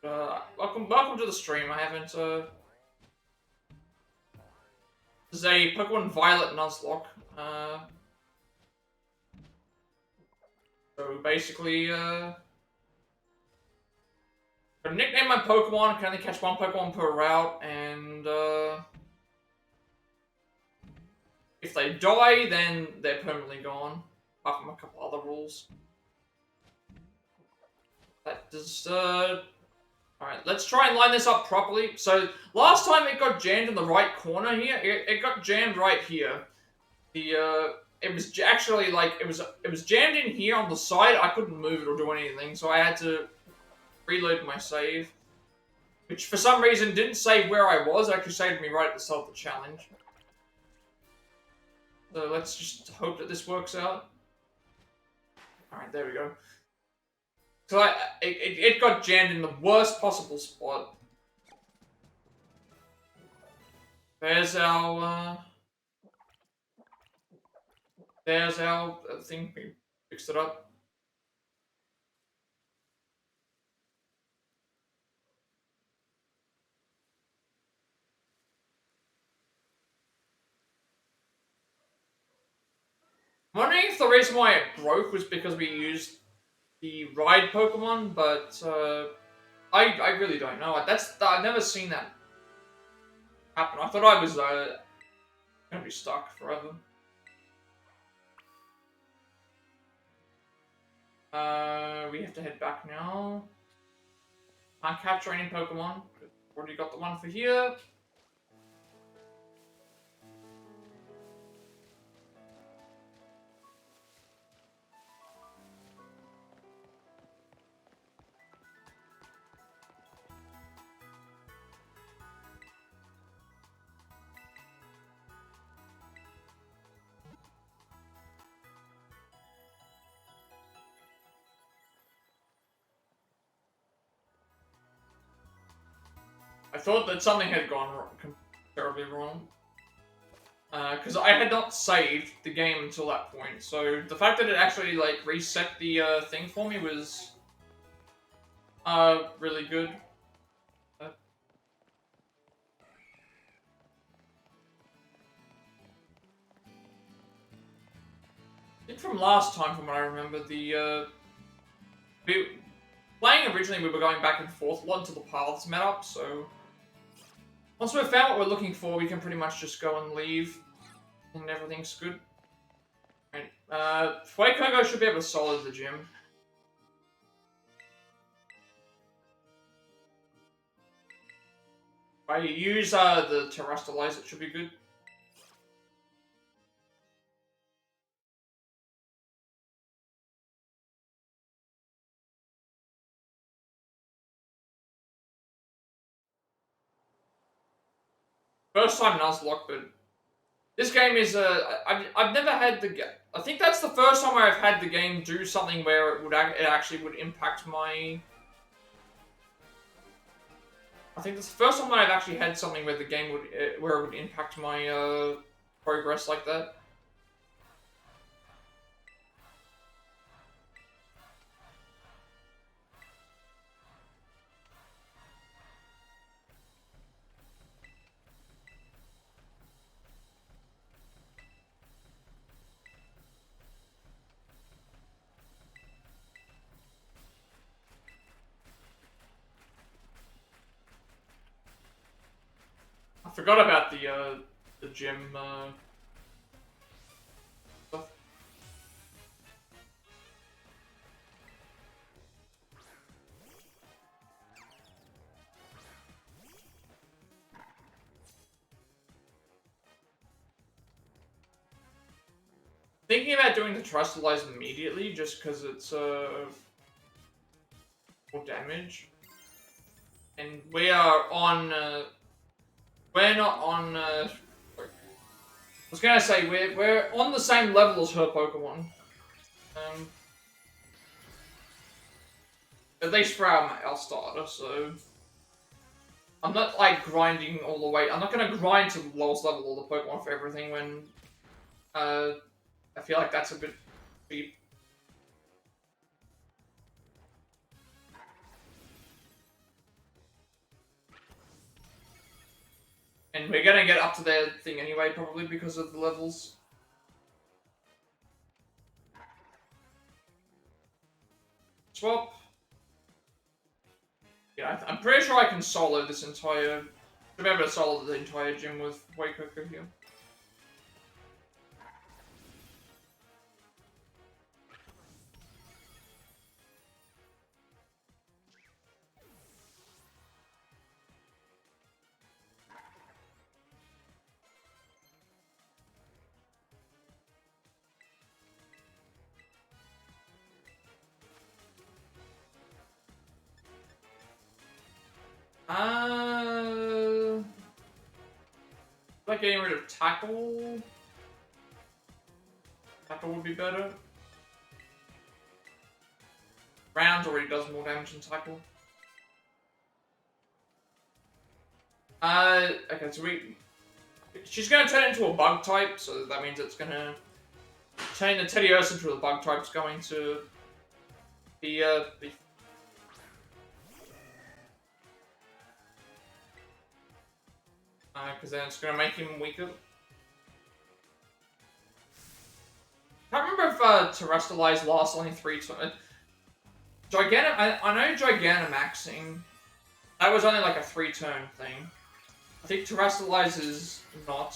Speaker 1: Welcome to the stream. I haven't, This is a Pokemon Violet Nuzlocke. So basically, I nickname my Pokemon, I can only catch one Pokemon per route, and, if they die, then they're permanently gone. Apart from a couple other rules. That does, Alright, let's try and line this up properly. So, last time it got jammed in the right corner here. It got jammed right here. It was actually, like, it was jammed in here on the side. I couldn't move it or do anything, so I had to reload my save. Which, for some reason, didn't save where I was. It actually saved me right at the start of the challenge. So let's just hope that this works out. Alright, there we go. So it got jammed in the worst possible spot. There's our thing. We fixed it up. I'm wondering if the reason why it broke was because we used the ride Pokemon, but I really don't know. I've never seen that happen. I thought I was gonna be stuck forever. We have to head back now. Can't capture any Pokemon. Already got the one for here. I thought that something had gone wrong, terribly wrong. Because I had not saved the game until that point, so the fact that it actually, like, reset the, thing for me was, really good. I think from last time, from what I remember, playing originally, we were going back and forth a lot until the paths met up, so once we've found what we're looking for, we can pretty much just go and leave, and everything's good. Right. Fuecoco should be able to solo the gym. If I use the Terrestrialize, it should be good. First time Nuzlocke, but this game is I've never had the game. I think that's the first time where I've had the game do something where it actually would impact my. I think that's the first time that I've actually had something where the game would where it would impact my progress like that. I forgot about the gym stuff. Thinking about doing the Terrestrialize immediately, just because it's more damage, and we are on. We're not on. I was gonna say we're on the same level as her Pokemon. At least for our starter, so I'm not like grinding all the way. I'm not gonna grind to the lowest level of the Pokemon for everything when I feel like that's a bit cheap. And we're gonna get up to their thing anyway, probably because of the levels. Swap. Yeah, I'm pretty sure I can solo this entire. Should be able to solo the entire gym with Fuecoco here. Like getting rid of Tackle. Tackle would be better. Rounds already does more damage than Tackle. Okay, so she's gonna turn it into a bug type, so that means it's gonna turn the Teddiursa into a bug type. It's going to be because then it's gonna make him weaker. I can't remember if Terrestrialize lasts only 3 turns. I know Gigantamaxing. That was only like a 3-turn thing. I think Terrestrialize is not.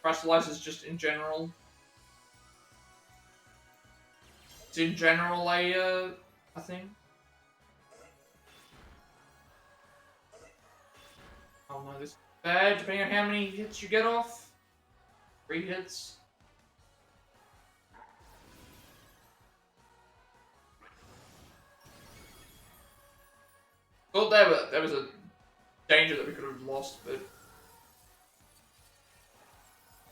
Speaker 1: Terrestrialize is just in general. It's in general a thing. Oh no, this is bad, depending on how many hits you get off. 3 hits. Thought there was a danger that we could have lost, but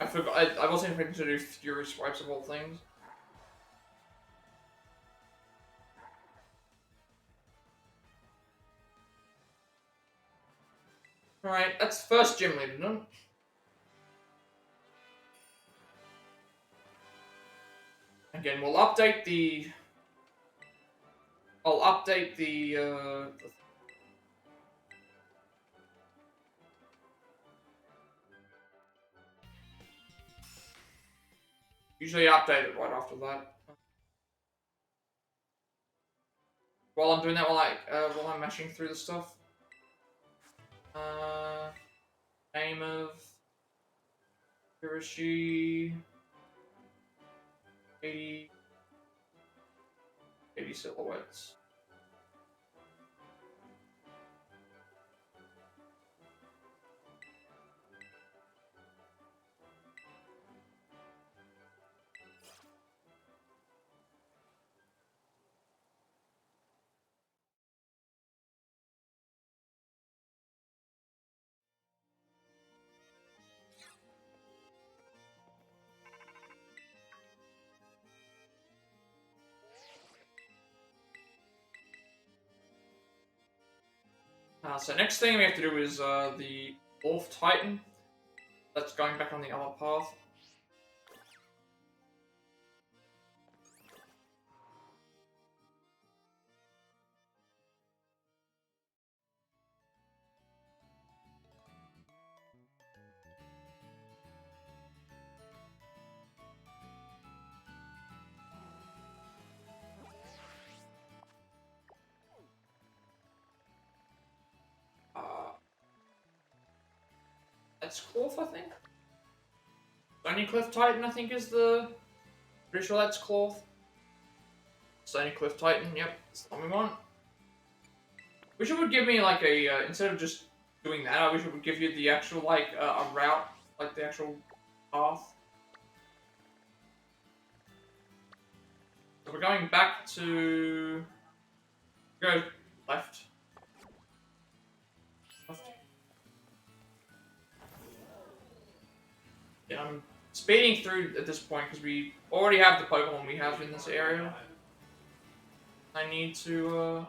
Speaker 1: I forgot. I wasn't expecting to do Fury Swipes of all things. Alright, that's first gym leader done. Again, we'll update the... I'll update the usually update it right after that. While I'm doing that, while I'm mashing through the stuff. Name of Hiroshi 80 silhouettes. So next thing we have to do is the Wolf Titan. That's going back on the other path. That's Cloth, I think. Stony Cliff Titan, I think, is the... Pretty sure that's Cloth. Stony Cliff Titan, yep, that's the one we want. Wish it would give me like a, instead of just doing that, I wish it would give you the actual, like, a route, like the actual path. So we're going back to... Go left. Yeah, I'm speeding through at this point because we already have the Pokemon we have in this area. I need to,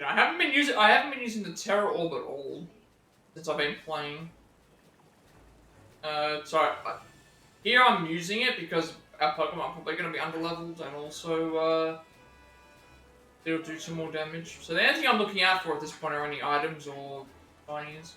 Speaker 1: I haven't been using the Terra Orb at all since I've been playing. Here I'm using it because our Pokemon are probably going to be underleveled and also it'll do some more damage. So the only thing I'm looking out for at this point are any items or shinies.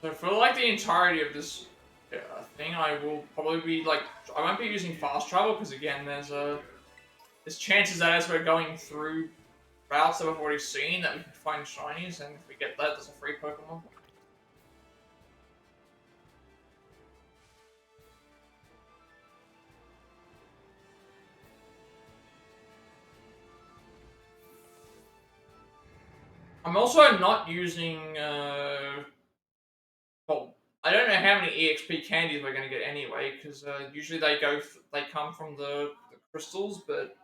Speaker 1: So for like the entirety of this thing, I will probably be like, I won't be using fast travel because again, there's chances that as we're going through routes that we've already seen that we can find shinies, and if we get that, there's a free Pokemon. I'm also not using, well, I don't know how many EXP candies we're going to get anyway, because usually they come from the crystals, but...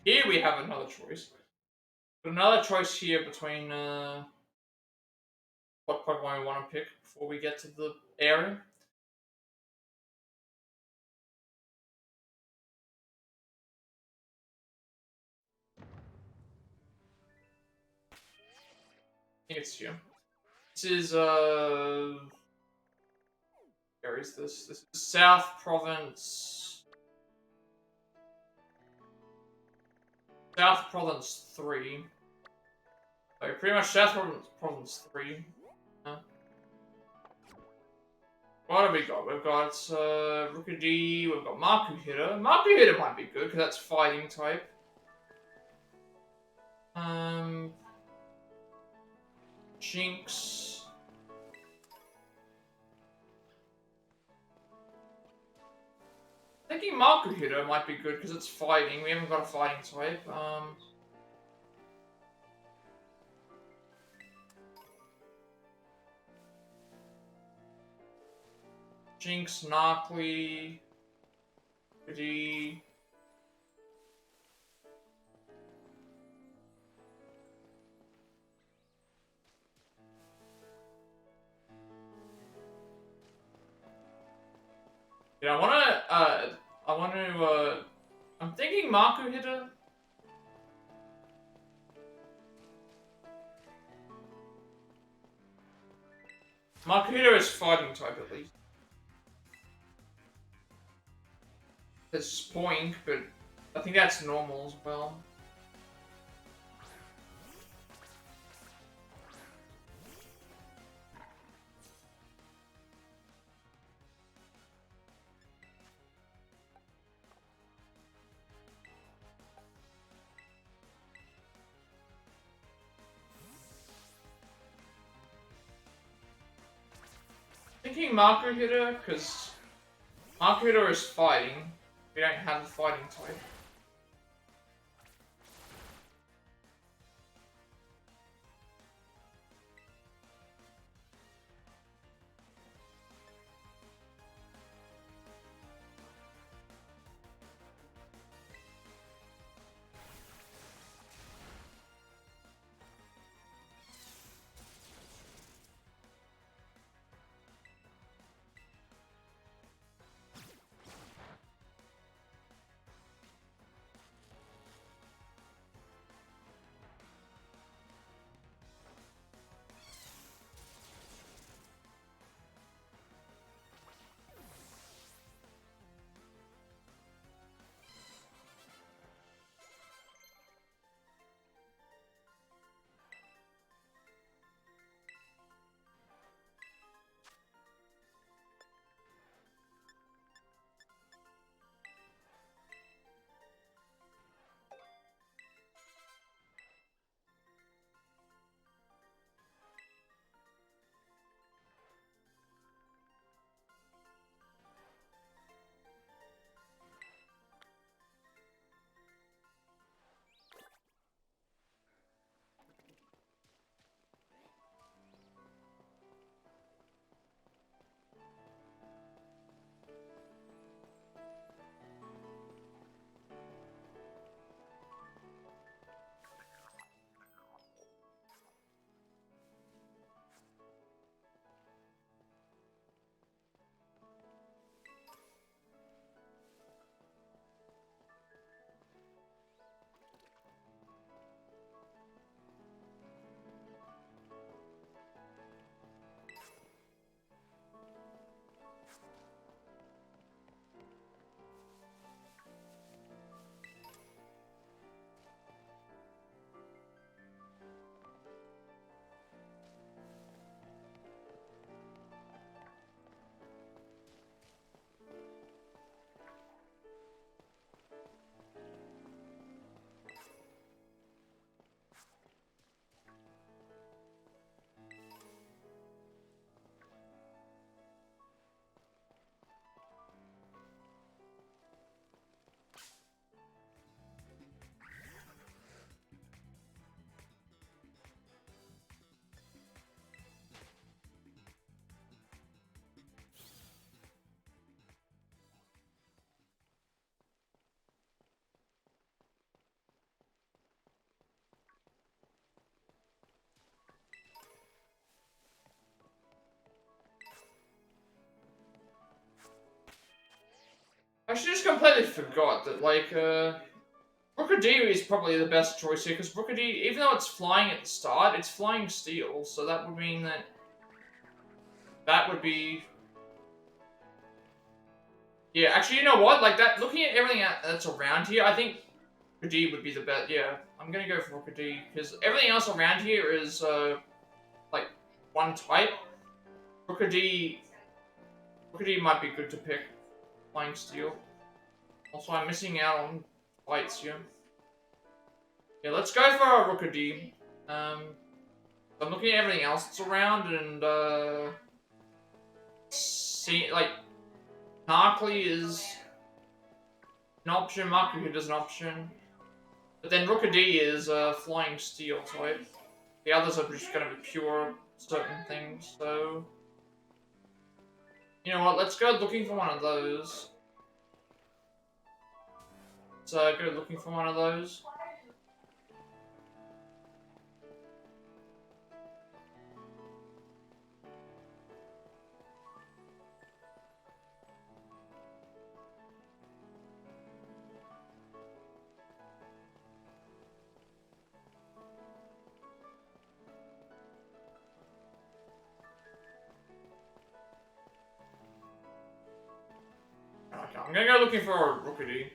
Speaker 1: Here we have another choice. Another choice here between what Pokemon we want to pick before we get to the area. I think it's here. This is where is this? This is South Province. South Province 3. So pretty much South Province 3. What have we got? We've got Rookidee, we've got Makuhita. Makuhita might be good because that's fighting type. Jinx. Thinking Makuhita might be good because it's fighting. We haven't got a fighting type. Jinx, Narkly, Rookidee. Yeah, I'm thinking Makuhita. Makuhita is fighting type at least. It's Spoink, but I think that's normal as well. Thinking Makuhita, because Makuhita is fighting. We don't have a fighting type. actually just completely forgot that, like, Rookadee is probably the best choice here, because Rookadee, even though it's flying at the start, it's flying steel, so that would mean that that would be... Yeah, actually, you know what? Like, that, looking at everything that's around here, I think Rookadee would be the best. Yeah, I'm gonna go for Rookadee, because everything else around here is, like, one type. Rookadee might be good to pick. Flying steel. Also, I'm missing out on fights here. Yeah, let's go for a Rookadee. I'm looking at everything else that's around, and, see, like, Narkly is an option, Makuhita is an option. But then Rookadee is, flying steel type. The others are just gonna be pure certain things, so... You know what, let's go looking for one of those. So, go looking for one of those. Okay, I'm gonna go looking for a Rookadee.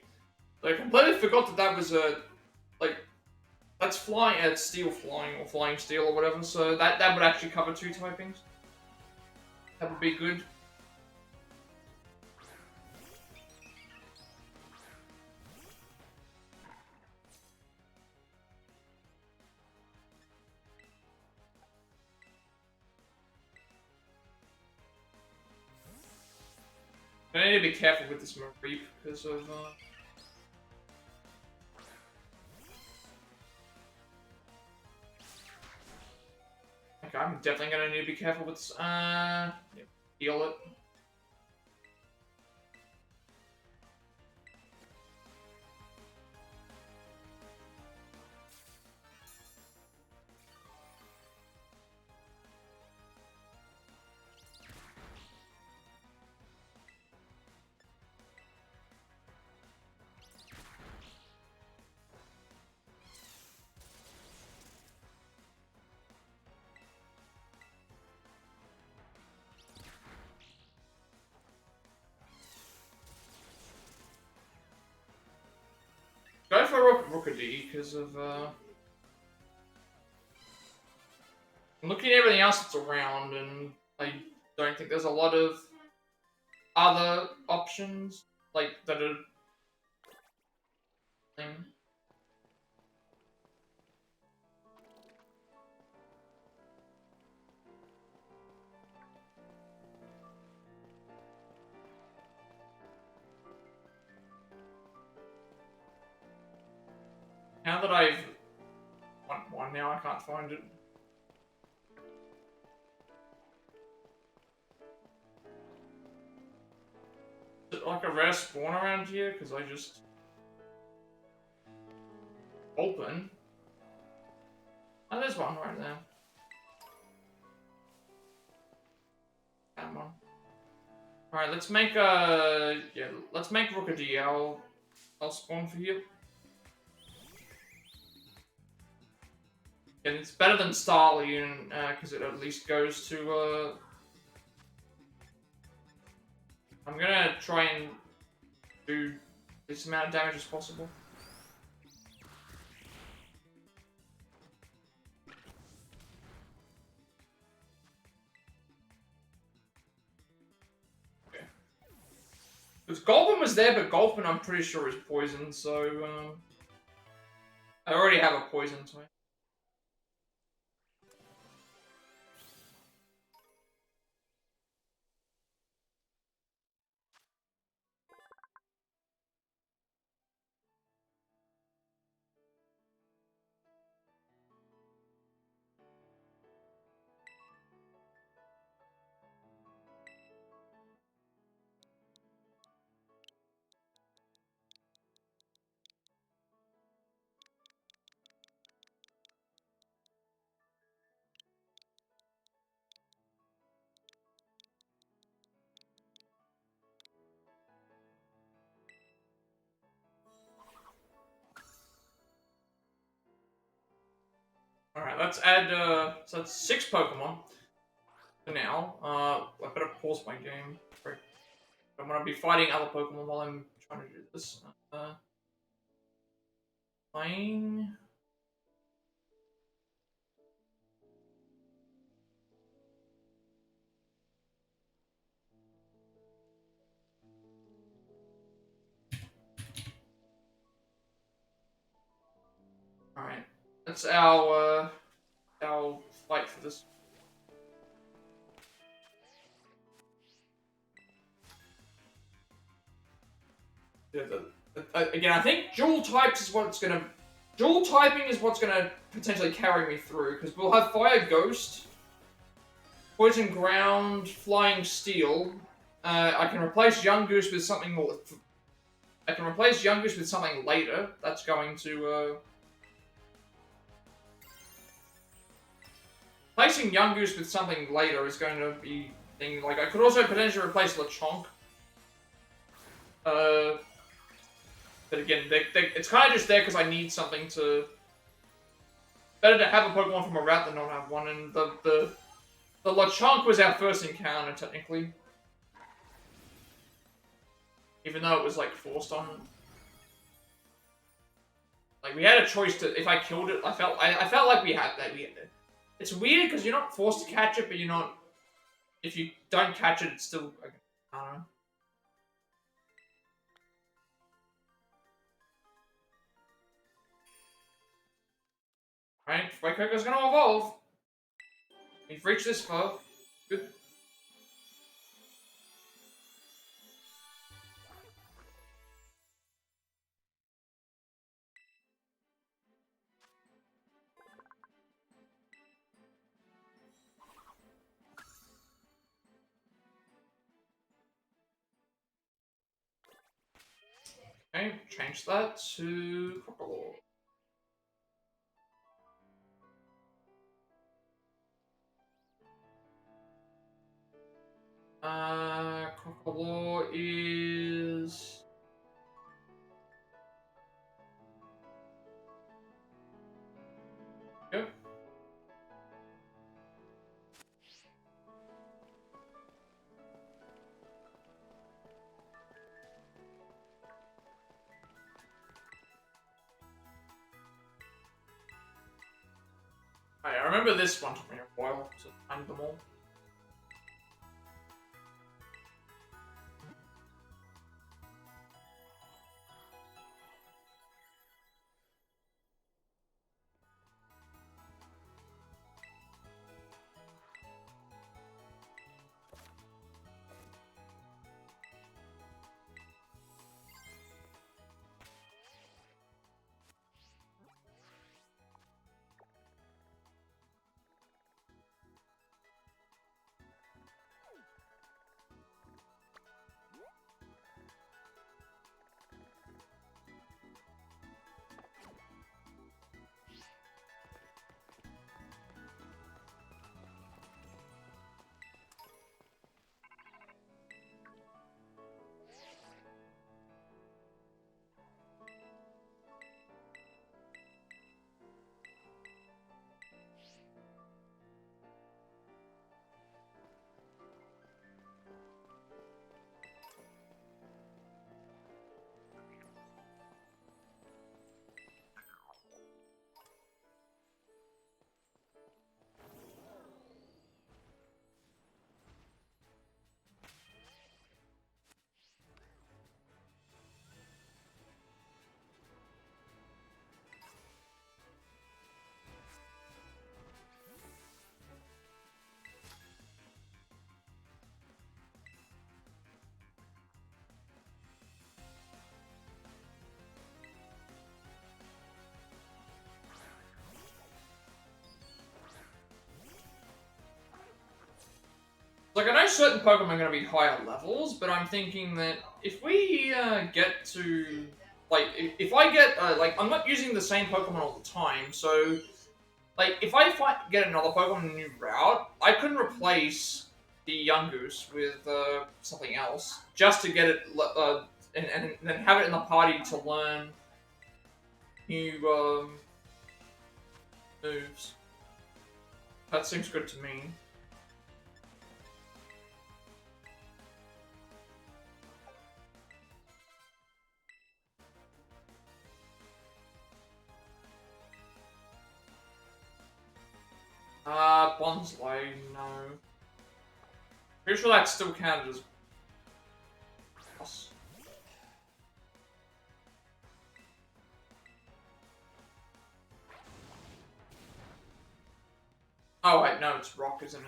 Speaker 1: I completely forgot that that was a... Like, that's flying, it's steel flying, or flying steel, or whatever, so that would actually cover two typings. That would be good. I need to be careful with this Mareep because of, Okay, I'm definitely gonna need to be careful with this, yeah, heal it. Go for Rookadee because of, I'm looking at everything else that's around, and I don't think there's a lot of other options, like, that are... thing. Now that I've... want one now, I can't find it. Is it like a rare spawn around here? Because I just... Open? Oh, there's one right there. Come on. Alright, let's make yeah, let's make Rookadee. I'll spawn for you. And it's better than Starly, because it at least goes to, I'm gonna try and do this amount of damage as possible. Okay. Because Gulpin was there, but Gulpin I'm pretty sure is poison, so, I already have a poison type. let's add, so that's 6 Pokemon for now. I better pause my game. I'm gonna be fighting other Pokemon while I'm trying to do this. Playing. Alright. That's our fight for this. Yeah, again, I think dual types is what's gonna... Dual typing is what's gonna potentially carry me through, because we'll have Fire Ghost, Poison Ground, Flying Steel. I can replace Young Goose with something more... I can replace Young Goose with something later. That's going to... Replacing Young Goose with something later is going to be... Like, I could also potentially replace Lechonk. But again, it's kind of just there because I need something to... Better to have a Pokemon from a route than not have one, and the Lechonk was our first encounter, technically. Even though it was, like, forced on... Like, we had a choice to... If I killed it, I felt like we had that. It's weird because you're not forced to catch it, but you're not... If you don't catch it, it's still... I don't know. Alright, Fuecoco's gonna evolve. We've reached this far. Good. Okay, change that to Crocodile. Crocodile is... Go. I remember this one took me a while to find them all. Like, I know certain Pokemon are going to be higher levels, but I'm thinking that if we get to... Like, if I get... like, I'm not using the same Pokemon all the time, so... Like, if I get another Pokemon in a new route, I can replace the Yungoos with something else, just to get it... and then have it in the party to learn new moves. That seems good to me. Bonsly, no. Pretty sure that's still counted as boss. Oh wait, no, it's rock, isn't it?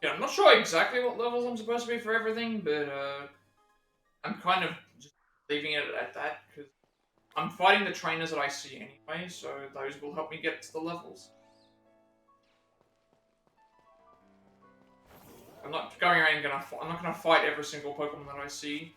Speaker 1: Yeah, I'm not sure exactly what levels I'm supposed to be for everything, but I'm kind of just leaving it at that, because I'm fighting the trainers that I see anyway, so those will help me get to the levels. I'm not going around I'm not gonna fight every single Pokemon that I see.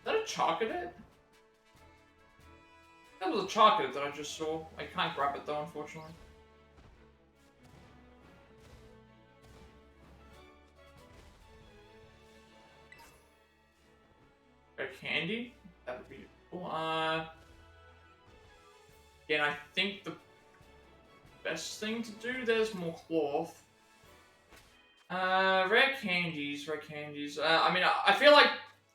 Speaker 1: Is that a Charcadet? That was a Charcadet that I just saw. I can't grab it though, unfortunately. A candy? That would be cool. Again, I think the best thing to do, there's more cloth. Rare candies, rare candies. I mean, I feel like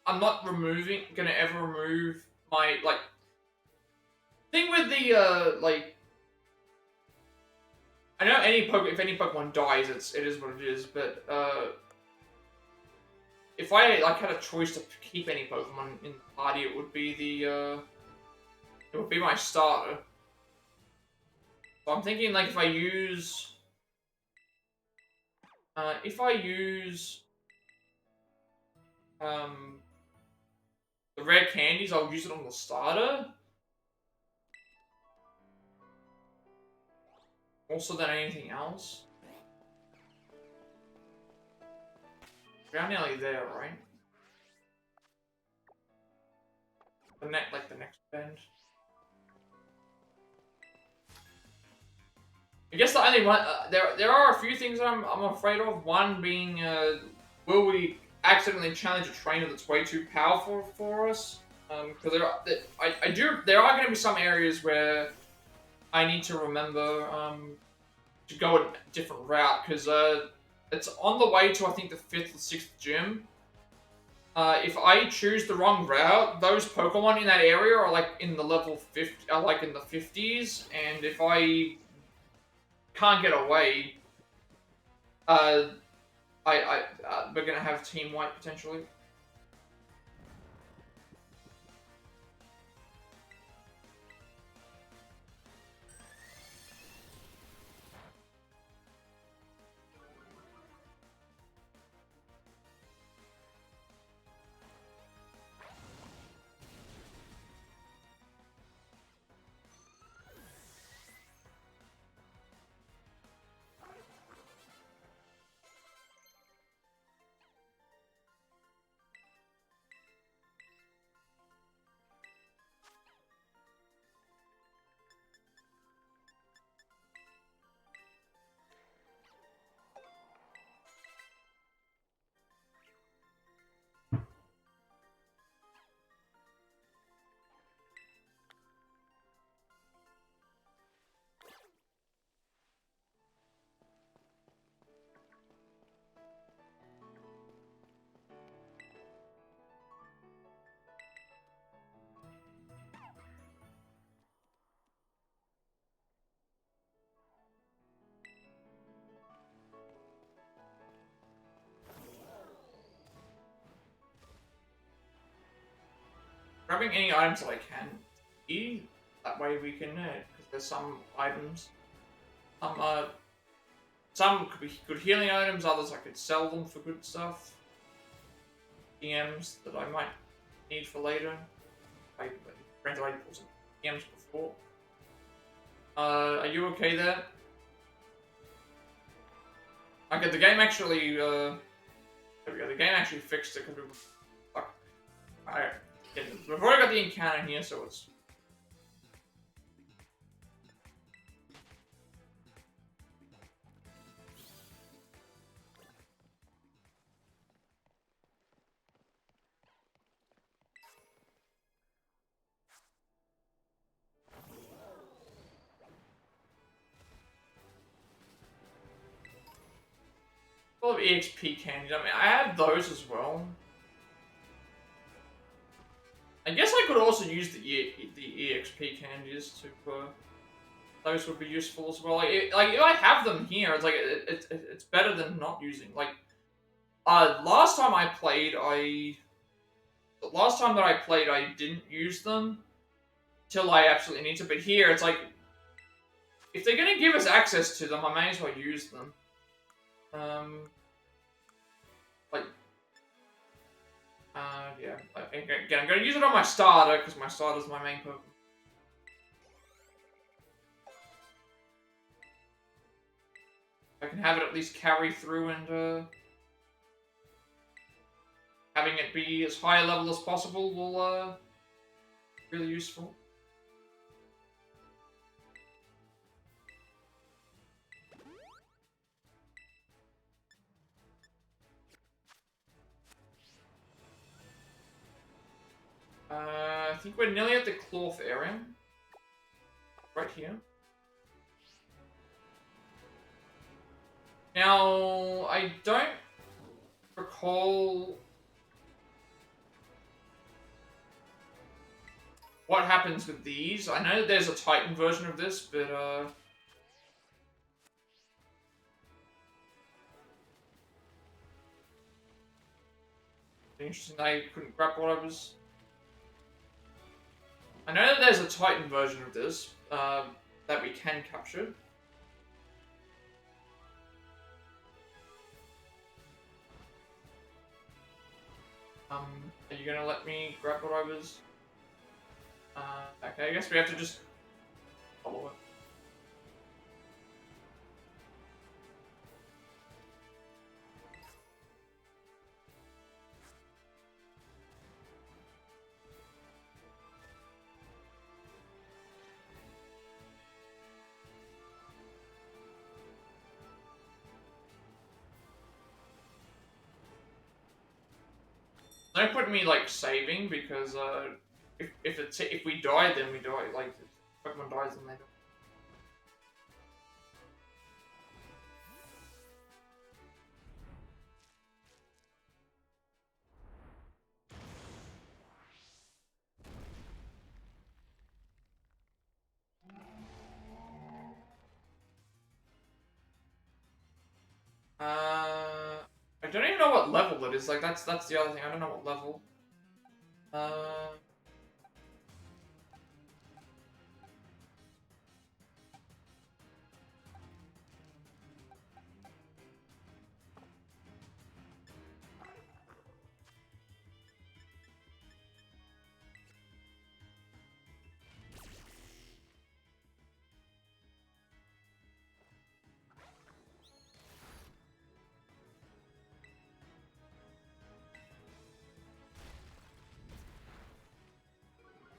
Speaker 1: I'm not gonna ever remove my, like, thing with the, like, I know if any Pokemon dies, it is what it is, but, if I, like, had a choice to keep any Pokemon in the party, it would be it would be my starter. So I'm thinking, like, if I use, the rare candies, I'll use it on the starter. Also than anything else. We're nearly there, right? The next bend. I guess the only one, there are a few things I'm afraid of. One being, will we accidentally challenge a trainer that's way too powerful for us? Because there are going to be some areas where I need to remember to go a different route, because it's on the way to, I think, the 5th or 6th gym. If I choose the wrong route, those Pokemon in that area are like in the level 50, are like in the 50s, and if I can't get away, we're gonna have team wipe potentially. Grabbing any items that I can. That way we can, because there's some items, some could be good healing items, others I could sell them for good stuff. EMs that I might need for later. Granted, I pulled some EMs before. Are you okay there? Okay, the game actually, there we go, the game actually fixed it because we were fuck. Alright, we've already got the encounter here, so it's... full of EXP candies. I mean, I have those as well. I guess I could also use the EXP candies to, those would be useful as well. Like if I have them here, it's like, it's better than not using. Like, last time that I played, I didn't use them till I absolutely need to, but here, it's like, if they're gonna give us access to them, I may as well use them. Yeah. Again, I'm gonna use it on my starter, because my starter's my main Pokemon. I can have it at least carry through and, having it be as high a level as possible will, be really useful. I think we're nearly at the cloth area. Right here. Now, I don't recall what happens with these. I know that there's a Titan version of this, but, interesting that I couldn't grab what I was... I know that there's a Titan version of this, that we can capture. Are you gonna let me grab what I was... okay, I guess we have to just follow it. No point in me like saving because if we die then we die. Like if Pokemon dies then they die. I don't even know what level it is. Like that's the other thing. I don't know what level.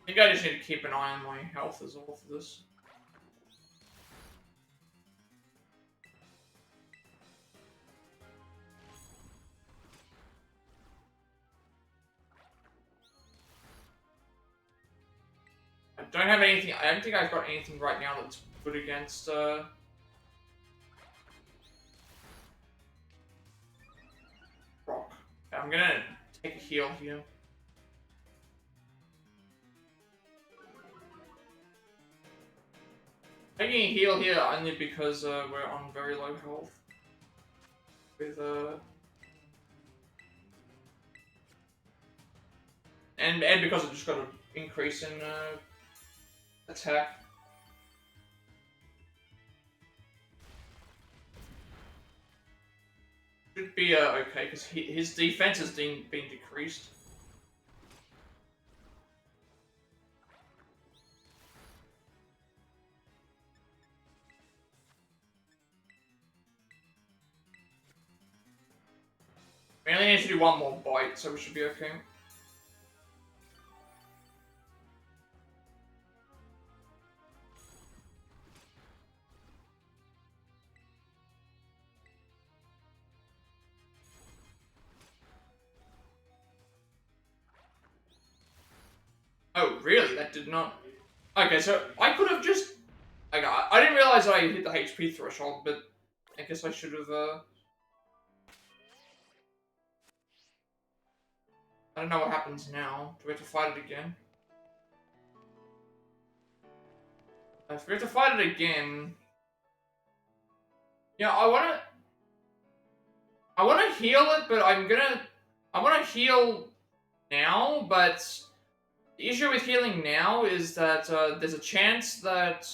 Speaker 1: I think I just need to keep an eye on my health as well for this. I don't have anything. I don't think I've got anything right now that's good against. Rock. I'm gonna take a heal here. Taking a heal here only because we're on very low health. With and because it just got an increase in attack. Should be okay, because his defense has been decreased. We only need to do one more bite, so we should be okay. Oh, really? That did not... Okay, so I could have just... I didn't realize I hit the HP threshold, but I guess I should have, I don't know what happens now. Do we have to fight it again? If we have to fight it again... Yeah, I wanna heal it, but I wanna heal now, but... The issue with healing now is that there's a chance that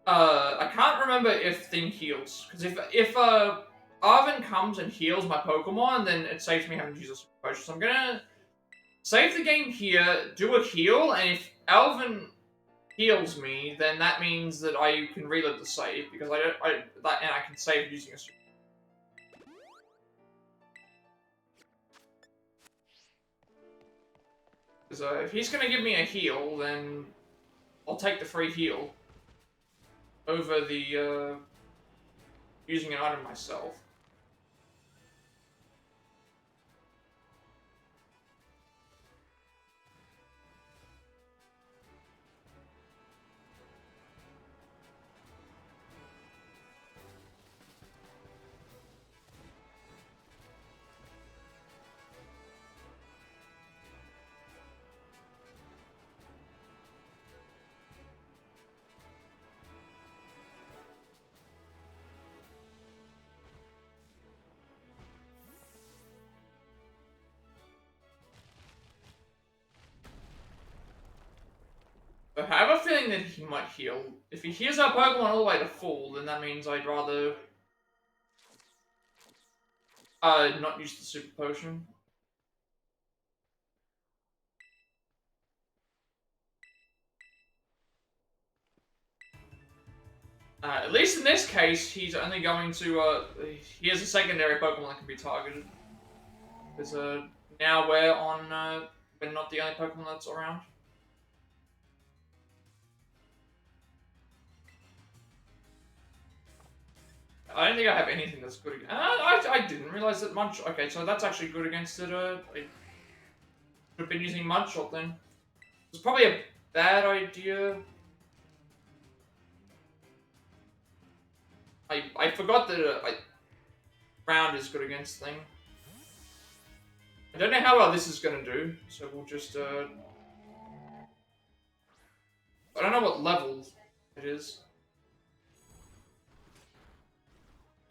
Speaker 1: I can't remember if thing heals, because if Arven comes and heals my Pokemon, then it saves me having to use a super potion. So I'm gonna save the game here, do a heal, and if Alvin heals me, then that means that I can reload the save because and I can save using a super. So if he's gonna give me a heal, then I'll take the free heal over the using an item myself. I have a feeling that he might heal. If he heals our Pokemon all the way to full, then that means I'd rather not use the Super Potion. At least in this case, he's only going to, he has a secondary Pokemon that can be targeted. Because, now we're not the only Pokemon that's around. I don't think I have anything that's good. I didn't realize that much. Okay, so that's actually good against it. I should have been using Mudshot then. It's probably a bad idea. I forgot that Round is good against thing. I don't know how well this is gonna do, so we'll just I don't know what level it is.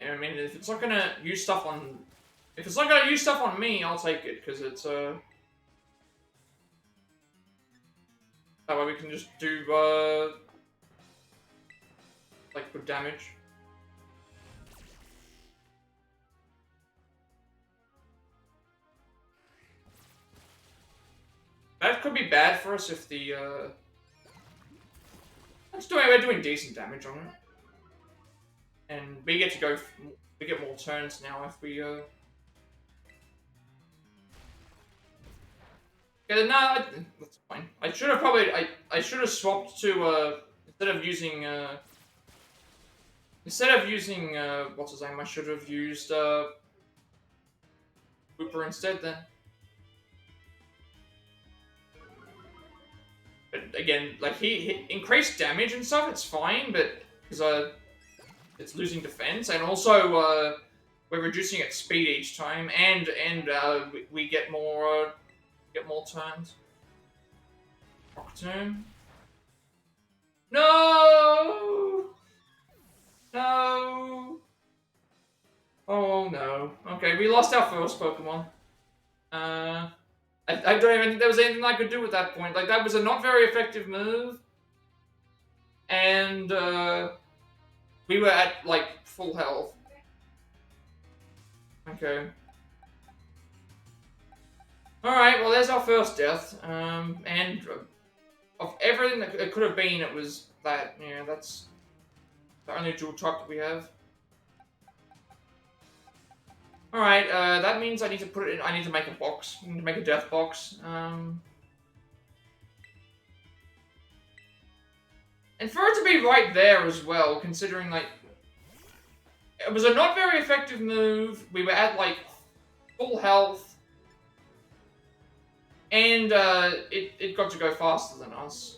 Speaker 1: I mean, if it's not gonna use stuff on... If it's not gonna use stuff on me, I'll take it, because it's, that way we can just do, like, good damage. That could be bad for us if the, we're doing decent damage on it. And we get to go, we get more turns now if we, Yeah, no, that's fine. I should have probably, I should have swapped to, instead of using, what's his name, I should have used, Wooper instead then. But again, like, he increased damage and stuff, it's fine, but, because, it's losing defense, and also we're reducing its speed each time, and we get more turns. Rock turn. No. No. Oh no. Okay, we lost our first Pokemon. I don't even think there was anything I could do at that point. Like, that was a not very effective move. And, we were at, like, full health. Okay. Alright, well, there's our first death. And of everything that it could have been, it was that. Yeah, that's the only dual type that we have. Alright, that means I need to put it in. I need to make a box. I need to make a death box. And for it to be right there as well, considering, like, it was a not very effective move. We were at, like, full health. And, it got to go faster than us.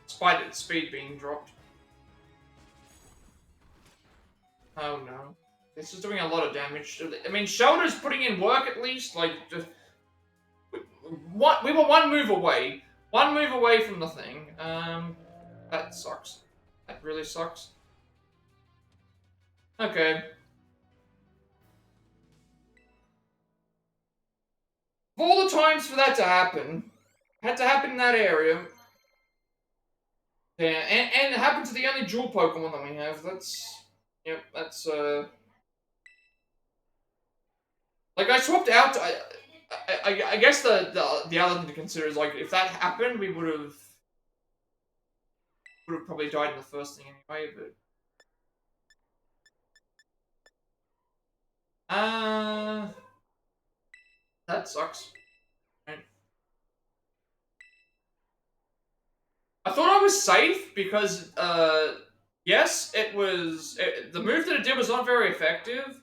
Speaker 1: Despite its speed being dropped. Oh no. This is doing a lot of damage. I mean, Shoulder's putting in work at least. Like, just... We were one move away. One move away from the thing. That sucks. That really sucks. Okay. Of all the times for that to happen, it had to happen in that area. Yeah, and it happened to the only dual Pokemon that we have. That's... Yep, that's, like, I swapped out... I guess the other thing to consider is, like, if that happened, we would have probably died in the first thing anyway, but... That sucks. Right. I thought I was safe because, yes, it was... the move that it did was not very effective.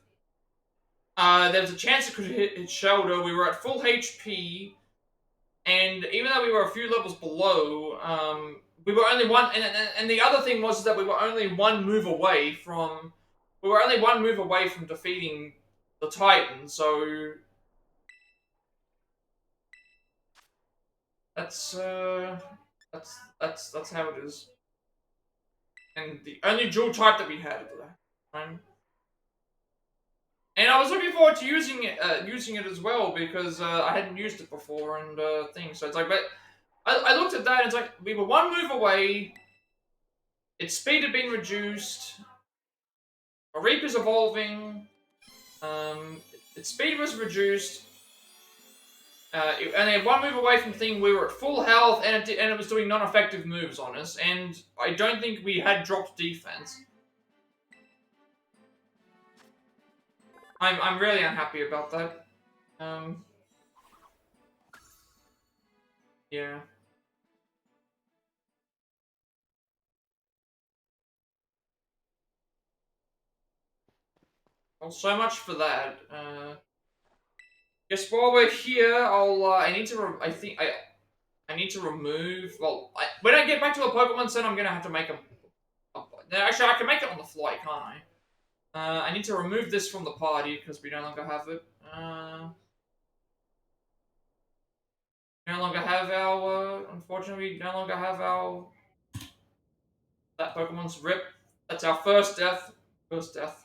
Speaker 1: There was a chance it could hit its shoulder. We were at full HP, and even though we were a few levels below, we were only one... And the other thing was that we were only one move away from... We were only one move away from defeating the Titan, so... That's how it is. And the only dual type that we had at the time. And I was looking forward to using it as well because I hadn't used it before and things. So it's like, but I looked at that and it's like we were one move away. Its speed had been reduced. A Reaper's evolving. Its speed was reduced. It only had one move away from the thing. We were at full health, and it was doing non-effective moves on us. And I don't think we had dropped defense. I'm really unhappy about that. Yeah. Well, so much for that. Guess while we're here, I need to. I need to remove. Well, when I get back to the Pokemon Center, I'm gonna have to make a. Actually, I can make it on the fly, can't I? I need to remove this from the party because we no longer have it. No longer have our. Unfortunately, we no longer have our. That Pokemon's Rip. That's our first death. First death.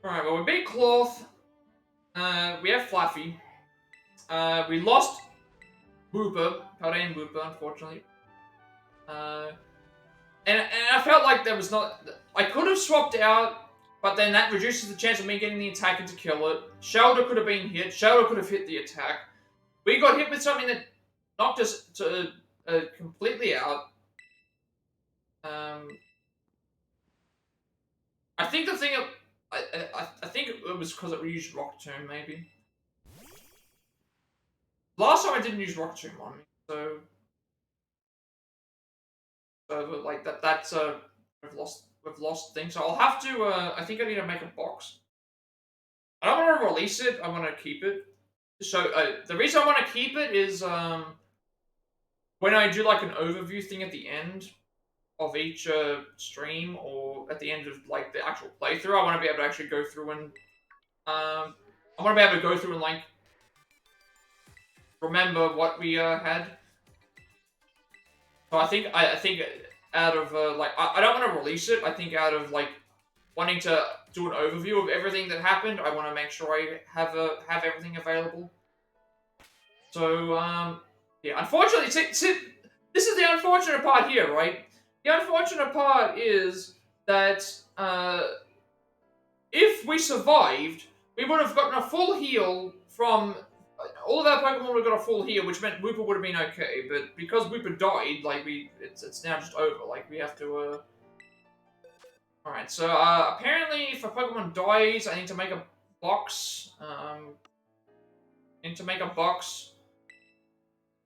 Speaker 1: Alright, well, we beat Cloth. We have Fluffy. We lost Wooper, Paldean Wooper, unfortunately. And I felt like there was not... I could have swapped out, but then that reduces the chance of me getting the attack and to kill it. Shelter could have been hit. Shelter could have hit the attack. We got hit with something that knocked us completely out. I think the thing... I think it was because we used Rock Tomb, maybe. Last time I didn't use Rock Tomb on me, so like that's we've lost things. So I'll have to I think I need to make a box. I don't want to release it, I want to keep it. So the reason I want to keep it is when I do like an overview thing at the end of each stream, or at the end of like the actual playthrough, I want to be able to actually go through and I want to be able to go through and like remember what we had. So I think out of like I don't want to release it. I think out of like wanting to do an overview of everything that happened, I want to make sure I have everything available. So yeah, unfortunately, this is the unfortunate part here, right? The unfortunate part is that if we survived, we would have gotten a full heal from... all of our Pokemon would have got a full heal, which meant Wooper would have been okay, but because Wooper died, like, it's now just over, like, we have to, Alright, so, apparently, if a Pokemon dies, I need to make a box,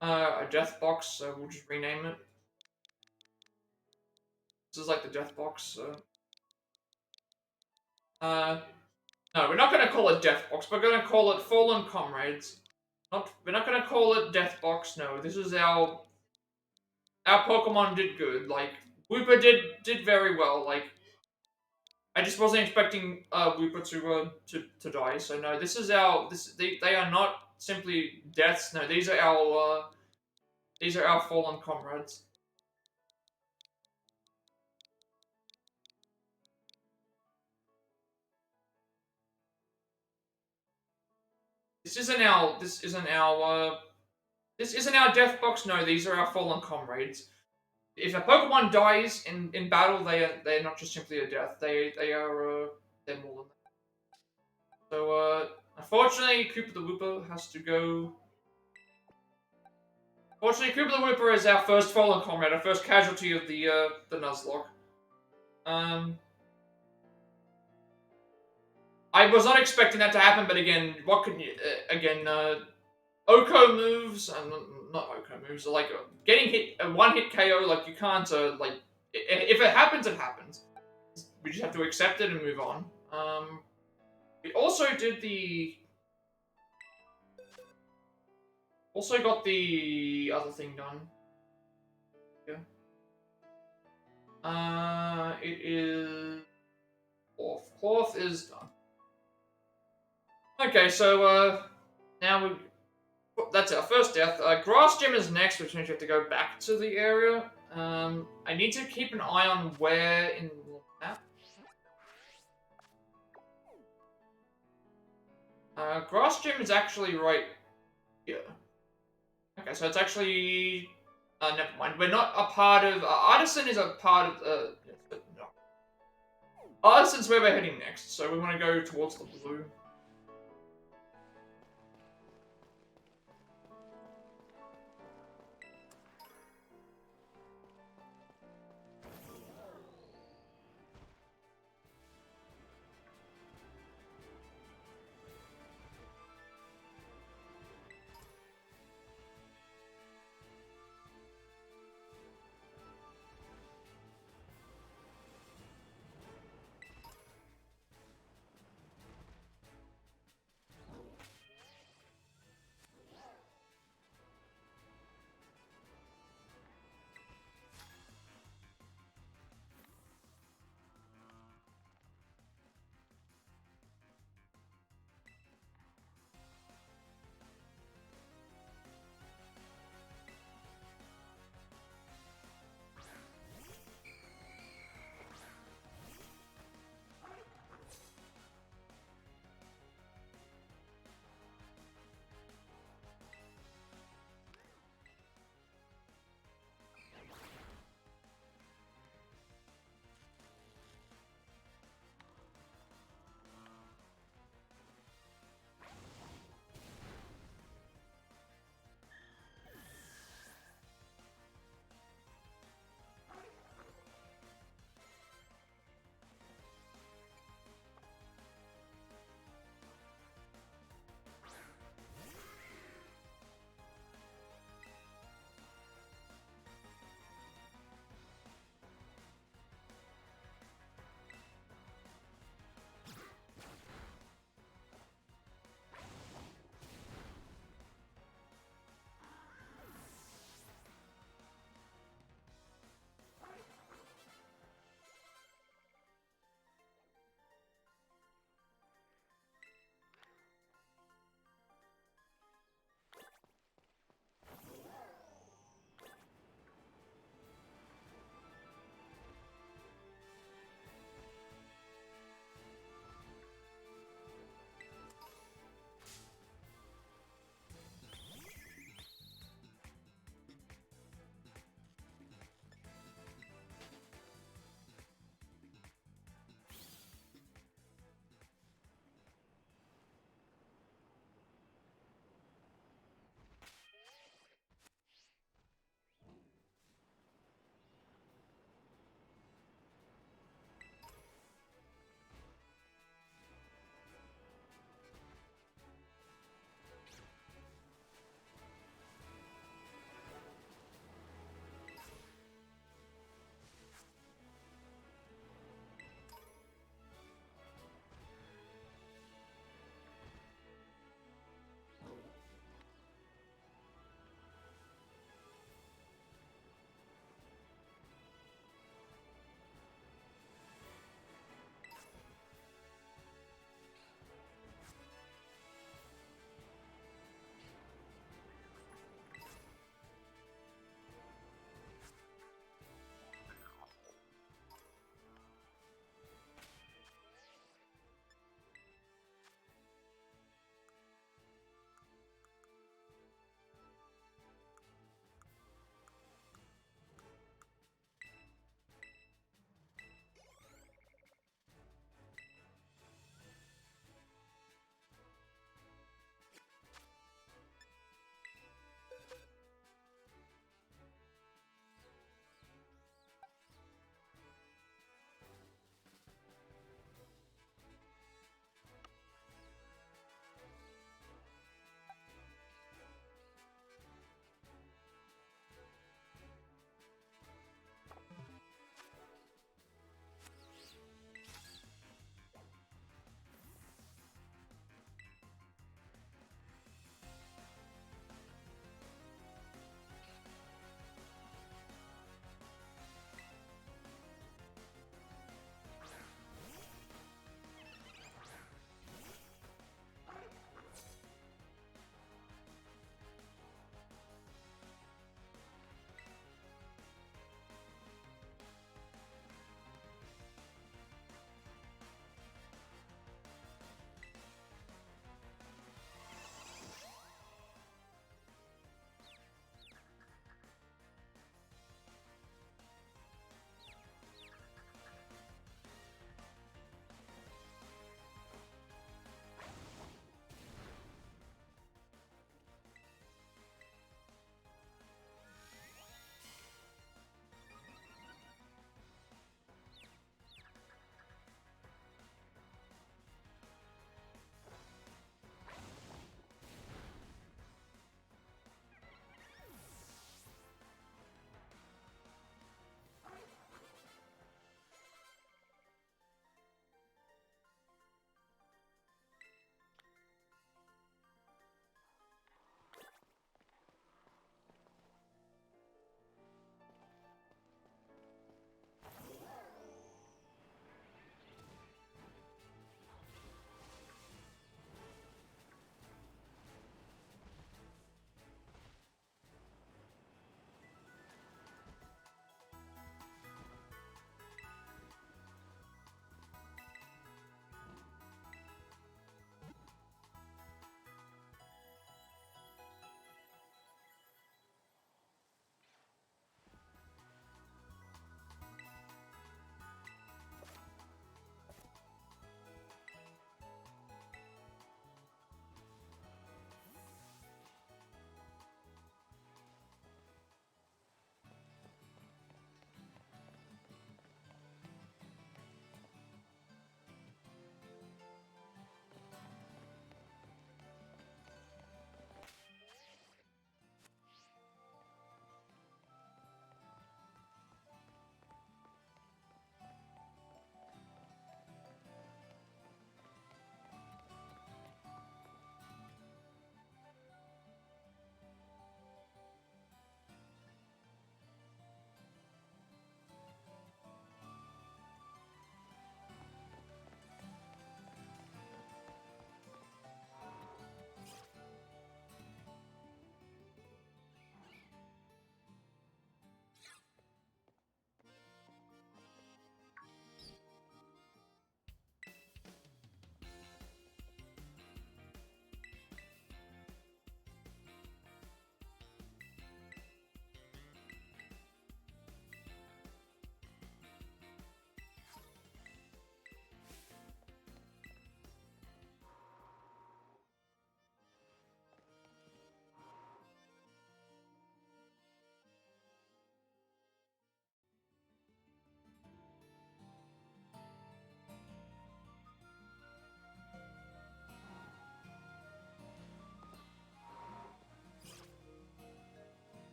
Speaker 1: a death box, so we'll just rename it. This is like the death box, so... No, we're not gonna call it death box, we're gonna call it Fallen Comrades. We're not gonna call it death box, no, this is our Pokemon did good, like, Wooper did very well, like, I just wasn't expecting, Wooper to die, so no, this is they are not simply deaths, no, these are our Fallen Comrades. This isn't our death box, no, these are our Fallen Comrades. If a Pokemon dies in battle, they're not just simply a death. They're more than that. So unfortunately, Cooper the Wooper has to go. Fortunately, Cooper the Wooper is our first Fallen Comrade, our first casualty of the Nuzlocke. I was not expecting that to happen, but again, what could you Oko moves, not Oko moves, like getting hit, a one-hit KO, like you can't, like, if it happens, it happens. We just have to accept it and move on. We also did also got the other thing done. Yeah. It is... Cloth is done. Okay, so, now that's our first death. Grass Gym is next, which means we have to go back to the area. I need to keep an eye on where in the map. Grass Gym is actually right here. Okay, so it's actually... never mind. We're not a part of... Artisan is a part of... no. Artisan's where we're heading next, so we want to go towards the blue.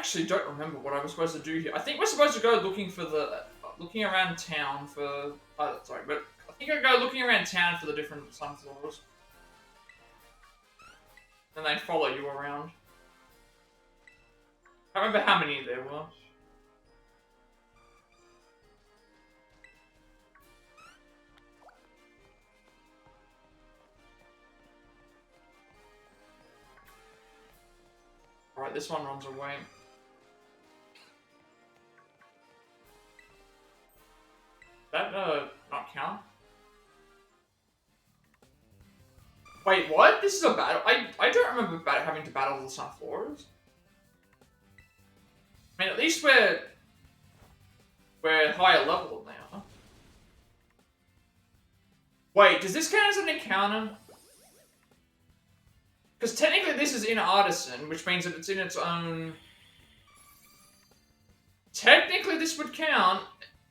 Speaker 1: actually don't remember what I was supposed to do here. I think we're supposed to go looking for the looking around town for. Sorry, but I think I go looking around town for the different sunflowers. Then they follow you around. I don't remember how many there were. Alright, this one runs away. That, not count? Wait, what? This is a battle? I don't remember having to battle the sunflowers. I mean, at least we're higher level now. Wait, does this count as an encounter? Because technically this is in Artisan, which means that it's in its own... Technically this would count.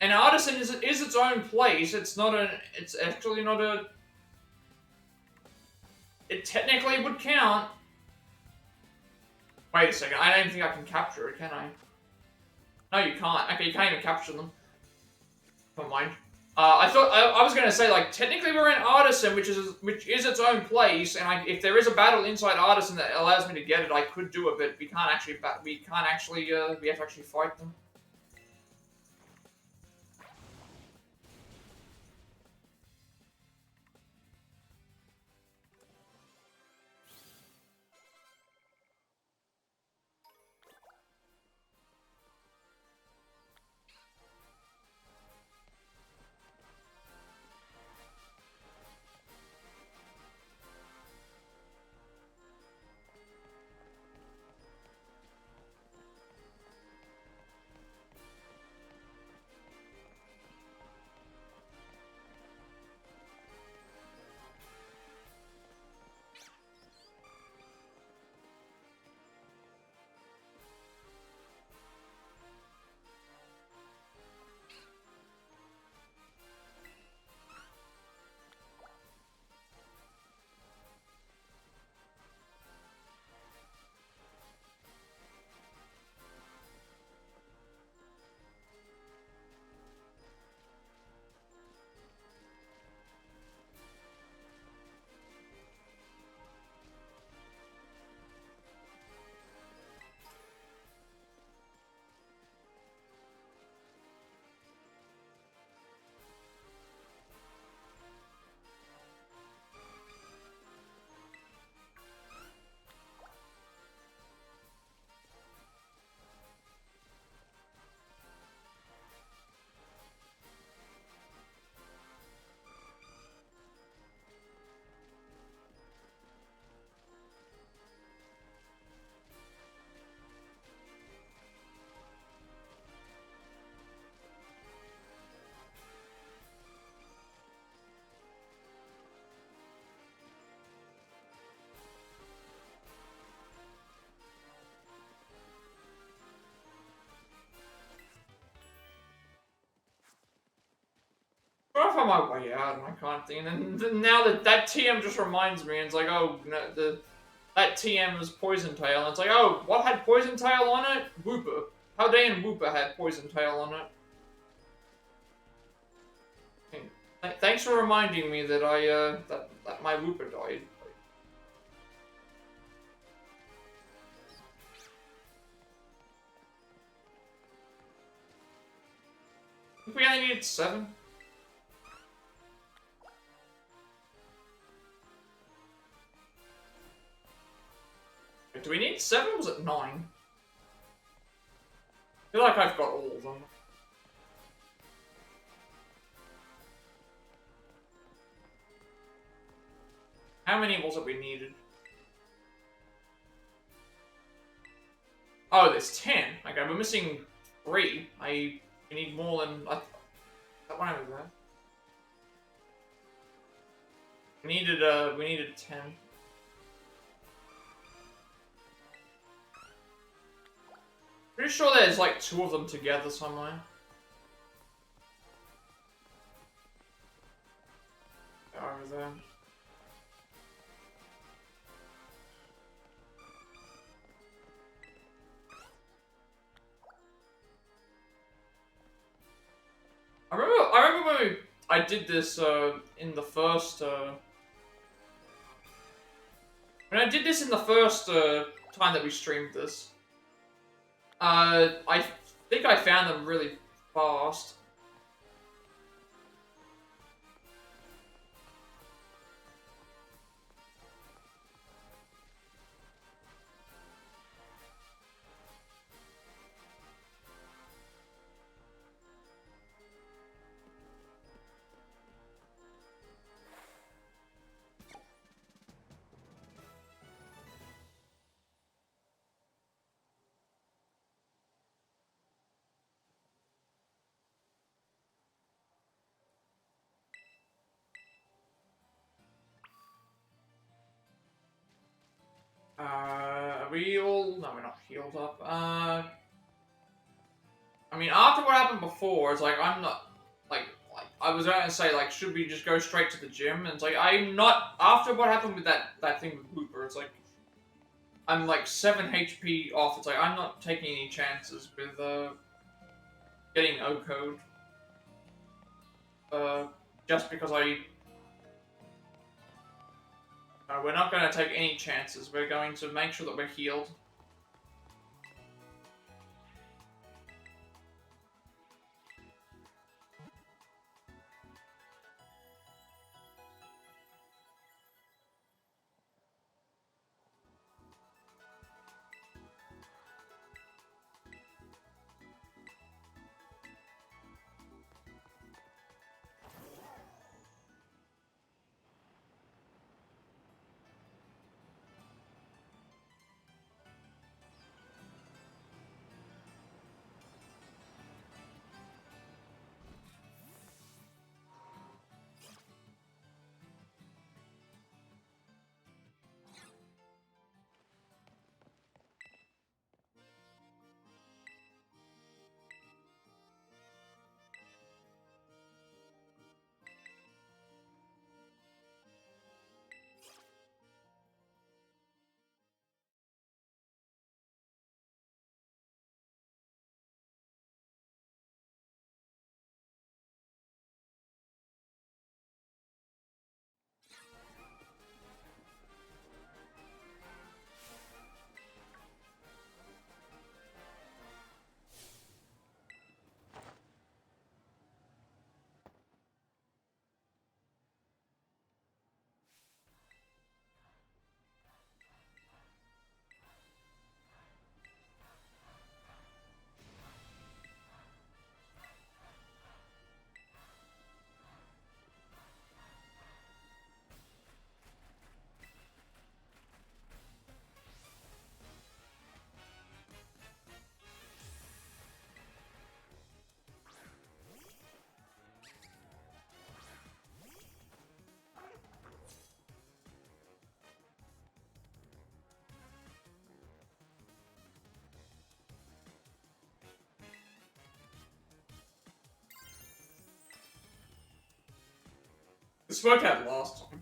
Speaker 1: An Artisan is its own place. It's not a... It's actually not a... It technically would count. Wait a second, I don't even think I can capture it, can I? No, you can't. Okay, you can't even capture them. Never mind. I thought I was gonna say, like, technically we're in Artisan, which is its own place, and if there is a battle inside Artisan that allows me to get it, I could do it, but we can't actually we have to actually fight them. I'm on my way out and I can't think. And then now that TM just reminds me, and it's like, oh, no, that TM is Poison Tail. And it's like, oh, what had Poison Tail on it? Wooper. Paldean and Wooper had Poison Tail on it. Thanks for reminding me that that my Wooper died. I think we only needed 7. Do we need 7 or was it 9? I feel like I've got all of them. How many was it we needed? Oh, there's 10. Okay, we're missing 3. We need more than... that one over there. We needed 10. Pretty sure there's like 2 of them together somewhere. Over there. I did this in the first. When I did this in the first time that we streamed this, I think I found them really fast. Are we all? No, we're not healed up. I mean, after what happened before, it's like I'm not like I was going to say like should we just go straight to the gym? And it's like I'm not after what happened with that thing with Hooper. It's like I'm like 7 HP off. It's like I'm not taking any chances with getting O code. Just because we're not going to take any chances. We're going to make sure that we're healed. This worked out last time.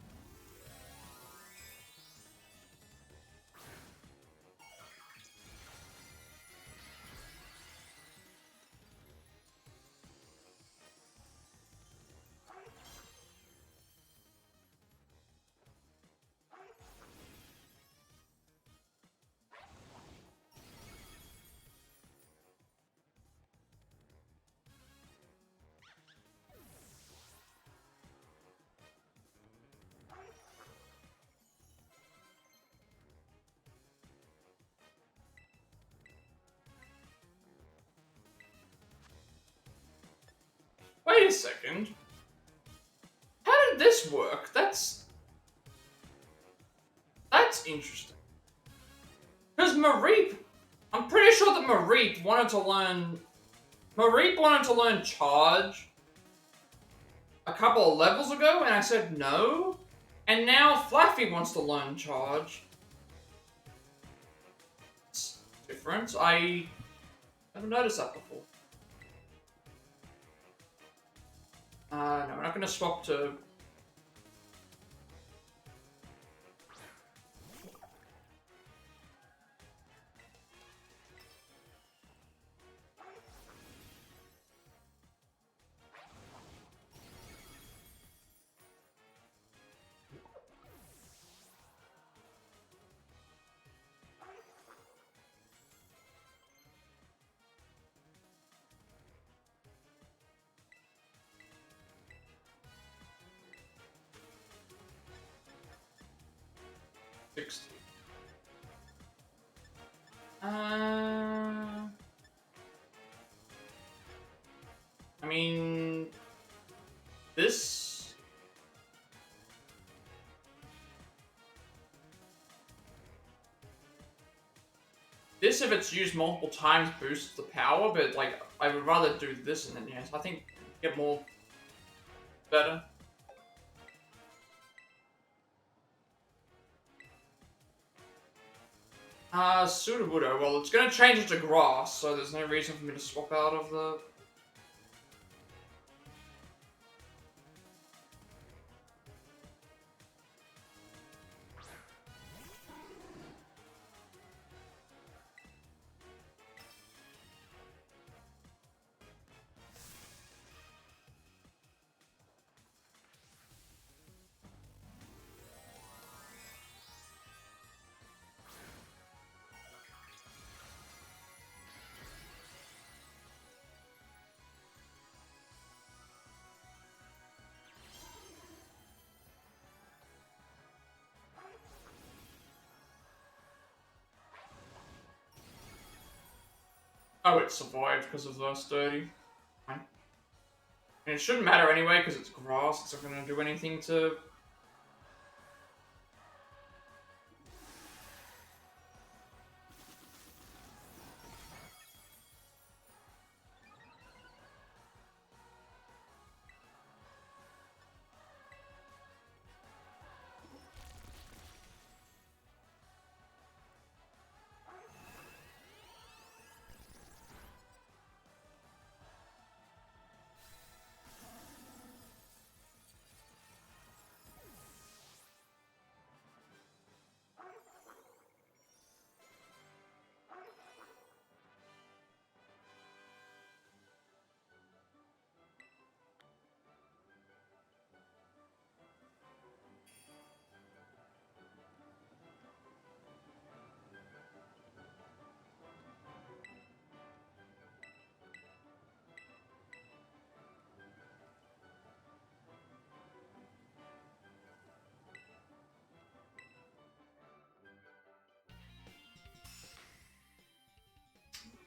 Speaker 1: Wait a second. How did this work? That's interesting. Because Mareep, I'm pretty sure that Mareep wanted to learn Charge a couple of levels ago, and I said no. And now Flaffy wants to learn Charge. It's different. I never noticed that before. No, we're not going to swap to... 60. I mean, this. This, if it's used multiple times, boosts the power, but like, I would rather do this and then yes, I think get more better. Sudowoodo. Well, it's gonna change it to grass, so there's no reason for me to swap out of the. Oh, it survived because of the sturdy. Fine. And it shouldn't matter anyway because it's grass. It's not gonna do anything to.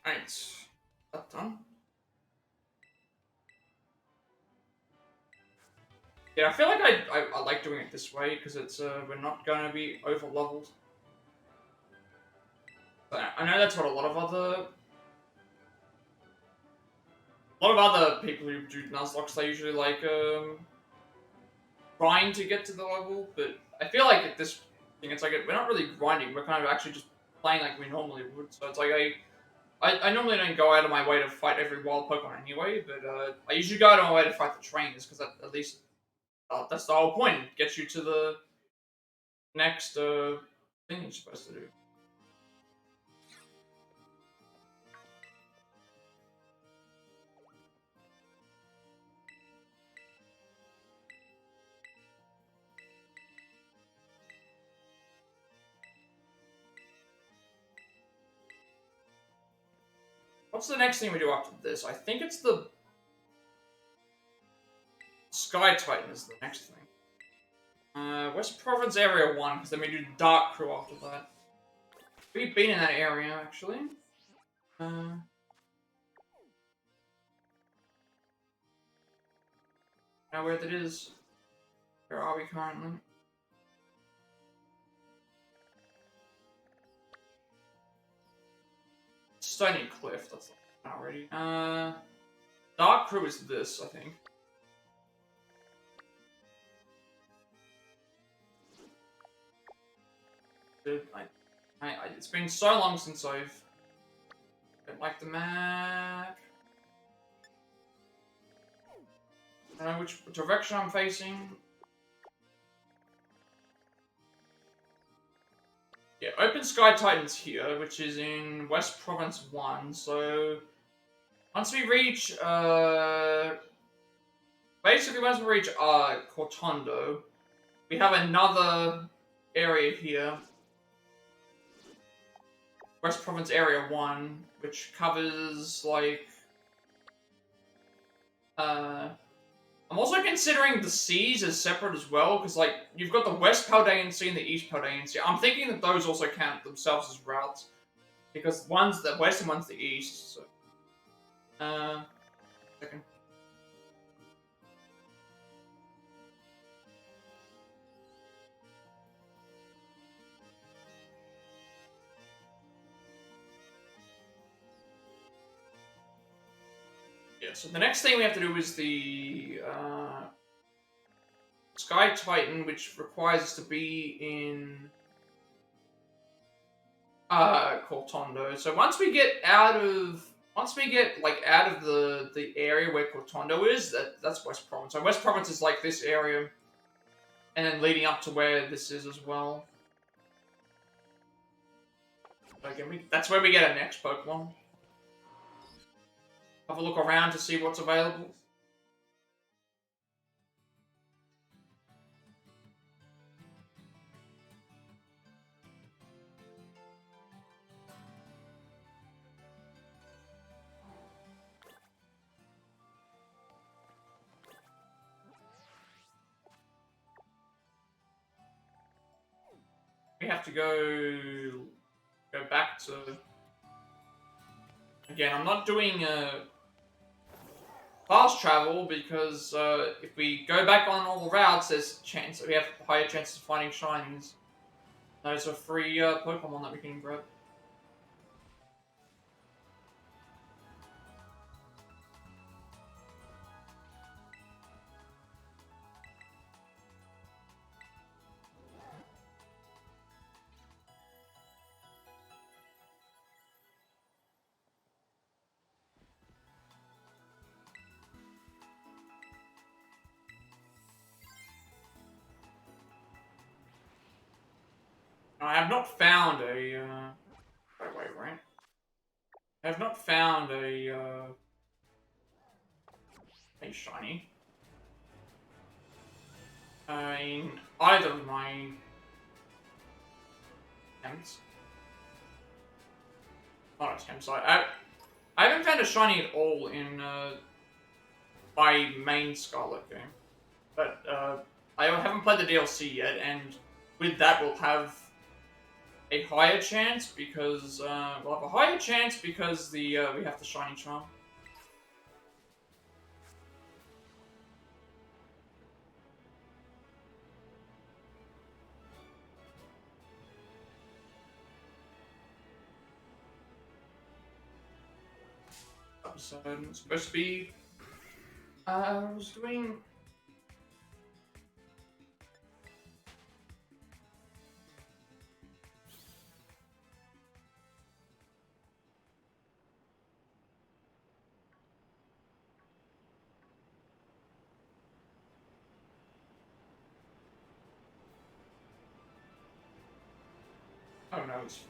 Speaker 1: Alright, that done. Yeah, I feel like I like doing it this way because it's we're not gonna be over leveled. I know that's what a lot of other people who do Nuzlocke, they usually like grind to get to the level, but I feel like at this thing it's like we're not really grinding. We're kind of actually just playing like we normally would. So it's like I normally don't go out of my way to fight every wild Pokemon anyway, but I usually go out of my way to fight the trainers because at least that's the whole point. It gets you to the next thing you're supposed to do. What's the next thing we do after this? I think it's the Sky Titan is the next thing. West Province Area 1, because then we do Dark Crew after that. We've been in that area, actually. Know where that is. Where are we currently? Stony Cliff, that's already. Dark Crew is this, I think. Dude, it's been so long since I've don't like the map. I don't know which direction I'm facing. Yeah, Open Sky Titan's here, which is in West Province 1, so once we reach basically once we reach Cortondo, we have another area here. West Province Area 1, which covers like I'm also considering the seas as separate as well, because like you've got the West Paldean Sea and the East Paldean Sea. I'm thinking that those also count themselves as routes, because one's the West and one's the East. So, second. Yeah. So the next thing we have to do is the Sky Titan, which requires us to be in Cortondo. So once we get out of the area where Cortondo is, that's West Province. So West Province is like this area, and then leading up to where this is as well. Again, that's where we get our next Pokemon. Have a look around to see what's available. We have to go back to. Again, I'm not doing fast travel because if we go back on all the routes, there's a chance that we have higher chances of finding shinies. Those are free Pokemon that we can grab. I have not found a. Right. I have not found a shiny. In either of my attempts. Not attempts. I haven't found a shiny at all in my main Scarlet game, but I haven't played the DLC yet, and with that we'll have a higher chance because we have the shiny charm. Episode it's supposed to be. I was doing. Oh no, it's free.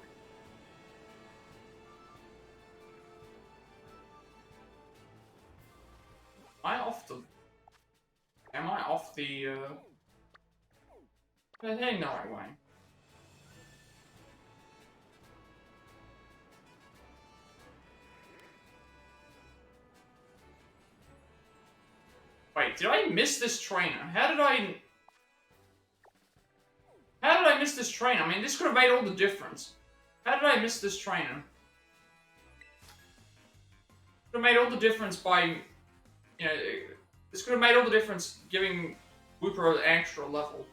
Speaker 1: Am I off the, Hey, no, I won't. Wait, did I miss this trainer? How did I miss this trainer? I mean, this could have made all the difference. How did I miss this trainer? Could have made all the difference by, this could have made all the difference giving Wooper an extra level.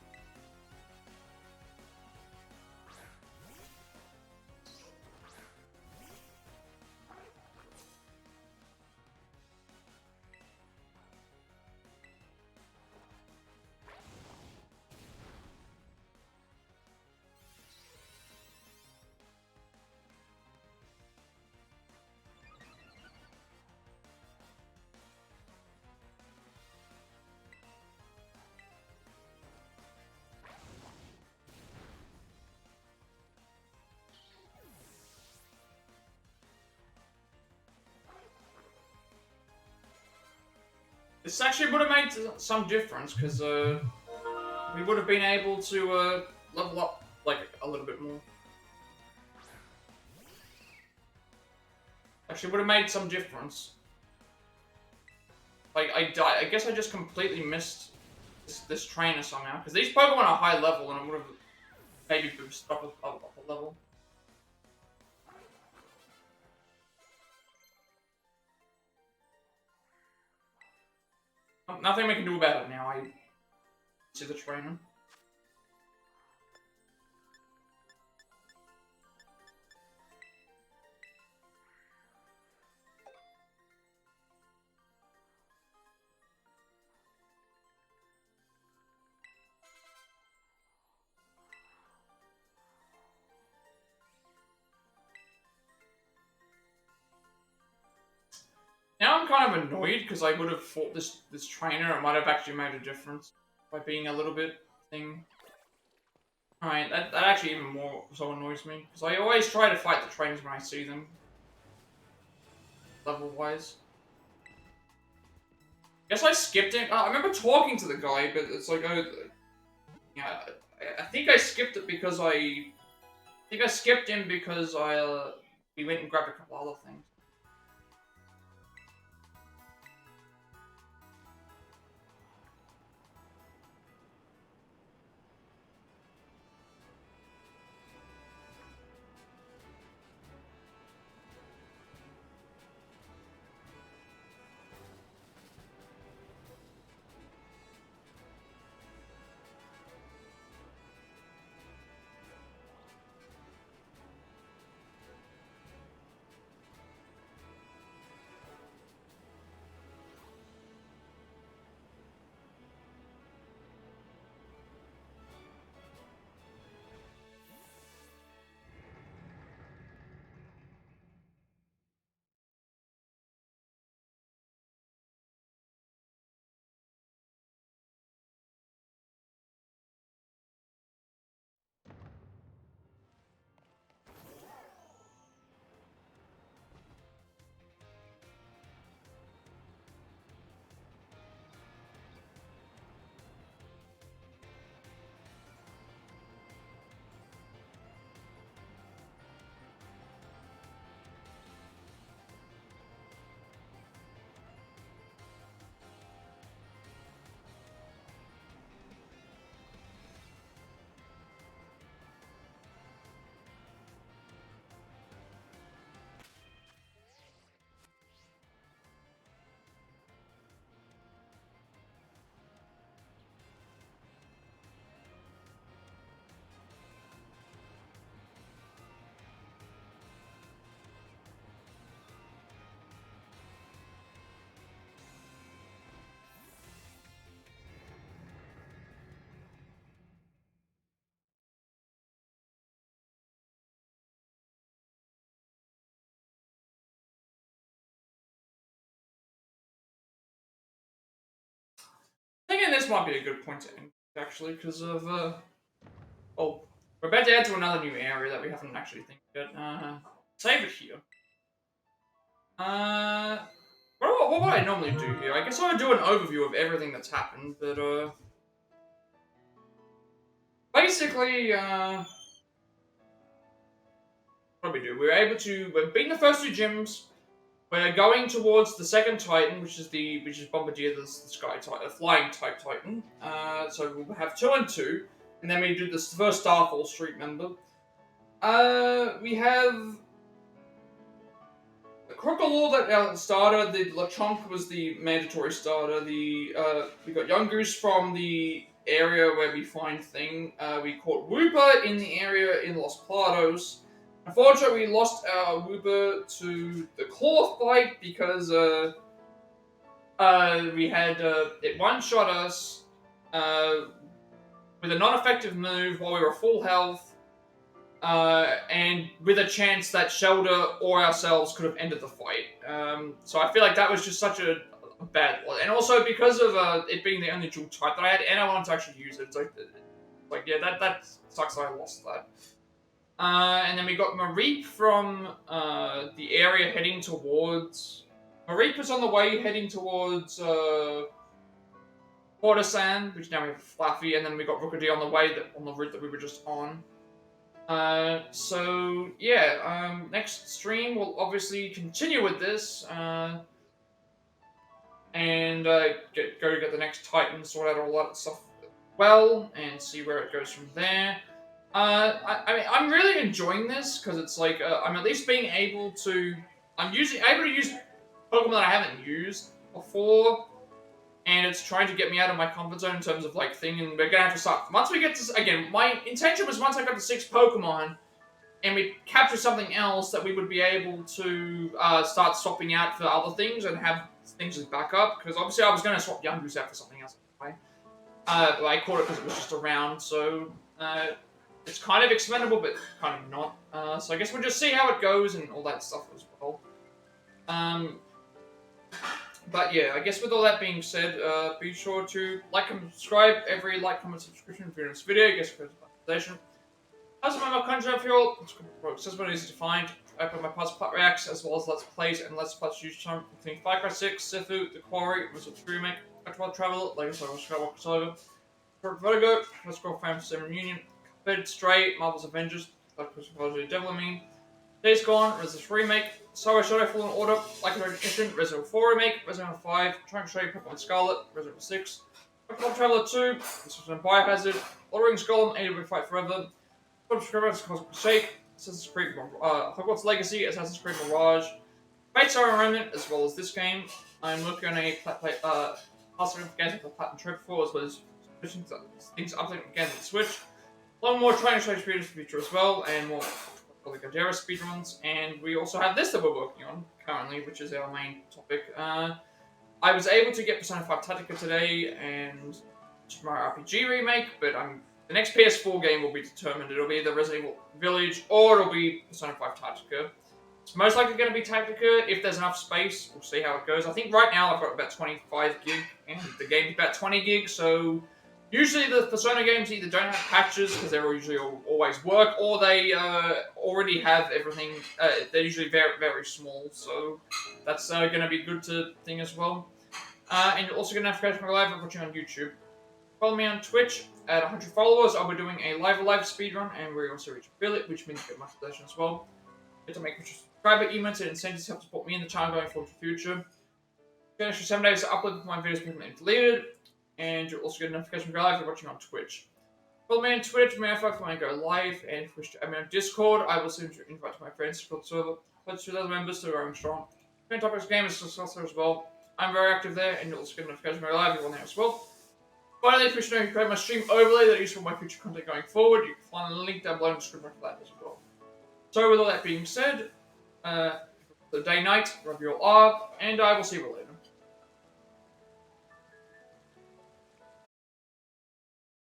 Speaker 1: This actually would have made some difference, because we would have been able to level up, like, a little bit more. Actually would have made some difference. Like, I guess I just completely missed this trainer somehow. Because these Pokemon are high level, and I would have maybe boosted up a level. Nothing we can do about it now. I see the trainer. Now I'm kind of annoyed because I would have fought this trainer. It might have actually made a difference by being a little bit thing. Alright, that actually even more so annoys me because I always try to fight the trainers when I see them, level wise. Guess I skipped it. I remember talking to the guy, but it's like, yeah, I think I skipped it because I think I skipped him because we went and grabbed a couple other things. Thinking this might be a good point to end, actually, because of, oh, we're about to add to another new area that we haven't actually think yet. Save it here. What would I normally do here? I guess I would do an overview of everything that's happened, but, basically, what do we do? We've beaten the first two gyms. We're going towards the second Titan, which is Bombardier, the Sky Titan, the Flying type Titan. So we'll have 2 and 2, and then we do this first Starfall Street member. We have the Crocodile that our starter. The Lechonk was the mandatory starter. We got Young Goose from the area where we find Thing. We caught Wooper in the area in Los Platos. Unfortunately, we lost our Wooper to the claw fight because we had it one-shot us with a non-effective move while we were full health, and with a chance that Shelter or ourselves could have ended the fight. So I feel like that was just such a bad one. And also because of it being the only dual type that I had, and I wanted to actually use it. It's like yeah, that sucks that I lost that. And then we got Mareep from the area heading towards... Mareep is on the way heading towards Portasan, which now we have Fluffy, and then we got Rookadee on the way, on the route that we were just on. So, yeah, next stream we'll obviously continue with this. and go to get the next Titan, sort out all that stuff well, and see where it goes from there. I mean, I'm really enjoying this because it's like I'm at least being able to. I'm able to use Pokemon that I haven't used before, and it's trying to get me out of my comfort zone in terms of like thing. And we're gonna have to start once we get to again. My intention was once I got to 6 Pokemon, and we capture something else that we would be able to start swapping out for other things and have things as backup. Because obviously I was gonna swap Youngoo's out for something else anyway. I caught it because it was just around, so it's kind of expendable, but kind of not. So I guess we'll just see how it goes and all that stuff as well. But yeah, I guess with all that being said, be sure to like and subscribe. Every like, comment, subscription for this video gets a notification. As a member content for you all, it's accessible and easy to find. I put my past Plat reacts as well as Let's Plays and Let's Plays YouTube channel, including Far Cry 6, Sifu, The Quarry, Nuzlocke Remake, Actual Travel, Legacy of Skywalker Saga, Vertigo, Let's Go Family 7 Reunion, Cuphead, Stray, Marvel's Avengers, Like Christopher Devil Me, Days Gone, Resident Evil Remake, Star Shadow Fallen Order, Like a Instant, Resident Evil 4 Remake, Resident Evil 5, Trying to Show You Pokemon Scarlet, Resident Evil 6, Pokemon Traveler 2, this was Biohazard, Lord of the Rings Golem, AW Fight Forever, Subscribers, Cosmic Shake, Assassin's Creed, Hogwarts Legacy, Assassin's Creed Mirage, Fates Are Remnant, as well as this game. I'm working on a positive games with the Plat and Trip for, as well as things updating again with Switch. A lot more training show speedruns in the future as well, and more Gajera speedruns. And we also have this that we're working on currently, which is our main topic. I was able to get Persona 5 Tactica today and Super Mario RPG Remake, but the next PS4 game will be determined. It'll be the Resident Evil Village, or it'll be Persona 5 Tactica. It's most likely going to be Tactica. If there's enough space, we'll see how it goes. I think right now I've got about 25 gig, and the game's about 20 gig, so usually the Persona games either don't have patches, because they're usually always work, or they already have everything. They're usually very, very small, so that's going to be good to thing as well. And you're also going to have to go to my live watching on YouTube. Follow me on Twitch. At 100 followers, I'll be doing a live speedrun, and we also reach affiliate, which means you get my possession as well. Get to make sure subscriber emails and incentives to help support me in the channel going forward in the future. Get an extra 7 days to upload my videos people have deleted, and you'll also get a notification when I go live if you're watching on Twitch. Follow me on Twitter to notify when I go live, and if you wish to add me on Discord, I will send you an invite to my friends Discord server. Pledge to other members to growing strong. Main topics game is discussed there as well. I'm very active there, and you'll also get a notification when I go live if you're on there as well. Finally, if you wish to know you create my stream overlay that I use for my future content going forward, you can find a link down below in the description for that as well. So with all that being said, the day night, wherever you all are, and I will see you later.